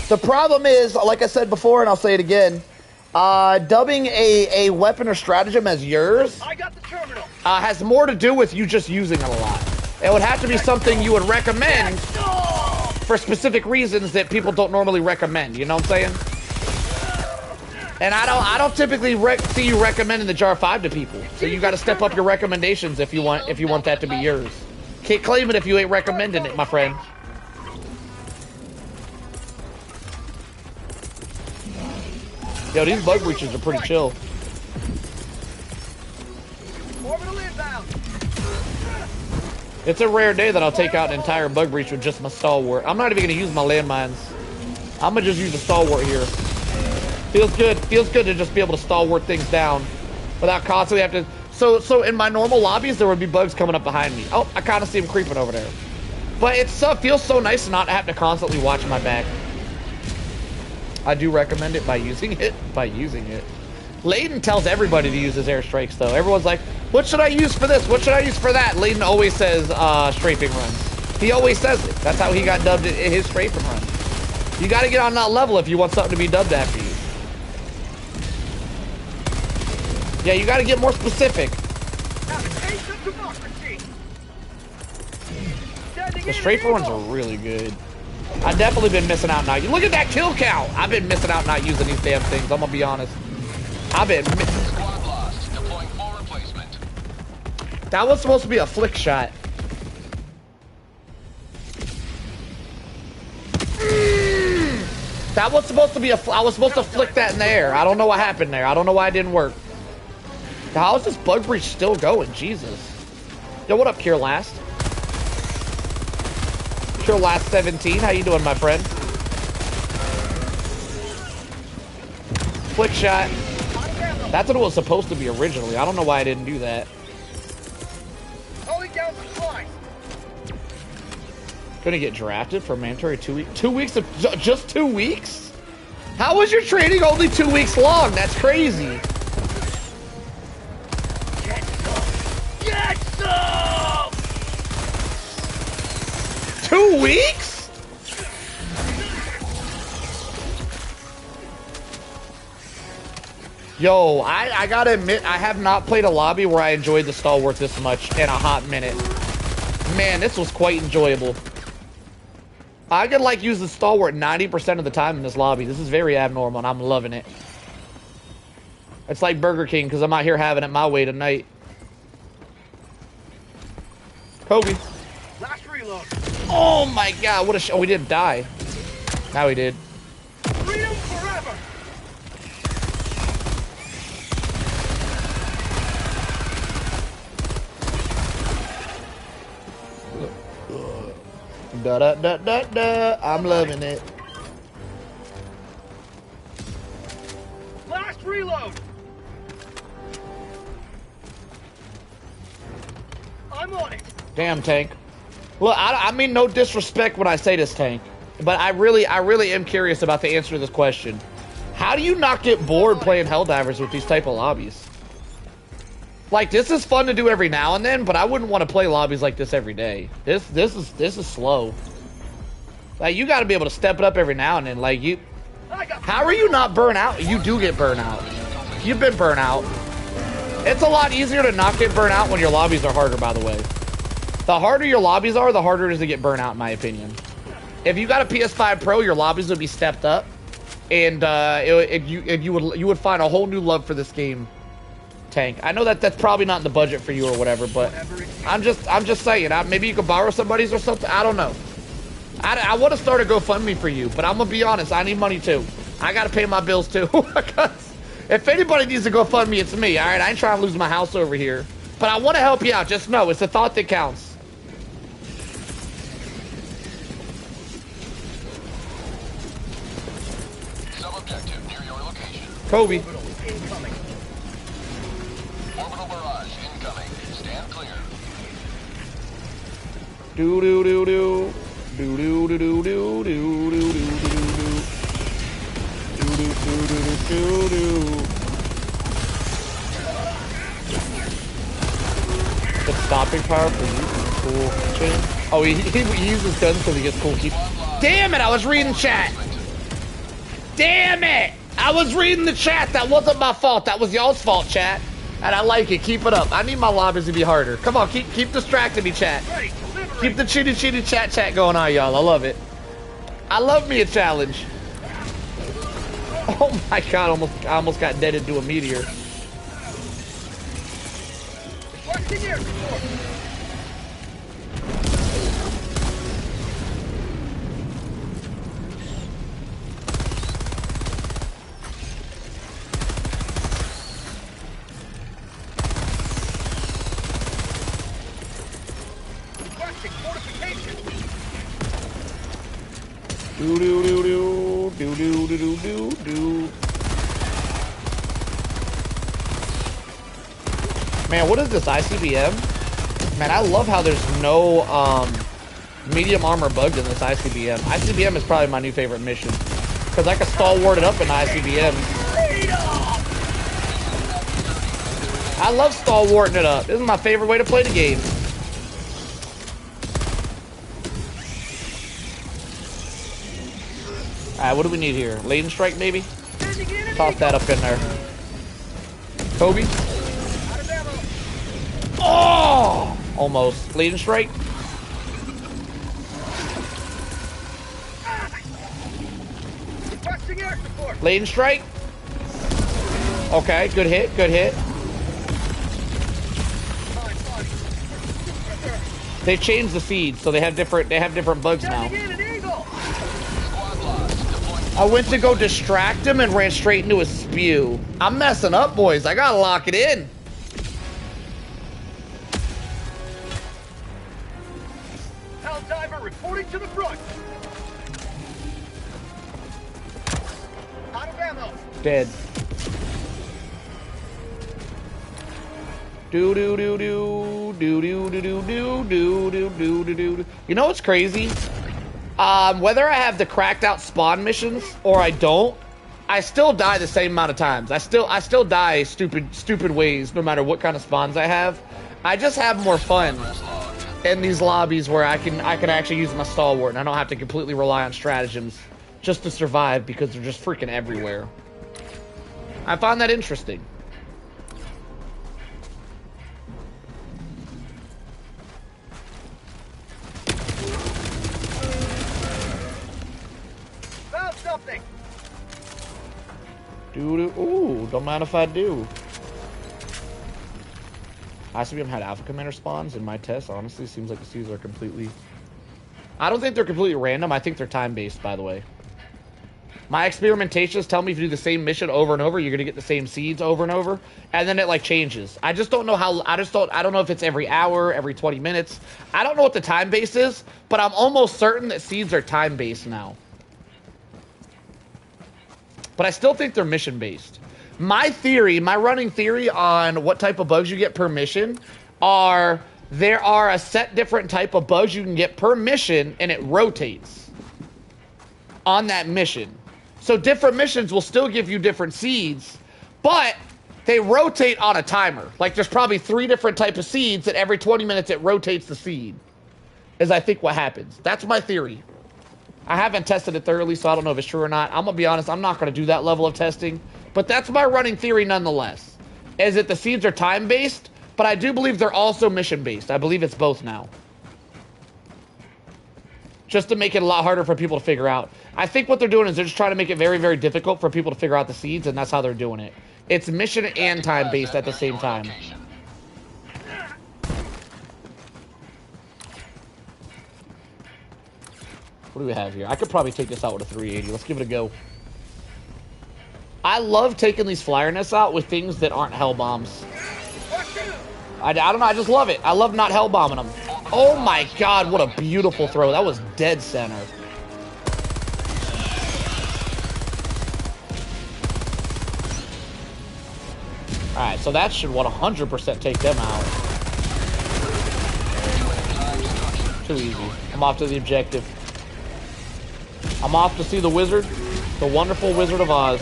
The problem is, like I said before, and I'll say it again, dubbing a weapon or stratagem as yours
I got the terminal.
has more to do with you just using it a lot. It would have to be something you would recommend for specific reasons that people don't normally recommend. You know what I'm saying? And I don't typically see you recommending the Jar 5 to people. So you got to step up your recommendations if you want that to be yours. Can't claim it if you ain't recommending it, my friend. Yo, these bug breaches are pretty chill.
Orbital inbound.
It's a rare day that I'll take out an entire bug breach with just my stalwart. I'm not even gonna use my landmines. I'm gonna just use the stalwart here. Feels good. Feels good to just be able to stalwart things down without constantly having to. So in my normal lobbies, there would be bugs coming up behind me. Oh, I kind of see them creeping over there. But it feels so nice to not have to constantly watch my back. I do recommend it by using it. Layden tells everybody to use his airstrikes, though. Everyone's like, what should I use for this? What should I use for that? Layden always says strafing runs. He always says it. That's how he got dubbed in his strafing runs. You got to get on that level if you want something to be dubbed after you. Yeah, you got to get more specific. The strafer runs are really good. I've definitely been missing out not. Look at that kill count. I've been missing out not using these damn things. I'm gonna be honest. I've been.
Squad lost. Deploying full replacement.
That was supposed to be a flick shot. That was supposed to be I was supposed to flick that in the air. I don't know what happened there. I don't know why it didn't work. How is this bug breach still going? Jesus. Yo, what up, Cure Last? Kill last 17. How you doing, my friend? Flick shot. That's what it was supposed to be originally. I don't know why I didn't do that.
Calling down supplies.
Gonna get drafted for mandatory 2 weeks. 2 weeks of just 2 weeks? How was your training only 2 weeks long? That's crazy.
Get some. Get some.
2 weeks? Yo, I gotta admit, I have not played a lobby where I enjoyed the stalwart this much in a hot minute. Man, this was quite enjoyable. I could like use the stalwart 90% of the time in this lobby. This is very abnormal and I'm loving it. It's like Burger King because I'm out here having it my way tonight. Kobe.
Last reload.
Oh my god, what a oh, we didn't die. Now we did.
Freedom forever.
Da da da da da. I'm loving it.
Last reload. I'm on it.
Damn, Tank. Look, I mean no disrespect when I say this, Tank, but I really am curious about the answer to this question. How do you not get bored playing Helldivers with these type of lobbies? Like, this is fun to do every now and then, but I wouldn't want to play lobbies like this every day. This is slow. Like, you got to be able to step it up every now and then. Like, you, how are you not burnt out? You do get burnt out. You've been burnt out. It's a lot easier to not get burnt out when your lobbies are harder, by the way. The harder your lobbies are, the harder it is to get burnt out, in my opinion. If you got a PS5 Pro, your lobbies would be stepped up, and you would find a whole new love for this game. Tank. I know that that's probably not in the budget for you or whatever, but I'm just saying. Maybe you could borrow somebody's or something. I don't know. I want to start a GoFundMe for you, but I'm gonna be honest. I need money too. I gotta pay my bills too. If anybody needs to GoFundMe, it's me. All right, I ain't trying to lose my house over here, but I want to help you out. Just know it's the thought that counts.
Sub-objective near your location.
Kobe.
Incoming.
Orbital barrage incoming. Stand clear.
Do do do do. Do do do do do do do do do do do do. The stopping power for you cool chain. Oh, he uses guns because he gets cool keep. Damn it! I was reading chat. Damn it! I was reading the chat. That wasn't my fault. That was y'all's fault, chat. And I like it. Keep it up. I need my lobbies to be harder. Come on, keep distracting me, chat. Keep the chitty chat going on, y'all. I love it. I love me a challenge. Oh my god, I almost got dead into a meteor.
Requesting air support. Requesting fortification.
Do do do do do do do do do. Man, what is this ICBM? Man, I love how there's no medium armor bugged in this ICBM. ICBM is probably my new favorite mission because I can stalwart it up in ICBM. I love stalwarting it up. This is my favorite way to play the game. Alright, what do we need here? Laden strike, maybe? Toss that up in there. Kobe? Oh! Almost. Laden strike?
Requesting air support.
Laden strike? Okay, good hit, good hit. They changed the feeds, so they have different bugs now. I went to go distract him and ran straight into his spew. I'm messing up, boys. I gotta lock it in.
Helldiver reporting to the front. Out of ammo.
Dead. Do do do do do do do do do do do do do do. You know what's crazy? Whether I have the cracked out spawn missions or I don't, I still die the same amount of times. I still die stupid ways no matter what kind of spawns I have. I just have more fun in these lobbies where I can actually use my stalwart and I don't have to completely rely on stratagems just to survive because they're just freaking everywhere. I find that interesting.
Found something.
Ooh, don't mind if I do. ICBM had Alpha Commander spawns in my test. Honestly, seems like the seeds are completely... I don't think they're completely random. I think they're time-based, by the way. My experimentations tell me if you do the same mission over and over, you're going to get the same seeds over and over. And then it, like, changes. I just don't know how... I don't know if it's every hour, every 20 minutes. I don't know what the time base is, but I'm almost certain that seeds are time-based now. But I still think they're mission-based. My theory, my running theory on what type of bugs you get per mission are there are a set different type of bugs you can get per mission and it rotates on that mission. So different missions will still give you different seeds, but they rotate on a timer. Like there's probably 3 different types of seeds that every 20 minutes it rotates the seed. Is I think what happens. That's my theory. I haven't tested it thoroughly, so I don't know if it's true or not. I'm going to be honest, I'm not going to do that level of testing. But that's my running theory nonetheless. Is that the seeds are time-based, but I do believe they're also mission-based. I believe it's both now. Just to make it a lot harder for people to figure out. I think what they're doing is they're just trying to make it very, very difficult for people to figure out the seeds, and that's how they're doing it. It's mission and time-based at the same time. What do we have here? I could probably take this out with a 380. Let's give it a go. I love taking these flyer nests out with things that aren't hell bombs. I don't know. I just love it. I love not hell bombing them. Oh my god, what a beautiful throw. That was dead center. Alright, so that should 100% take them out. Too easy. I'm off to the objective. I'm off to see the wizard, the wonderful Wizard of Oz.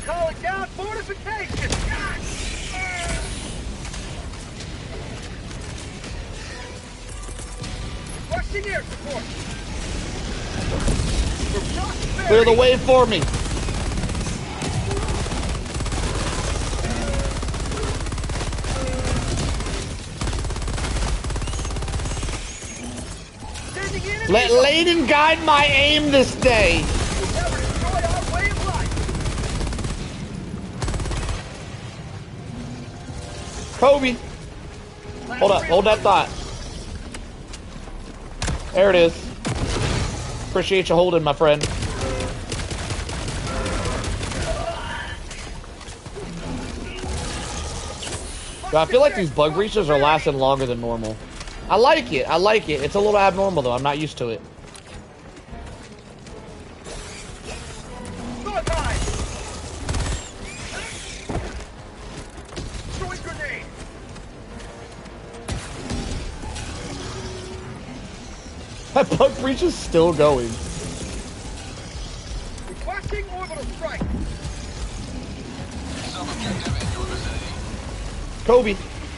Calling down fortification. Rushing air support.
Clear the way for me. Let Layden guide my aim this day. Kobe. Hold up. Hold that thought. There it is. Appreciate you holding, my friend. Yo, I feel like these bug breaches are lasting longer than normal. I like it. I like it. It's a little abnormal, though. I'm not used to it. That bug breach is still going.
Requesting orbital strike.
Sub-objective in your vicinity.
Kobe.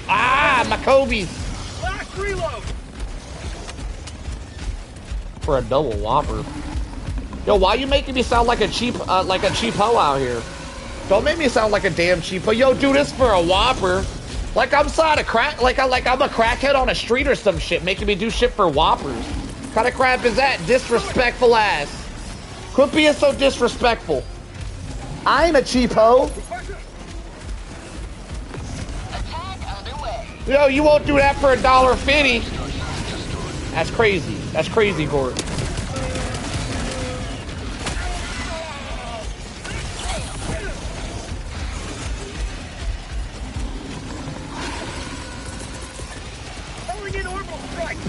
Ah, my Kobe's.
Last reload.
For a double whopper. Yo, why you making me sound like a cheap hoe out here? Don't make me sound like a damn cheap hoe. Yo, do this for a whopper. Like I'm side of crack. Like I'm a crackhead on a street or some shit, making me do shit for whoppers. What kind of crap is that? Disrespectful ass. Quit being so disrespectful. I ain't a cheap hoe. Yo, you won't do that for $1.50. That's crazy. That's crazy, Gort.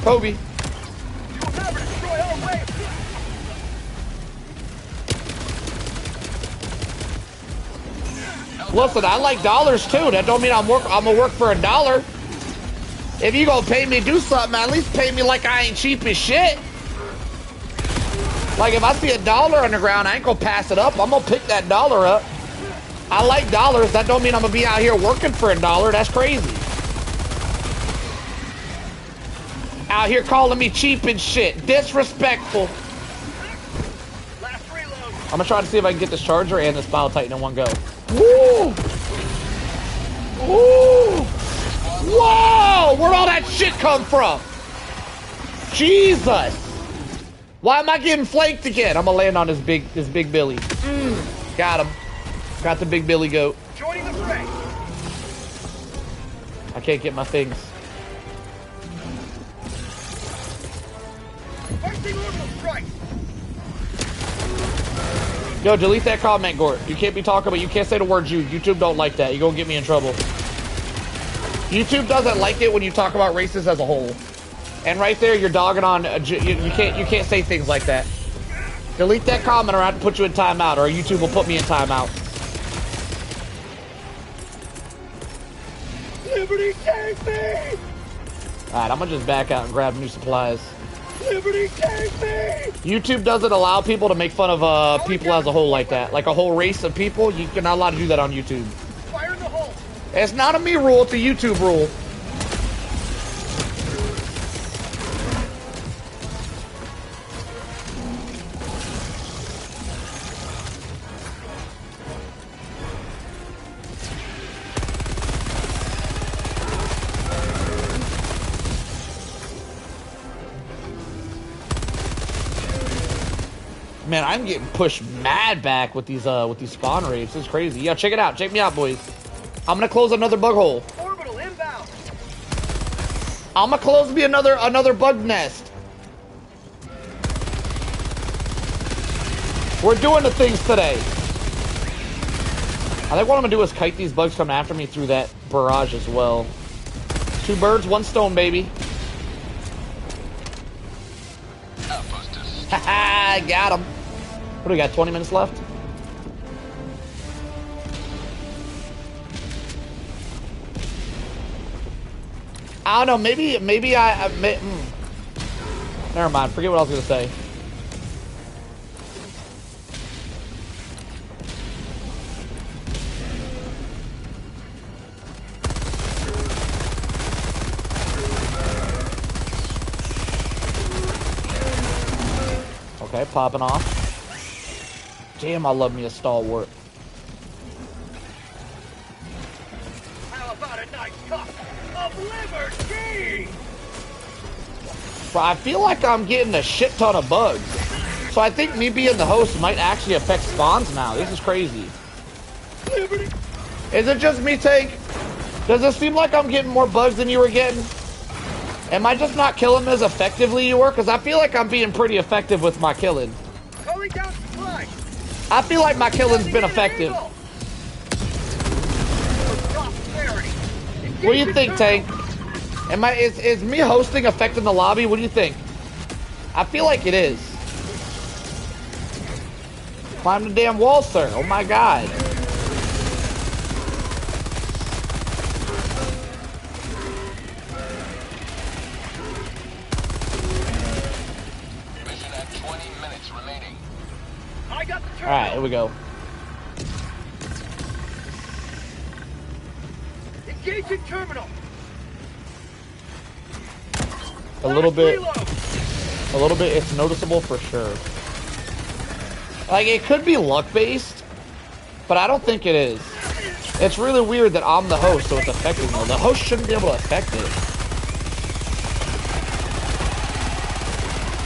Kobe.
You will never destroy our way.
Listen, I like dollars too. That don't mean I'm gonna work for $1. If you gonna pay me to do something, at least pay me like I ain't cheap as shit. Like if I see $1 on the ground, I ain't gonna pass it up. I'm gonna pick that dollar up. I like dollars. That don't mean I'm gonna be out here working for $1. That's crazy. Out here calling me cheap and shit. Disrespectful.
Last reload.
I'm gonna try to see if I can get this charger and this Bile Titan in one go. Woo! Woo! Whoa! Where'd all that shit come from? Jesus! Why am I getting flanked again? I'm gonna land on this big Billy. Got him. Got the big Billy goat.
Joining the fray.
I can't get my things.
Fighting orbital strike.
Yo, delete that comment, Gort. You can't be talking about, you can't say the word Jew. YouTube don't like that. You're gonna get me in trouble. YouTube doesn't like it when you talk about races as a whole. And right there, you're dogging on. You can't say things like that. Delete that comment, or I have to put you in timeout, or YouTube will put me in timeout.
Liberty, take me!
Alright, I'm gonna just back out and grab new supplies.
Liberty, take me!
YouTube doesn't allow people to make fun of people as a whole like that. Like a whole race of people, you're not allowed to do that on YouTube.
Fire in the hole!
It's not a me rule, it's a YouTube rule. Man, I'm getting pushed mad back with these spawn raids. This is crazy. Yeah, check it out. Check me out, boys. I'm gonna close another bug hole.
Orbital inbound!
I'm gonna close me another bug nest. We're doing the things today. I think what I'm gonna do is kite these bugs coming after me through that barrage as well. 2 birds, 1 stone, baby. Haha, got him. What do we got, 20 minutes left? I don't know, maybe never mind, forget what I was gonna say. Okay, popping off. Damn, I love me a stalwart.
How about a nice cup of liberty?
But I feel like I'm getting a shit ton of bugs. So I think me being the host might actually affect spawns now. This is crazy.
Liberty.
Is it just me, Tank? Does it seem like I'm getting more bugs than you were getting? Am I just not killing them as effectively you were? Because I feel like I'm being pretty effective with my killing.
Calling down supply.
I feel like my killing's been effective. What do you think, Tank? Is me hosting affecting the lobby? What do you think? I feel like it is. Climb the damn wall, sir. Oh my god.
Mission at 20 minutes remaining.
I got the turn.
Alright, here we go.
Engaging terminal.
A little bit.
Reload.
A little bit, it's noticeable for sure. Like, it could be luck-based, but I don't think it is. It's really weird that I'm the host, so it's affecting me. The host shouldn't be able to affect it.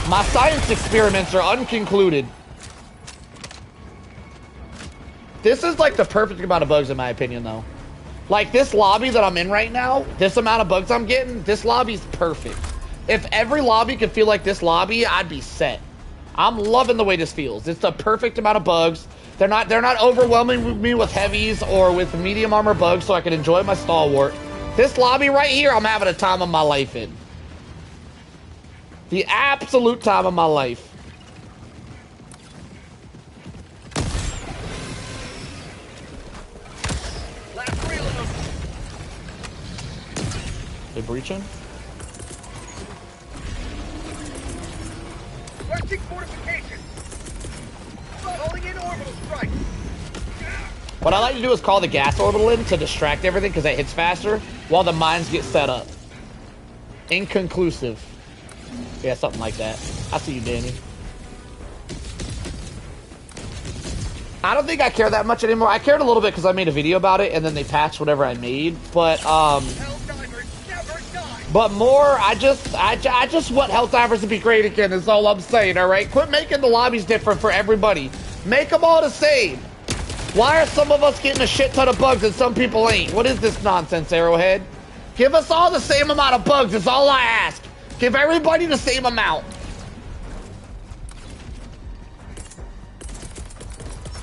My science experiments are unconcluded. This is like the perfect amount of bugs in my opinion, though. Like, this lobby that I'm in right now, this amount of bugs I'm getting, this lobby's perfect. If every lobby could feel like this lobby, I'd be set. I'm loving the way this feels. It's the perfect amount of bugs. They're not overwhelming me with heavies or with medium armor bugs, so I can enjoy my stalwart. This lobby right here, I'm having a time of my life in. The absolute time of my life.
Last reload.
They breaching?
Requesting fortification. Calling in orbital strike.
What I like to do is call the gas orbital in to distract everything because it hits faster while the mines get set up. Inconclusive. Yeah, something like that. I see you, Danny. I don't think I care that much anymore. I cared a little bit because I made a video about it and then they patched whatever I made. But
Helldivers never die.
but more, I just want Helldivers to be great again. Is all I'm saying. All right, quit making the lobbies different for everybody. Make them all the same. Why are some of us getting a shit ton of bugs and some people ain't? What is this nonsense, Arrowhead? Give us all the same amount of bugs. Is all I ask. Give everybody the same amount.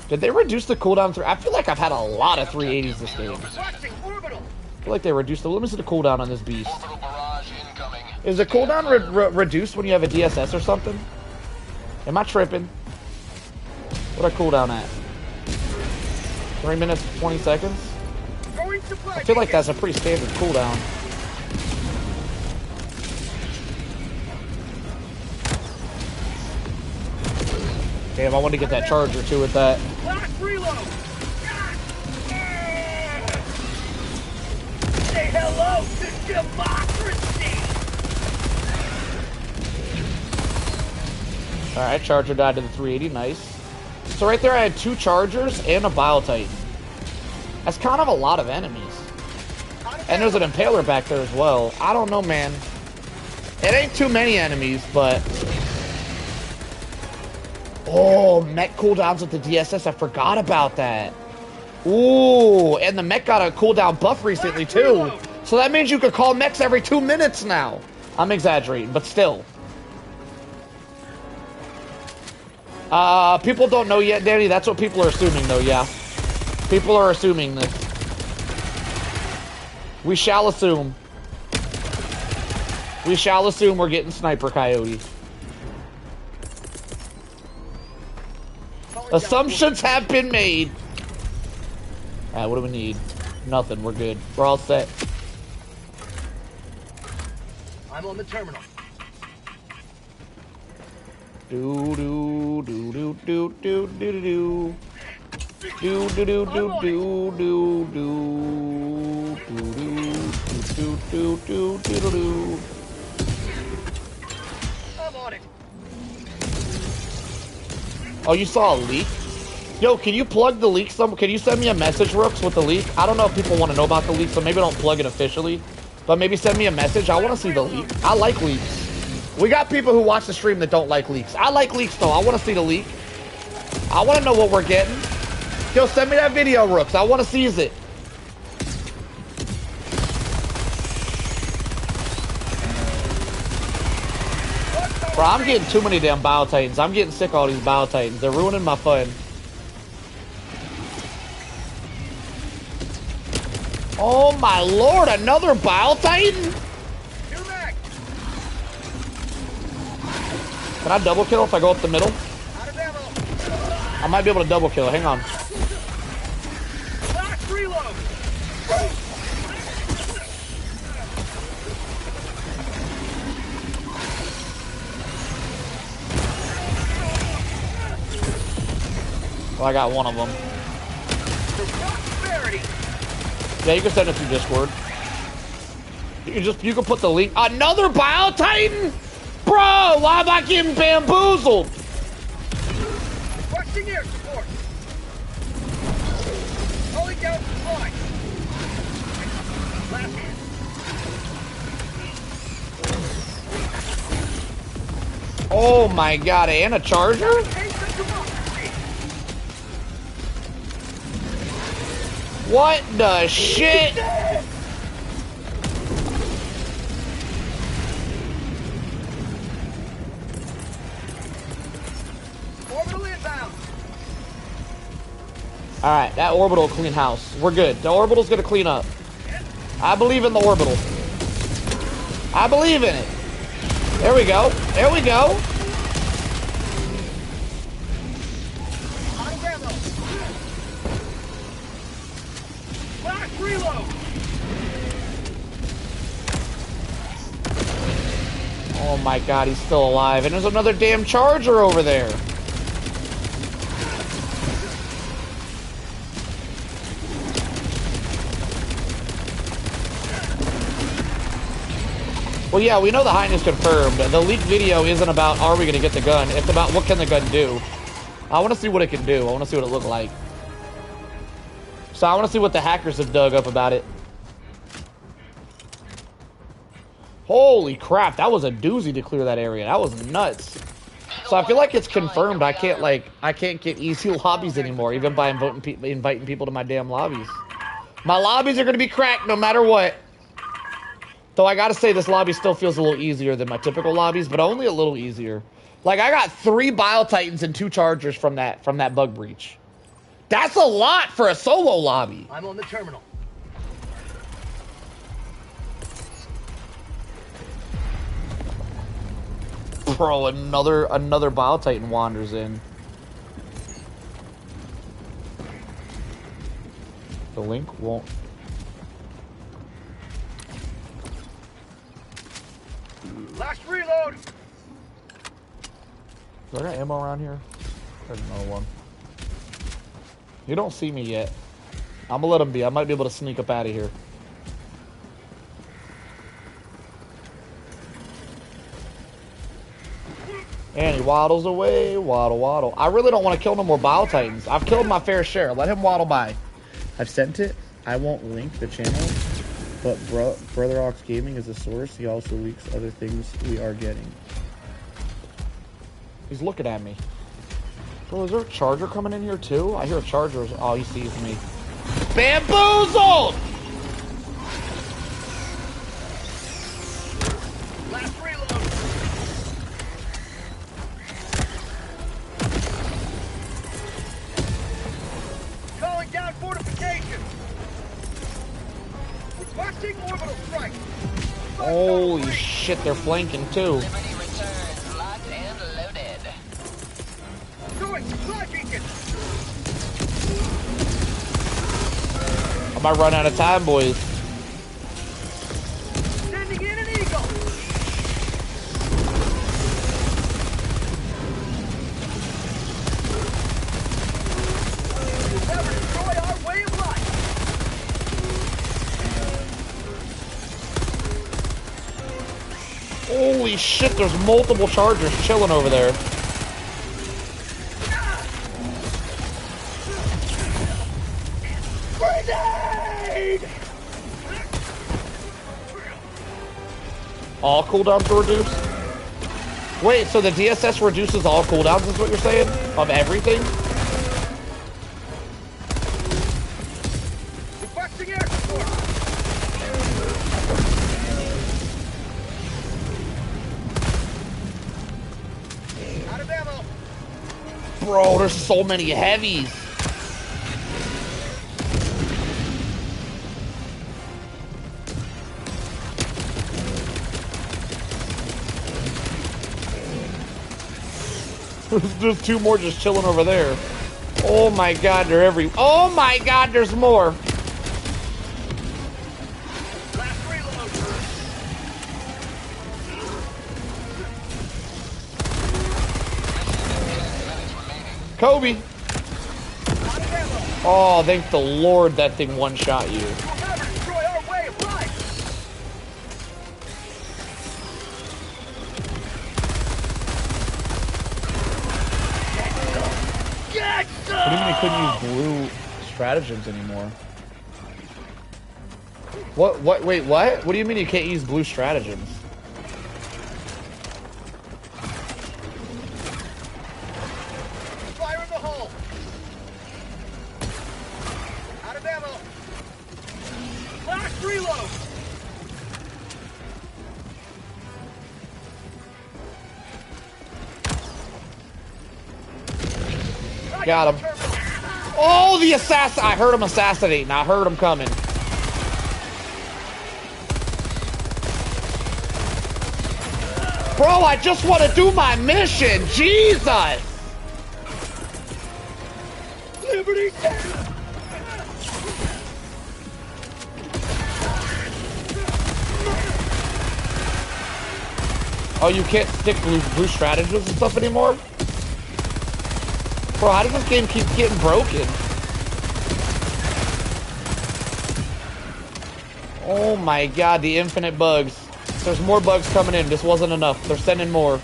Did they reduce the cooldown through? I feel like I've had a lot of 380s this game.
Requesting orbital.
I feel like they reduced the. Let me see the cooldown on this beast.
Orbital barrage incoming.
Is the cooldown reduced when you have a DSS or something? Am I tripping? What a cooldown at? 3 minutes, 20 seconds?
Going supply.
I feel like that's a pretty standard cooldown. Damn, I want to get that charger too with that.
Last reload. Say hello to democracy.
Alright, charger died to the 380, nice. So right there I had 2 chargers and a Biotitan. That's kind of a lot of enemies. And there's an Impaler back there as well. I don't know, man. It ain't too many enemies, but... Oh, mech cooldowns with the DSS. I forgot about that. Ooh, and the mech got a cooldown buff recently, too. So that means you could call mechs every 2 minutes now. I'm exaggerating, but still. People don't know yet, Danny. That's what people are assuming, though, yeah. People are assuming this. We shall assume. We shall assume we're getting Sniper Coyote. Assumptions have been made. Alright, what do we need? Nothing. We're good. We're all set.
I'm on the terminal.
Do do do do do do do do do do do do do do do do do do.
I'm on it.
Oh, you saw a leak? Yo, can you plug the leak some? Can you send me a message, Rooks, with the leak? I don't know if people want to know about the leak, so maybe don't plug it officially. But maybe send me a message. I want to see the leak. I like leaks. We got people who watch the stream that don't like leaks. I like leaks, though. I want to see the leak. I want to know what we're getting. Yo, send me that video, Rooks. I want to seize it. Bro, I'm getting too many damn Biotitans. I'm getting sick of all these Biotitans. They're ruining my fun. Oh my lord, another Biotitan? Can I double kill if I go up the middle? I might be able to double kill. Hang on.
Last reload.
Well, I got one of them.
Prosperity.
Yeah, you can send it through Discord. You can put the link. Another Biotitan? Bro, why am I getting bamboozled?
Requesting air support. Calling down supply. Last hit.
Oh my god, and a charger? What the shit?
Orbital inbound.
Alright, that orbital will clean house. We're good. The orbital's gonna clean up. I believe in the orbital. I believe in it. There we go. There we go.
Out of ammo. Last reload.
Oh my god, he's still alive. And there's another damn charger over there. Well, yeah, we know the Highness confirmed. The leaked video isn't about are we going to get the gun. It's about what can the gun do. I want to see what it can do. I want to see what it looked like. So I want to see what the hackers have dug up about it. Holy crap, that was a doozy to clear that area. That was nuts. So I feel like it's confirmed I can't get easy lobbies anymore, even by inviting people to my damn lobbies. My lobbies are going to be cracked no matter what. Though I gotta say, this lobby still feels a little easier than my typical lobbies, but only a little easier. Like, I got 3 Bile Titans and 2 Chargers from that bug breach. That's a lot for a solo lobby.
I'm on the terminal.
Bro, another Bile Titan wanders in. The link won't...
Last reload.
Do I got ammo around here? There's another one. You don't see me yet. I'm gonna let him be. I might be able to sneak up out of here. And he waddles away. Waddle, waddle. I really don't want to kill no more Bile Titans. I've killed my fair share. Let him waddle by. I've sent it. I won't link the channel. But Brother Ox Gaming is a source. He also leaks other things we are getting. He's looking at me. Bro, is there a charger coming in here too? I hear a charger. Oh, he sees me. Bamboozled!
Last reload. Calling down fortification. Requesting orbital strike.
Holy shit, they're flanking too.
Liberty returns, locked and loaded.
Doing supply beacon.
I might run out of time, boys.
Sending in an eagle. You'll never destroy our way of life.
Holy shit, there's multiple chargers chilling over there.
Grenade!
All cooldowns are reduced? Wait, so the DSS reduces all cooldowns is what you're saying? Of everything?
Requesting air support. Out of ammo.
Bro, there's so many heavies. There's 2 more just chilling over there. Oh my god, they're every... Oh my god, there's more.
Last reload.
Kobe.
Out of ammo.
Oh, thank the Lord that thing one-shot you.
You'll never destroy our way of life. Get
What do you mean they couldn't use blue stratagems anymore? What, wait, what? What do you mean you can't use blue stratagems?
Fire in the hole. Out of ammo. Last reload.
Got him. Oh, the assassin! I heard him assassinating. I heard him coming. Bro, I just want to do my mission. Jesus.
Liberty!
Oh, you can't stick blue stratagems and stuff anymore? Bro, how does this game keep getting broken? Oh my god, the infinite bugs. There's more bugs coming in. This wasn't enough. They're sending more.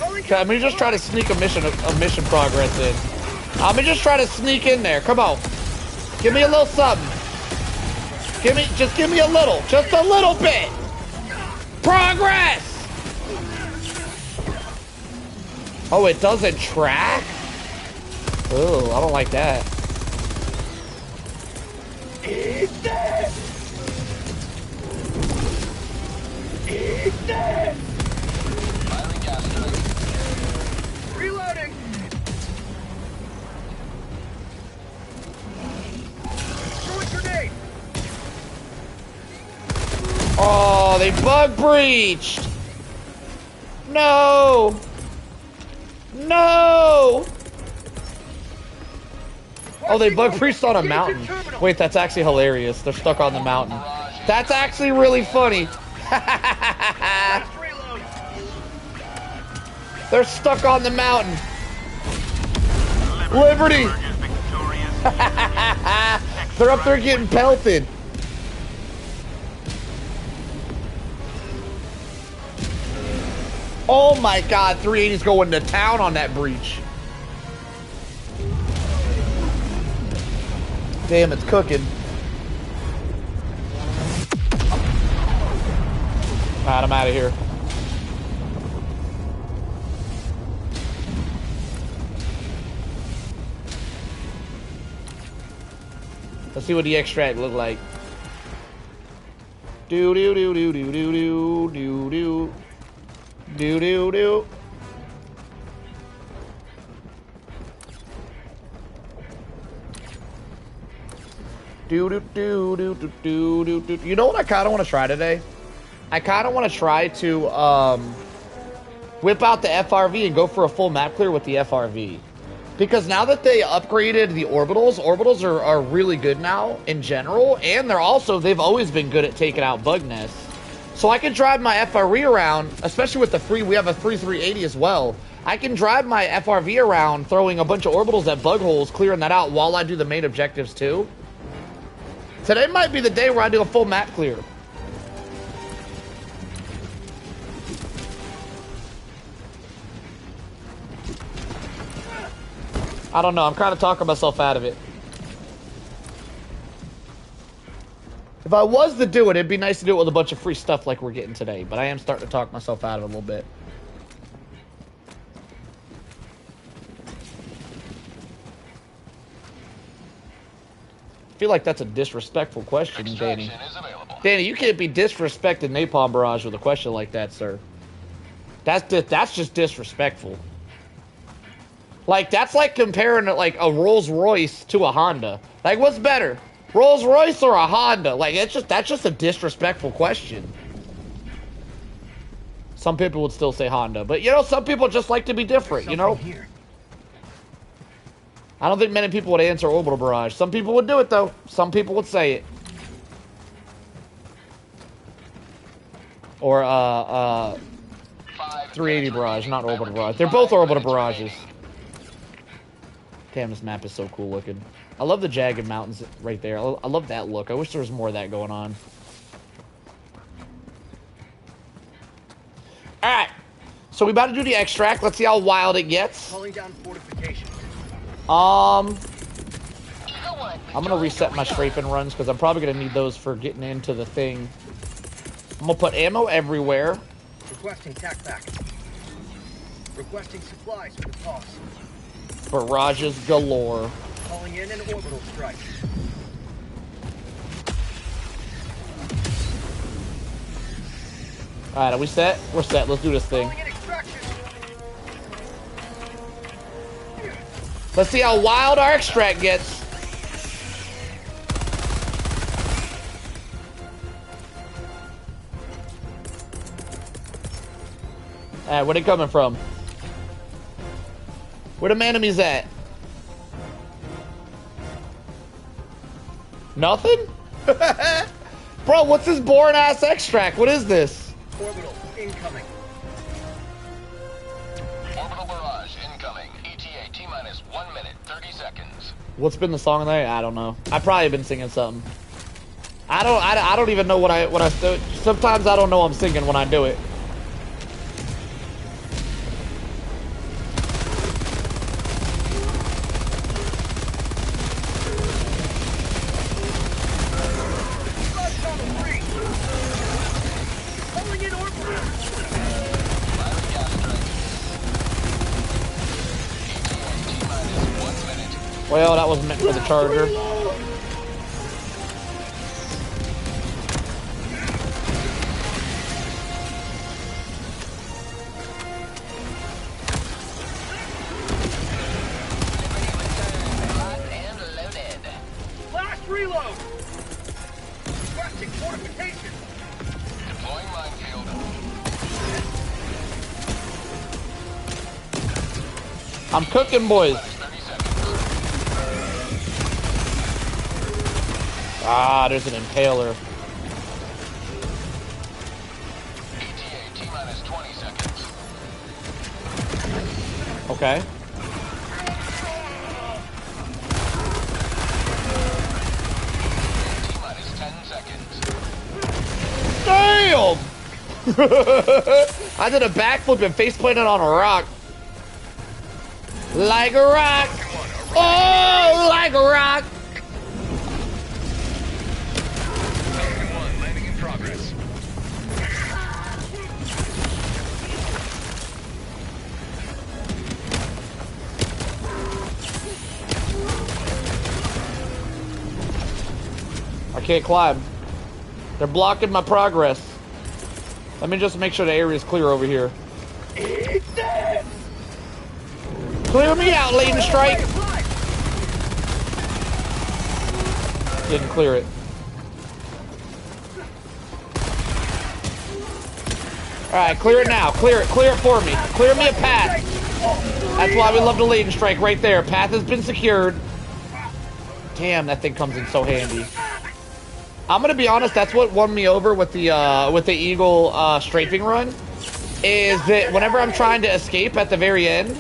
Okay, let me just try to sneak a mission progress in. Let me just try to sneak in there. Come on. Give me a little something. Just give me a little. Just a little bit. Progress! Oh, it doesn't track? Oh, I don't like that.
Eat this! Eat this!
Firing gas strike.
Reloading! Throwing grenade!
Oh, they bug breached! No! No! Oh, they bug breached on a mountain. Wait, that's actually hilarious. They're stuck on the mountain. That's actually really funny.
Last reload!
They're stuck on the mountain. Liberty! They're up there getting pelted. Oh my god, 380's going to town on that breach. Damn, it's cooking. Alright, I'm out of here. Let's see what the extract look like. Do do do do do do do do do do do do. Do do do do do do do. You know what I kind of want to try today? I kind of want to try to whip out the FRV and go for a full map clear with the FRV. Because now that they upgraded the orbitals are really good now in general, and they've always been good at taking out bug nests. So I can drive my FRV around, especially with the free, we have a free 380 as well. I can drive my FRV around throwing a bunch of orbitals at bug holes, clearing that out while I do the main objectives too. Today might be the day where I do a full map clear. I don't know, I'm kind of talking myself out of it. If I was to do it, it'd be nice to do it with a bunch of free stuff like we're getting today, but I am starting to talk myself out of it a little bit. I feel like that's a disrespectful question, Danny.
Extraction is available.
Danny, you can't be disrespecting Napalm Barrage with a question like that, sir. That's just disrespectful. Like, that's like comparing like a Rolls Royce to a Honda. Like, what's better? Rolls Royce or a Honda? Like, that's just a disrespectful question. Some people would still say Honda, but you know, some people just like to be different, you know? I don't think many people would answer Orbital Barrage. Some people would do it though. Some people would say it. Or 380 Barrage, not Orbital Barrage. They're both Orbital Barrages. Damn, this map is so cool looking. I love the jagged mountains right there. I love that look. I wish there was more of that going on. Alright. So we about to do the extract. Let's see how wild it gets.
Calling down fortification.
I'm gonna reset my strafing runs because I'm probably gonna need those for getting into the thing. I'm gonna put ammo everywhere.
Requesting tac pack. Requesting supplies for the cost.
Barrages galore.
Calling in an orbital strike.
Alright, are we set? We're set. Let's do this thing.
Calling in extraction.
Let's see how wild our extract gets. Where they coming from? Where them enemies at? Nothing? Bro, what's this boring ass extract? What is this?
Orbital incoming.
Orbital barrage incoming. ETA T-minus 1 minute, 30 seconds.
What's been the song of the night? I don't know. I've probably been singing something. I don't even know what I sometimes I don't know I'm singing when I do it.
Pulling in orbital.
Fire gas strike. ETA T-minus 1 minute.
Well, that was meant for the charger.
Locked and loaded.
Last reload. Requesting fortification.
Deploying minefield.
I'm cooking, boys.
30 seconds.
Ah, there's an impaler.
ETA T-minus 20 seconds.
Okay.
T-minus 10 seconds.
Damn! I did a backflip and face planted on a rock. Like a rock. Oh, like a rock.
Falcon 1 landing in progress.
I can't climb. They're blocking my progress. Let me just make sure the area is clear over here. Clear me out, Laden Strike. Didn't clear it. Alright, clear it now. Clear it for me. Clear me a path. That's why we love the Laden Strike right there. Path has been secured. Damn, that thing comes in so handy. I'm gonna be honest, that's what won me over with the Eagle strafing run, is that whenever I'm trying to escape at the very end,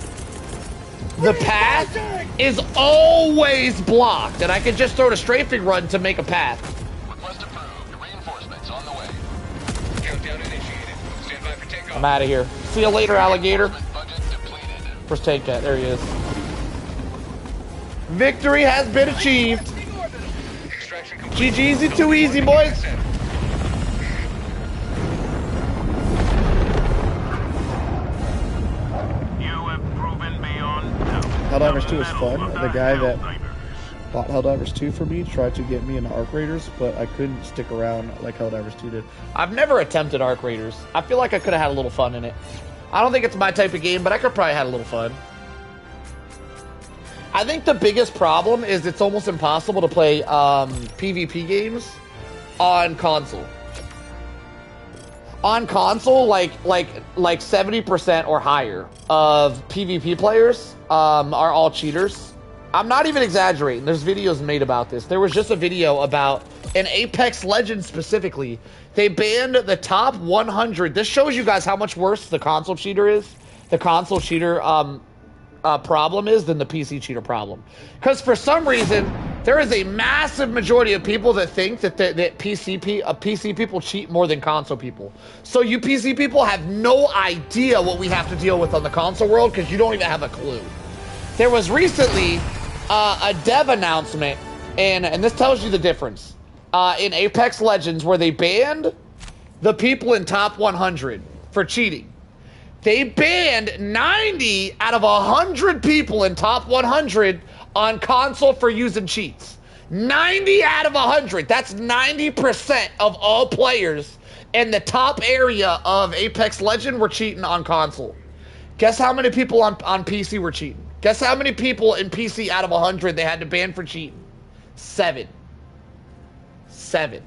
the path is always blocked, and I can just throw the strafing run to make a path.
Request approved. Reinforcements on the way.
Countdown initiated. Stand by for takeoff.
I'm out of here. See you later, alligator.
Budget depleted.
Where's Tank at? There he is. Victory has been achieved.
Extraction complete.
GG's too easy, boys.
You have proven beyond doubt.
Helldivers 2 is
the
fun.
mettle of
The guy that
Helldivers.
bought Helldivers 2 for me tried to get me into Arc Raiders, but I couldn't stick around like Helldivers 2 did.
I've never attempted Arc Raiders. I feel like I could have had a little fun in it. I don't think it's my type of game, but I could probably have had a little fun. I think the biggest problem is it's almost impossible to play PvP games on console. On console, like 70% or higher of PvP players are all cheaters. I'm not even exaggerating. There's videos made about this. There was just a video about in Apex Legends specifically. They banned the top 100. This shows you guys how much worse the console cheater is. The console cheater problem is than the PC cheater problem. Because for some reason, there is a massive majority of people that think that PC people cheat more than console people. So you PC people have no idea what we have to deal with on the console world because you don't even have a clue. There was recently a dev announcement, and this tells you the difference, in Apex Legends where they banned the people in top 100 for cheating. They banned 90 out of 100 people in top 100 on console for using cheats. 90 out of 100. That's 90% of all players in the top area of Apex Legend were cheating on console. Guess how many people on PC were cheating? Guess how many people in PC out of 100 they had to ban for cheating? 7. 7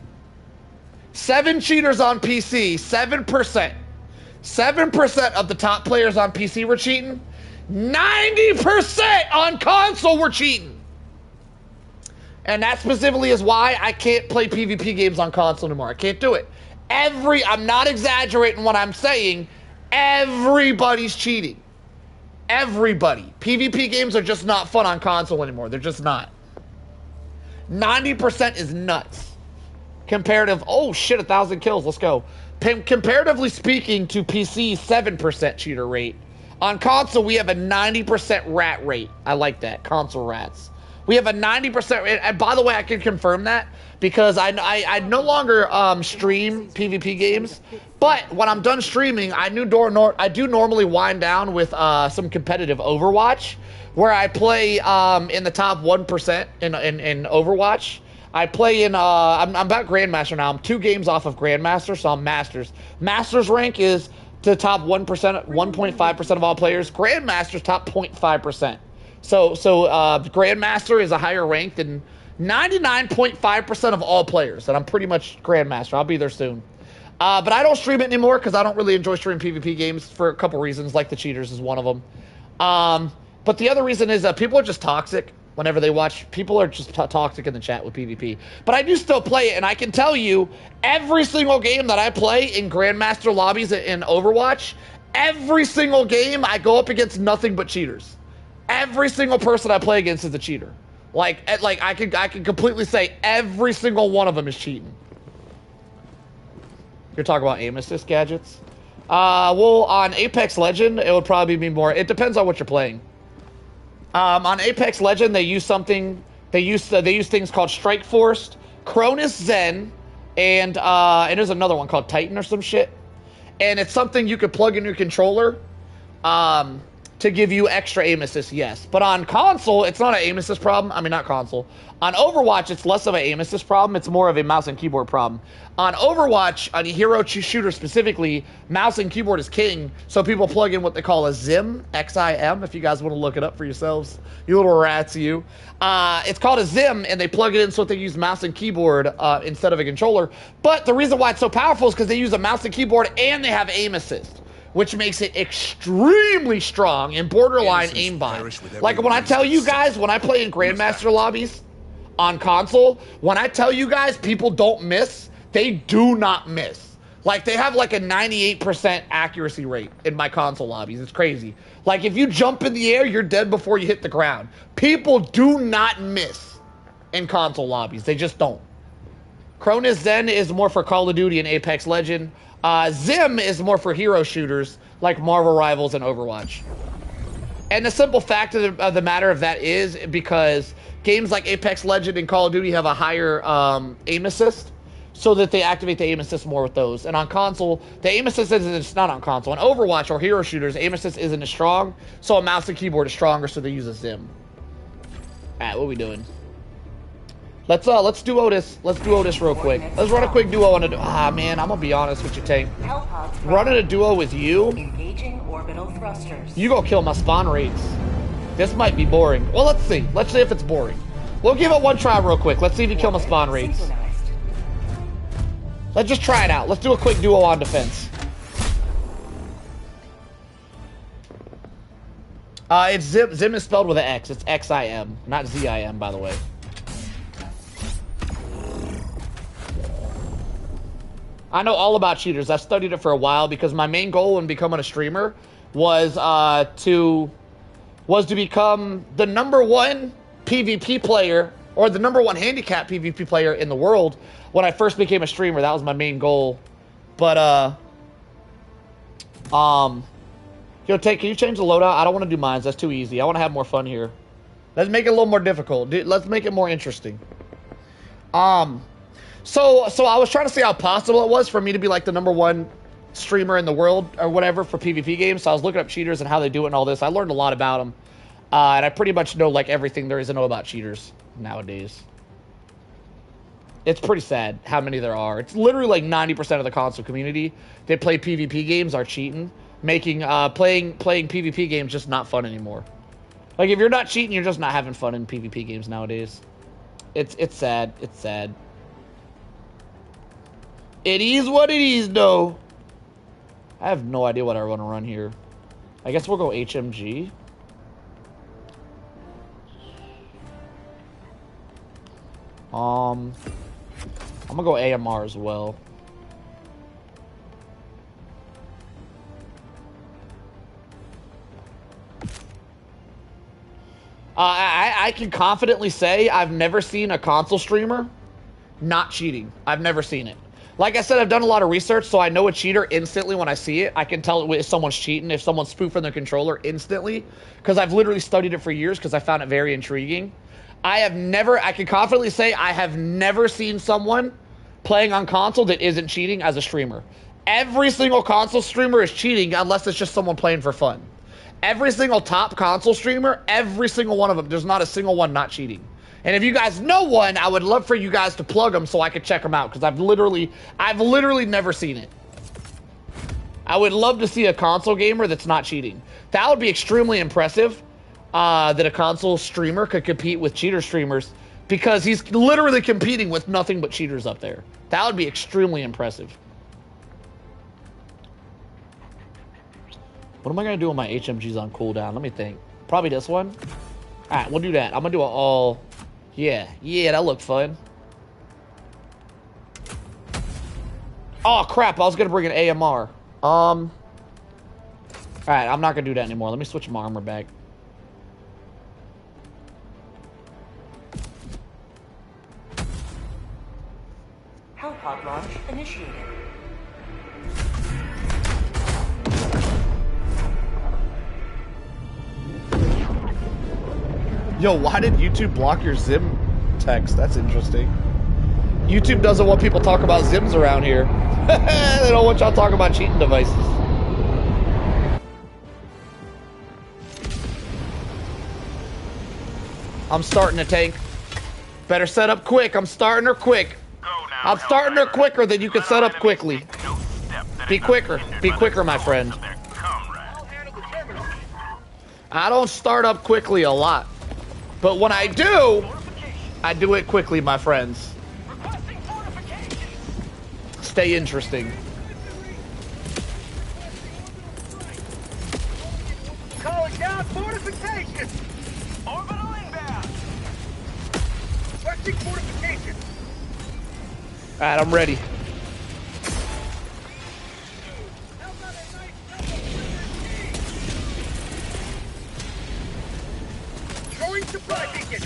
cheaters on PC, 7%. 7% of the top players on PC were cheating. 90% on console were cheating. And that specifically is why I can't play PvP games on console anymore. I can't do it. I'm not exaggerating what I'm saying. Everybody's cheating. Everybody. PvP games are just not fun on console anymore. They're just not. 90% is nuts. Comparative, oh shit, 1,000 kills, let's go. Comparatively speaking to PC, 7% cheater rate. On console, we have a 90% rat rate. I like that, console rats. We have a 90% rate, and by the way, I can confirm that because I no longer stream PvP games, but when I'm done streaming, I do normally wind down with some competitive Overwatch, where I play in the top 1% in Overwatch. I play in, I'm about Grandmaster now. I'm 2 games off of Grandmaster, so I'm Masters. Masters rank is the top 1%, 1.5% of all players. Grandmaster's top 0.5%. So Grandmaster is a higher rank than 99.5% of all players, and I'm pretty much Grandmaster. I'll be there soon. But I don't stream it anymore because I don't really enjoy streaming PvP games for a couple reasons, like the cheaters is one of them. But the other reason is that people are just toxic whenever they watch. People are just toxic in the chat with PvP. But I do still play it, and I can tell you, every single game that I play in Grandmaster lobbies in Overwatch, every single game I go up against nothing but cheaters. Every single person I play against is a cheater. Like I can completely say every single one of them is cheating. You're talking about aim assist gadgets? Well, on Apex Legend, it would probably be more. It depends on what you're playing. On Apex Legend, they use something. They use things called Strike Force, Cronus Zen, and there's another one called Titan or some shit. And it's something you could plug in your controller. To give you extra aim assist, yes. But on console, it's not an aim assist problem. I mean, not console. On Overwatch, it's less of an aim assist problem. It's more of a mouse and keyboard problem. On Overwatch, on a hero shooter specifically, mouse and keyboard is king. So people plug in what they call a Zim, X-I-M, if you guys want to look it up for yourselves. You little rats, you. It's called a Zim, and they plug it in so they use mouse and keyboard instead of a controller. But the reason why it's so powerful is because they use a mouse and keyboard and they have aim assist, which makes it extremely strong and borderline aimbot. Like when I tell you guys, when I play in Grandmaster lobbies on console, when I tell you guys people don't miss, they do not miss. Like they have like a 98% accuracy rate in my console lobbies. It's crazy. Like if you jump in the air, you're dead before you hit the ground. People do not miss in console lobbies. They just don't. Cronus Zen is more for Call of Duty and Apex Legend. Zim is more for hero shooters like Marvel Rivals and Overwatch. And the simple fact of the matter of that is because games like Apex Legend and Call of Duty have a higher aim assist, so that they activate the aim assist more with those. And on console, the aim assist it's not on console. On Overwatch or hero shooters, aim assist isn't as strong, so a mouse and keyboard is stronger, so they use a Zim. Alright, what are we doing? Let's duo this. Let's duo this real quick. Let's run a quick duo on a man, I'm gonna be honest with you, Tank. Running a duo with you,
Engaging orbital thrusters.
you gonna kill my spawn rates. This might be boring. Well, let's see. Let's see if it's boring. We'll give it one try real quick. Let's see if you kill my spawn rates.
Synchronized.
Let's just try it out. Let's do a quick duo on defense. It's Zim. Zim is spelled with an X. It's X-I-M, not Z-I-M, by the way. I know all about cheaters. I've studied it for a while because my main goal when becoming a streamer was to become the #1 PvP player, or the #1 handicap PvP player in the world when I first became a streamer. That was my main goal. But yo, Tate, can you change the loadout? I don't want to do mines. That's too easy. I want to have more fun here. Let's make it a little more difficult. Let's make it more interesting. So I was trying to see how possible it was for me to be like the #1 streamer in the world or whatever for PvP games. So I was looking up cheaters and how they do it and all this. I learned a lot about them. And I pretty much know like everything there is to know about cheaters nowadays. It's pretty sad how many there are. It's literally like 90% of the console community that play PvP games are cheating, making playing PvP games just not fun anymore. Like if you're not cheating, you're just not having fun in PvP games nowadays. It's sad. It's sad. It is what it is, though. I have no idea what I want to run here. I guess we'll go HMG. I'm gonna go AMR as well. I can confidently say I've never seen a console streamer not cheating. I've never seen it. Like I said, I've done a lot of research, so I know a cheater instantly when I see it. I can tell if someone's cheating, if someone's spoofing their controller instantly, because I've literally studied it for years because I found it very intriguing. I can confidently say I have never seen someone playing on console that isn't cheating as a streamer. Every single console streamer is cheating unless it's just someone playing for fun. Every single top console streamer, every single one of them, there's not a single one not cheating. And if you guys know one, I would love for you guys to plug them so I could check them out, because I've literally never seen it. I would love to see a console gamer that's not cheating. That would be extremely impressive, that a console streamer could compete with cheater streamers, because he's literally competing with nothing but cheaters up there. That would be extremely impressive. What am I going to do when my HMG's on cooldown? Let me think. Probably this one. Alright, we'll do that. I'm going to do it all... Yeah, that looked fun. Oh, crap. I was going to bring an AMR. Alright, I'm not going to do that anymore. Let me switch my armor back.
Hellpod launch initiated.
Yo, why did YouTube block your Zim text? That's interesting. YouTube doesn't want people talk about Zims around here. They don't want y'all talking about cheating devices. I'm starting to tank. Better set up quick. I'm starting her quick. I'm starting her quicker than you can set up quickly. Be quicker. Be quicker, my friend. I don't start up quickly a lot. But when I do it quickly, my friends. Stay interesting.
Calling down fortification! Orbital inbound! Requesting fortification!
Alright, I'm ready.
Throwing supply beacon!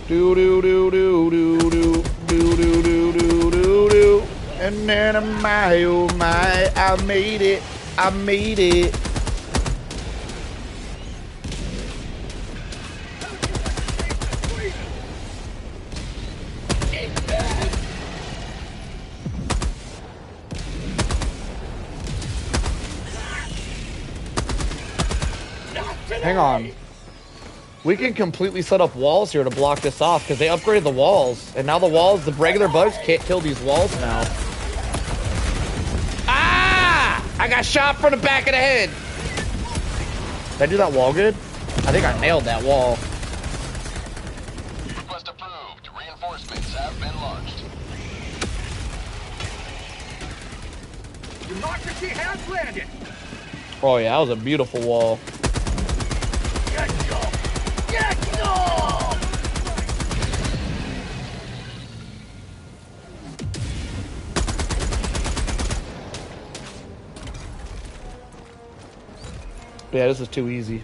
Do do do do do do do do do do do do. And then oh my, I made it. I made it. Hang on. We can completely set up walls here to block this off because they upgraded the walls. And now the regular bugs can't kill these walls now. Ah! I got shot from the back of the head. Did I do that wall good? I think I nailed that wall.
Request approved. Reinforcements have been launched.
Democracy has landed!
Oh yeah, that was a beautiful wall.
Get go! Get go!
Yeah, this is too easy.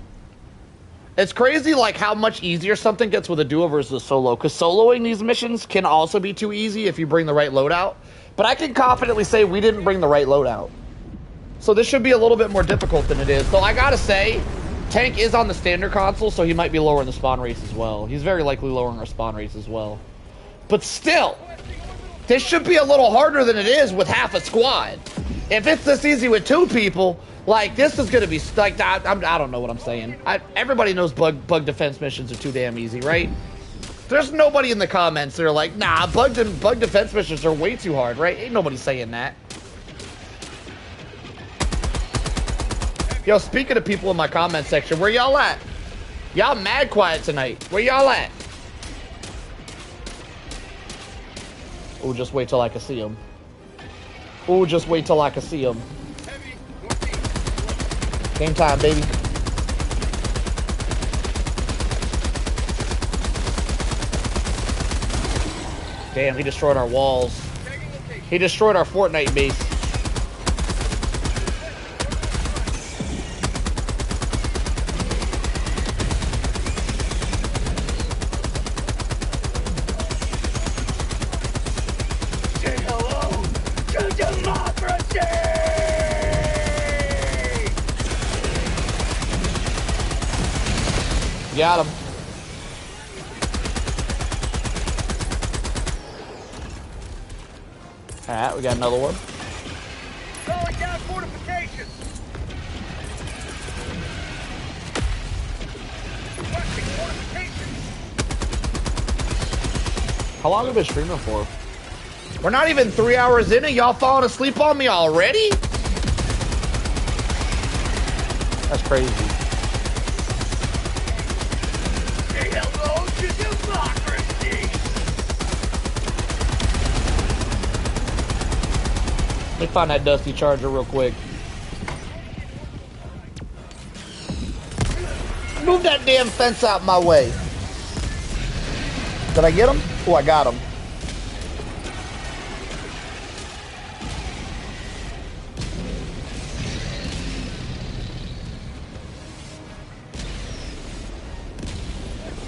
It's crazy like how much easier something gets with a duo versus a solo, because soloing these missions can also be too easy if you bring the right loadout. But I can confidently say we didn't bring the right loadout. So this should be a little bit more difficult than it is. So I gotta say, Tank is on the standard console, so he might be lowering the spawn rates as well. He's very likely lowering our spawn rates as well. But still, this should be a little harder than it is with half a squad. If it's this easy with 2 people, like, this is gonna be, like, I don't know what I'm saying. Everybody knows bug defense missions are too damn easy, right? There's nobody in the comments that are like, nah, bug defense missions are way too hard, right? Ain't nobody saying that. Yo, speaking of people in my comment section, where y'all at? Y'all mad quiet tonight. Where y'all at? Oh, just wait till I can see them. Oh, just wait till I can see him. Game time, baby. Damn, he destroyed our walls. He destroyed our Fortnite base.
Say hello to democracy!
Got him. Alright, we got another one.
Calling down fortifications! Requesting fortifications!
How long have we been streaming for? We're not even 3 hours in and y'all falling asleep on me already? That's crazy.
Say hello to democracy!
Let me find that dusty charger real quick. Move that damn fence out my way. Did I get him? Oh, I got him.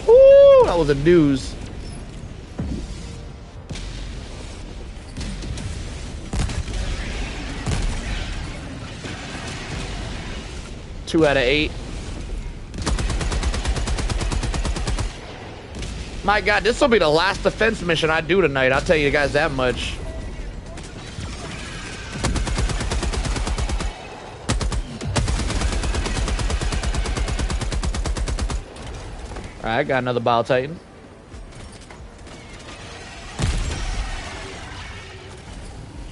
Woo! That was a doozy. Two out of 8. My God, this will be the last defense mission I do tonight. I'll tell you guys that much. All right, got another Bile Titan.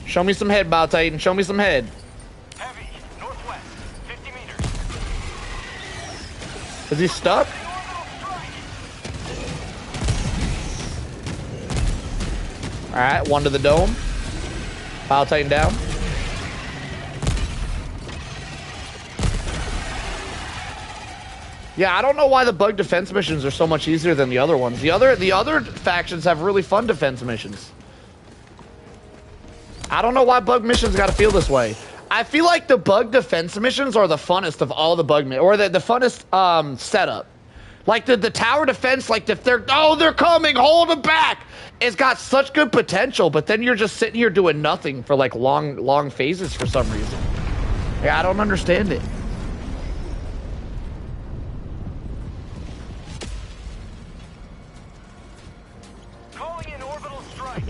Show me some head, Bile Titan. Show me some head.
Heavy, northwest, 50 meters.
Is he stuck? All right, one to the dome. Bile Titan down. Yeah, I don't know why the bug defense missions are so much easier than the other ones. The other factions have really fun defense missions. I don't know why bug missions got to feel this way. I feel like the bug defense missions are the funnest of all the bug or the funnest setup. Like the tower defense, like if they're coming, hold them back. It's got such good potential, but then you're just sitting here doing nothing for like long phases for some reason. Yeah, I don't understand it.
Calling in orbital strike.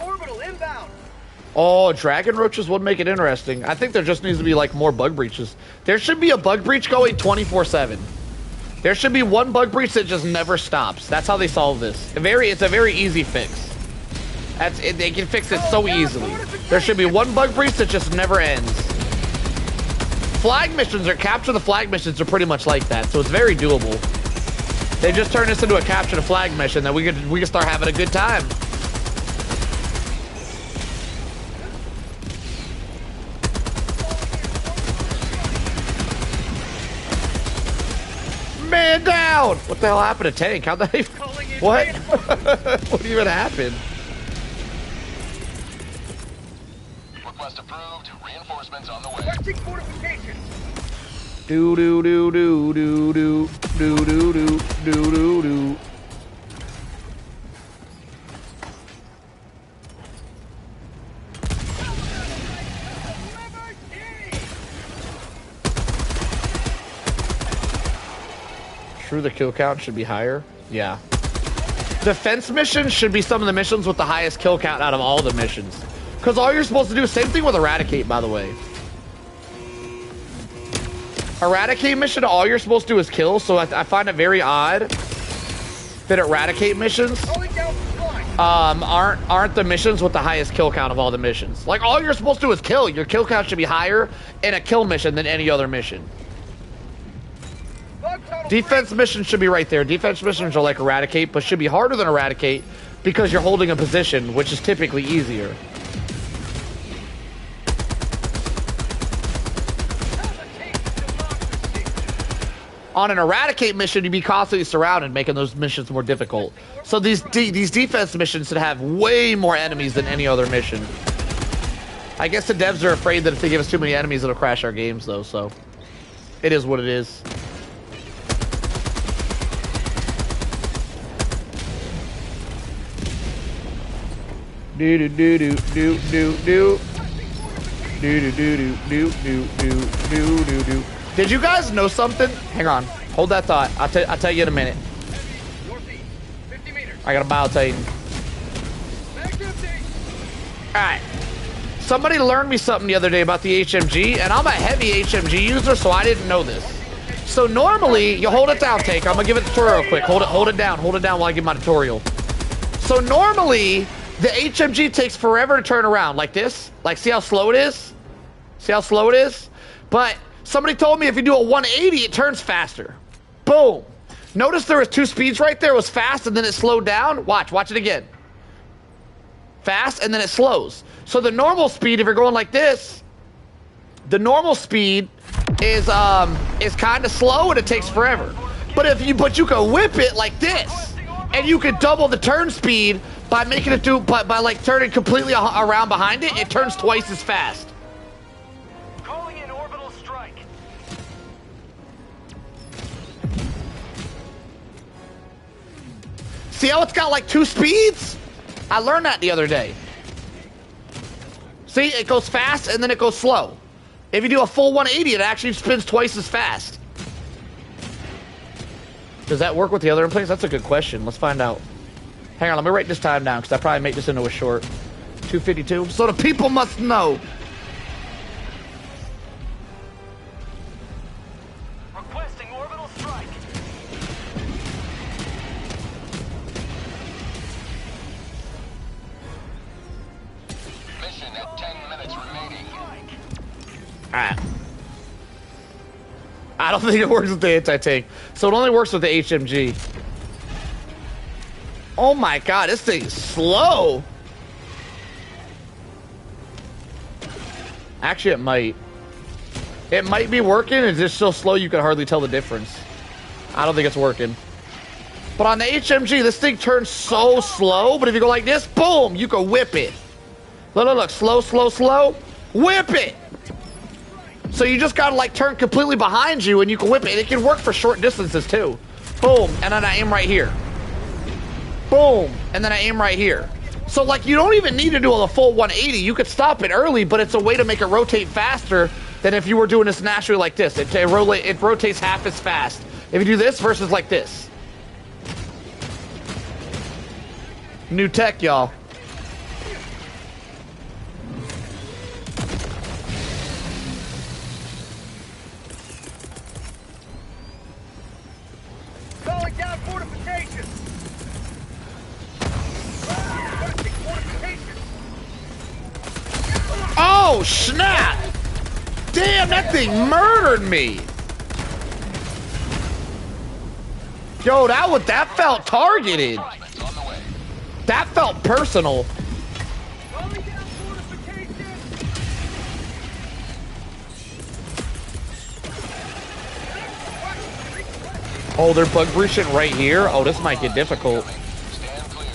Orbital inbound.
Oh, dragon roaches would make it interesting. I think there just needs to be like more bug breaches. There should be a bug breach going 24/7. There should be one bug breach that just never stops. That's how they solve this. It's a very easy fix. They can fix it so easily. There should be one bug breach that just never ends. Flag missions or capture the flag missions are pretty much like that, so it's very doable. They just turn this into a capture the flag mission that we can start having a good time. Man down! What the hell happened to Tank? How'd that even... What? What even happened?
Request approved. Reinforcements on the way.
Requesting fortifications.
Do do do do do do do do do do do do. True, the kill count should be higher. Yeah. Defense missions should be some of the missions with the highest kill count out of all the missions. Because all you're supposed to do, same thing with Eradicate, by the way. Eradicate mission, all you're supposed to do is kill, so I find it very odd that Eradicate missions aren't the missions with the highest kill count of all the missions. Like, all you're supposed to do is kill. Your kill count should be higher in a kill mission than any other mission.
Bug tunnel
Defense missions should be right there. Defense missions are like Eradicate, but should be harder than Eradicate because you're holding a position, which is typically easier. On an Eradicate mission, you'd be constantly surrounded, making those missions more difficult. So these defense missions should have way more enemies than any other mission. I guess the devs are afraid that if they give us too many enemies, it'll crash our games, though, so... It is what it is. Do do do do do do do. Do do do do do do do do do. Did you guys know something? Hang on. Hold that thought. I'll tell you in a minute. I got a Bio Titan. Alright. Somebody learned me something the other day about the HMG, and I'm a heavy HMG user, so I didn't know this. So normally, you hold it down, Take. I'm gonna give it a tutorial real quick. Hold it down while I give my tutorial. So normally, the HMG takes forever to turn around, like this. Like, see how slow it is? See how slow it is? But somebody told me if you do a 180, it turns faster. Boom. Notice there was two speeds right there. It was fast, and then it slowed down. Watch it again. Fast, and then it slows. So the normal speed, if you're going like this, the normal speed is kind of slow and it takes forever. But you can whip it like this, and you can double the turn speed by making it do by like turning completely around behind it. It turns twice as fast.
Calling in orbital strike.
See how it's got like two speeds? I learned that the other day. See, it goes fast and then it goes slow. If you do a full 180, it actually spins twice as fast. Does that work with the other inplanes? That's a good question. Let's find out. Hang on, let me write this time down because I probably make this into a short. 252. So the people must know.
Requesting orbital strike.
Mission at 10 minutes remaining.
Alright. I don't think it works with the anti-tank. So it only works with the HMG. Oh my god, this thing's slow. Actually, it might. It might be working. It's just so slow you can hardly tell the difference. I don't think it's working. But on the HMG, this thing turns so slow. But if you go like this, boom, you can whip it. Look. Slow, slow, slow. Whip it. So you just gotta like turn completely behind you and you can whip it. And it can work for short distances too. Boom, and then I aim right here. Boom, and then I aim right here. So like you don't even need to do a full 180. You could stop it early, but it's a way to make it rotate faster than if you were doing this naturally like this. It rotates half as fast. If you do this versus like this. New tech, y'all.
Calling down fortifications.
Oh, snap! Damn, that thing murdered me! Yo, that felt targeted. That felt personal.
Calling down fortifications.
Oh, they're bug breaching right here? Oh, this might get difficult.
Stand clear.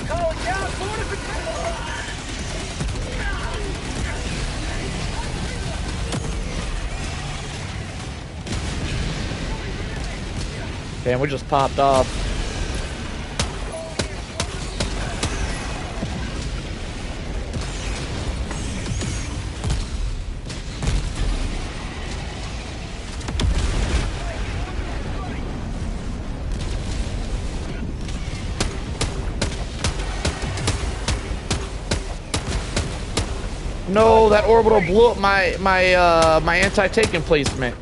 Calling down fortifications.
Damn, we just popped off. No, that orbital blew up my anti-tank emplacement.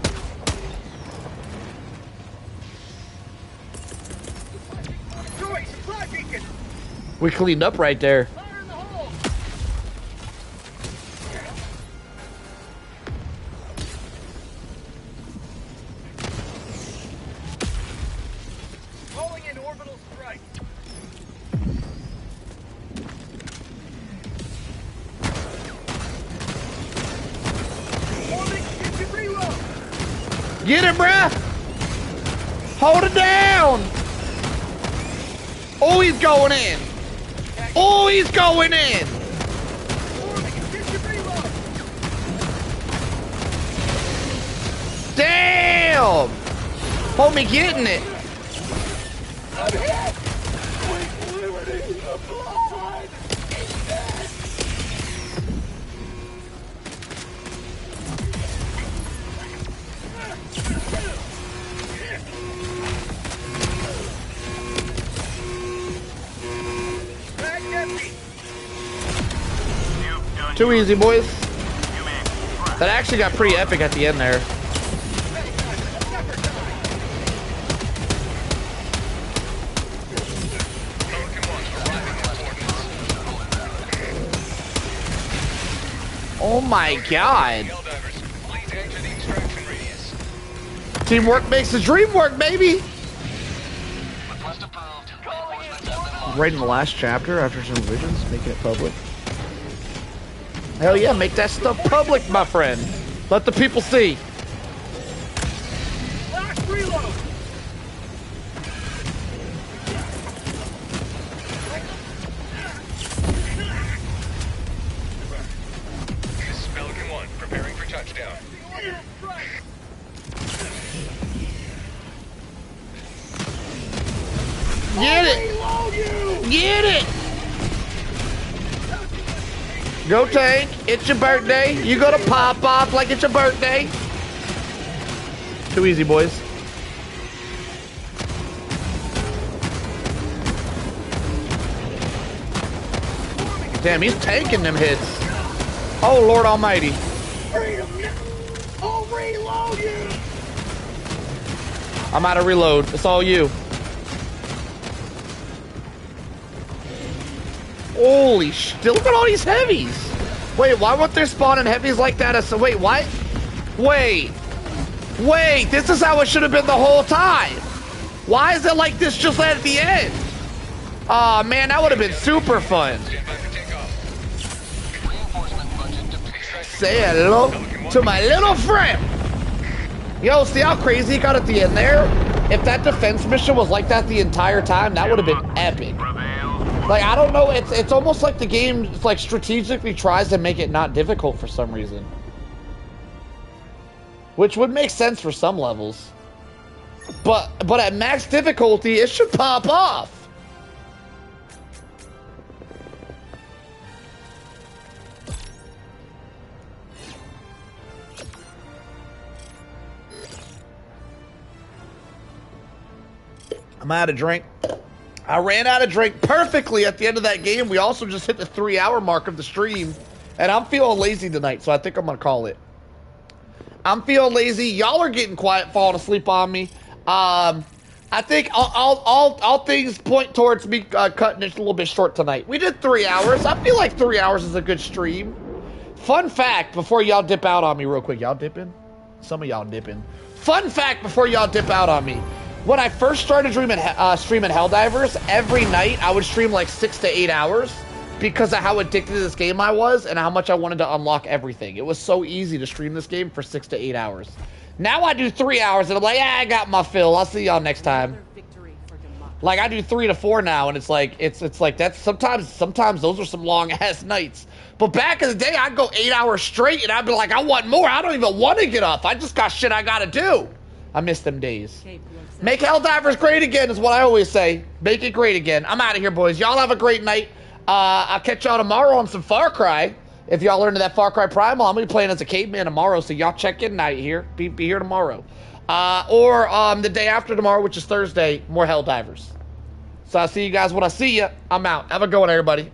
Destroy supply beacon.
We cleaned up right there.
Fire in the hole.
Get it, bruh! Hold it down! Oh, he's going in! Oh, he's going in! Damn! Homie getting it! Too easy, boys. That actually got pretty epic at the end there. Oh my god. Teamwork makes the dream work, baby. Right in the last chapter after some revisions, making it public. Hell yeah, make that stuff public, my friend. Let the people see.
Last reload.
This is Pelican 1, preparing for touchdown.
Get it! Get it! Go Tank, it's your birthday. You gonna pop off like it's your birthday. Too easy, boys. Damn, he's tanking them hits. Oh, Lord Almighty.
Oh, reload you!
I'm out of reload. It's all you. Holy shit, look at all these heavies. Wait, why weren't there spawning heavies like that? So wait, what? Wait, this is how it should have been the whole time. Why is it like this just at the end? Aw, man, that would have been super fun. Say hello to my little friend. Yo, see how crazy he got at the end there? If that defense mission was like that the entire time, that would have been epic. Like, I don't know, it's almost like the game like strategically tries to make it not difficult for some reason. Which would make sense for some levels. But at max difficulty, it should pop off. I'm out of drink. I ran out of drink perfectly at the end of that game. We also just hit the 3-hour mark of the stream. And I'm feeling lazy tonight, so I think I'm going to call it. I'm feeling lazy. Y'all are getting quiet, falling asleep on me. I think all things point towards me cutting it a little bit short tonight. We did 3 hours. I feel like 3 hours is a good stream. Fun fact, before y'all dip out on me real quick. Y'all dipping? Some of y'all dipping. Fun fact before y'all dip out on me. When I first started streaming Helldivers, every night I would stream like 6 to 8 hours because of how addicted to this game I was and how much I wanted to unlock everything. It was so easy to stream this game for 6 to 8 hours. Now I do 3 hours and I'm like, yeah, I got my fill. I'll see y'all next time. Like I do 3 to 4 now, and it's like that's sometimes those are some long ass nights. But back in the day, I'd go 8 hours straight and I'd be like, I want more. I don't even want to get up. I just got shit I gotta do. I miss them days. Make Helldivers great again is what I always say. Make it great again. I'm out of here, boys. Y'all have a great night. I'll catch y'all tomorrow on some Far Cry. If y'all are into that Far Cry Primal, I'm going to be playing as a caveman tomorrow, so y'all check in night here. Be here tomorrow. Or the day after tomorrow, which is Thursday, more Helldivers. So I'll see you guys when I see you. I'm out. Have a good one, everybody.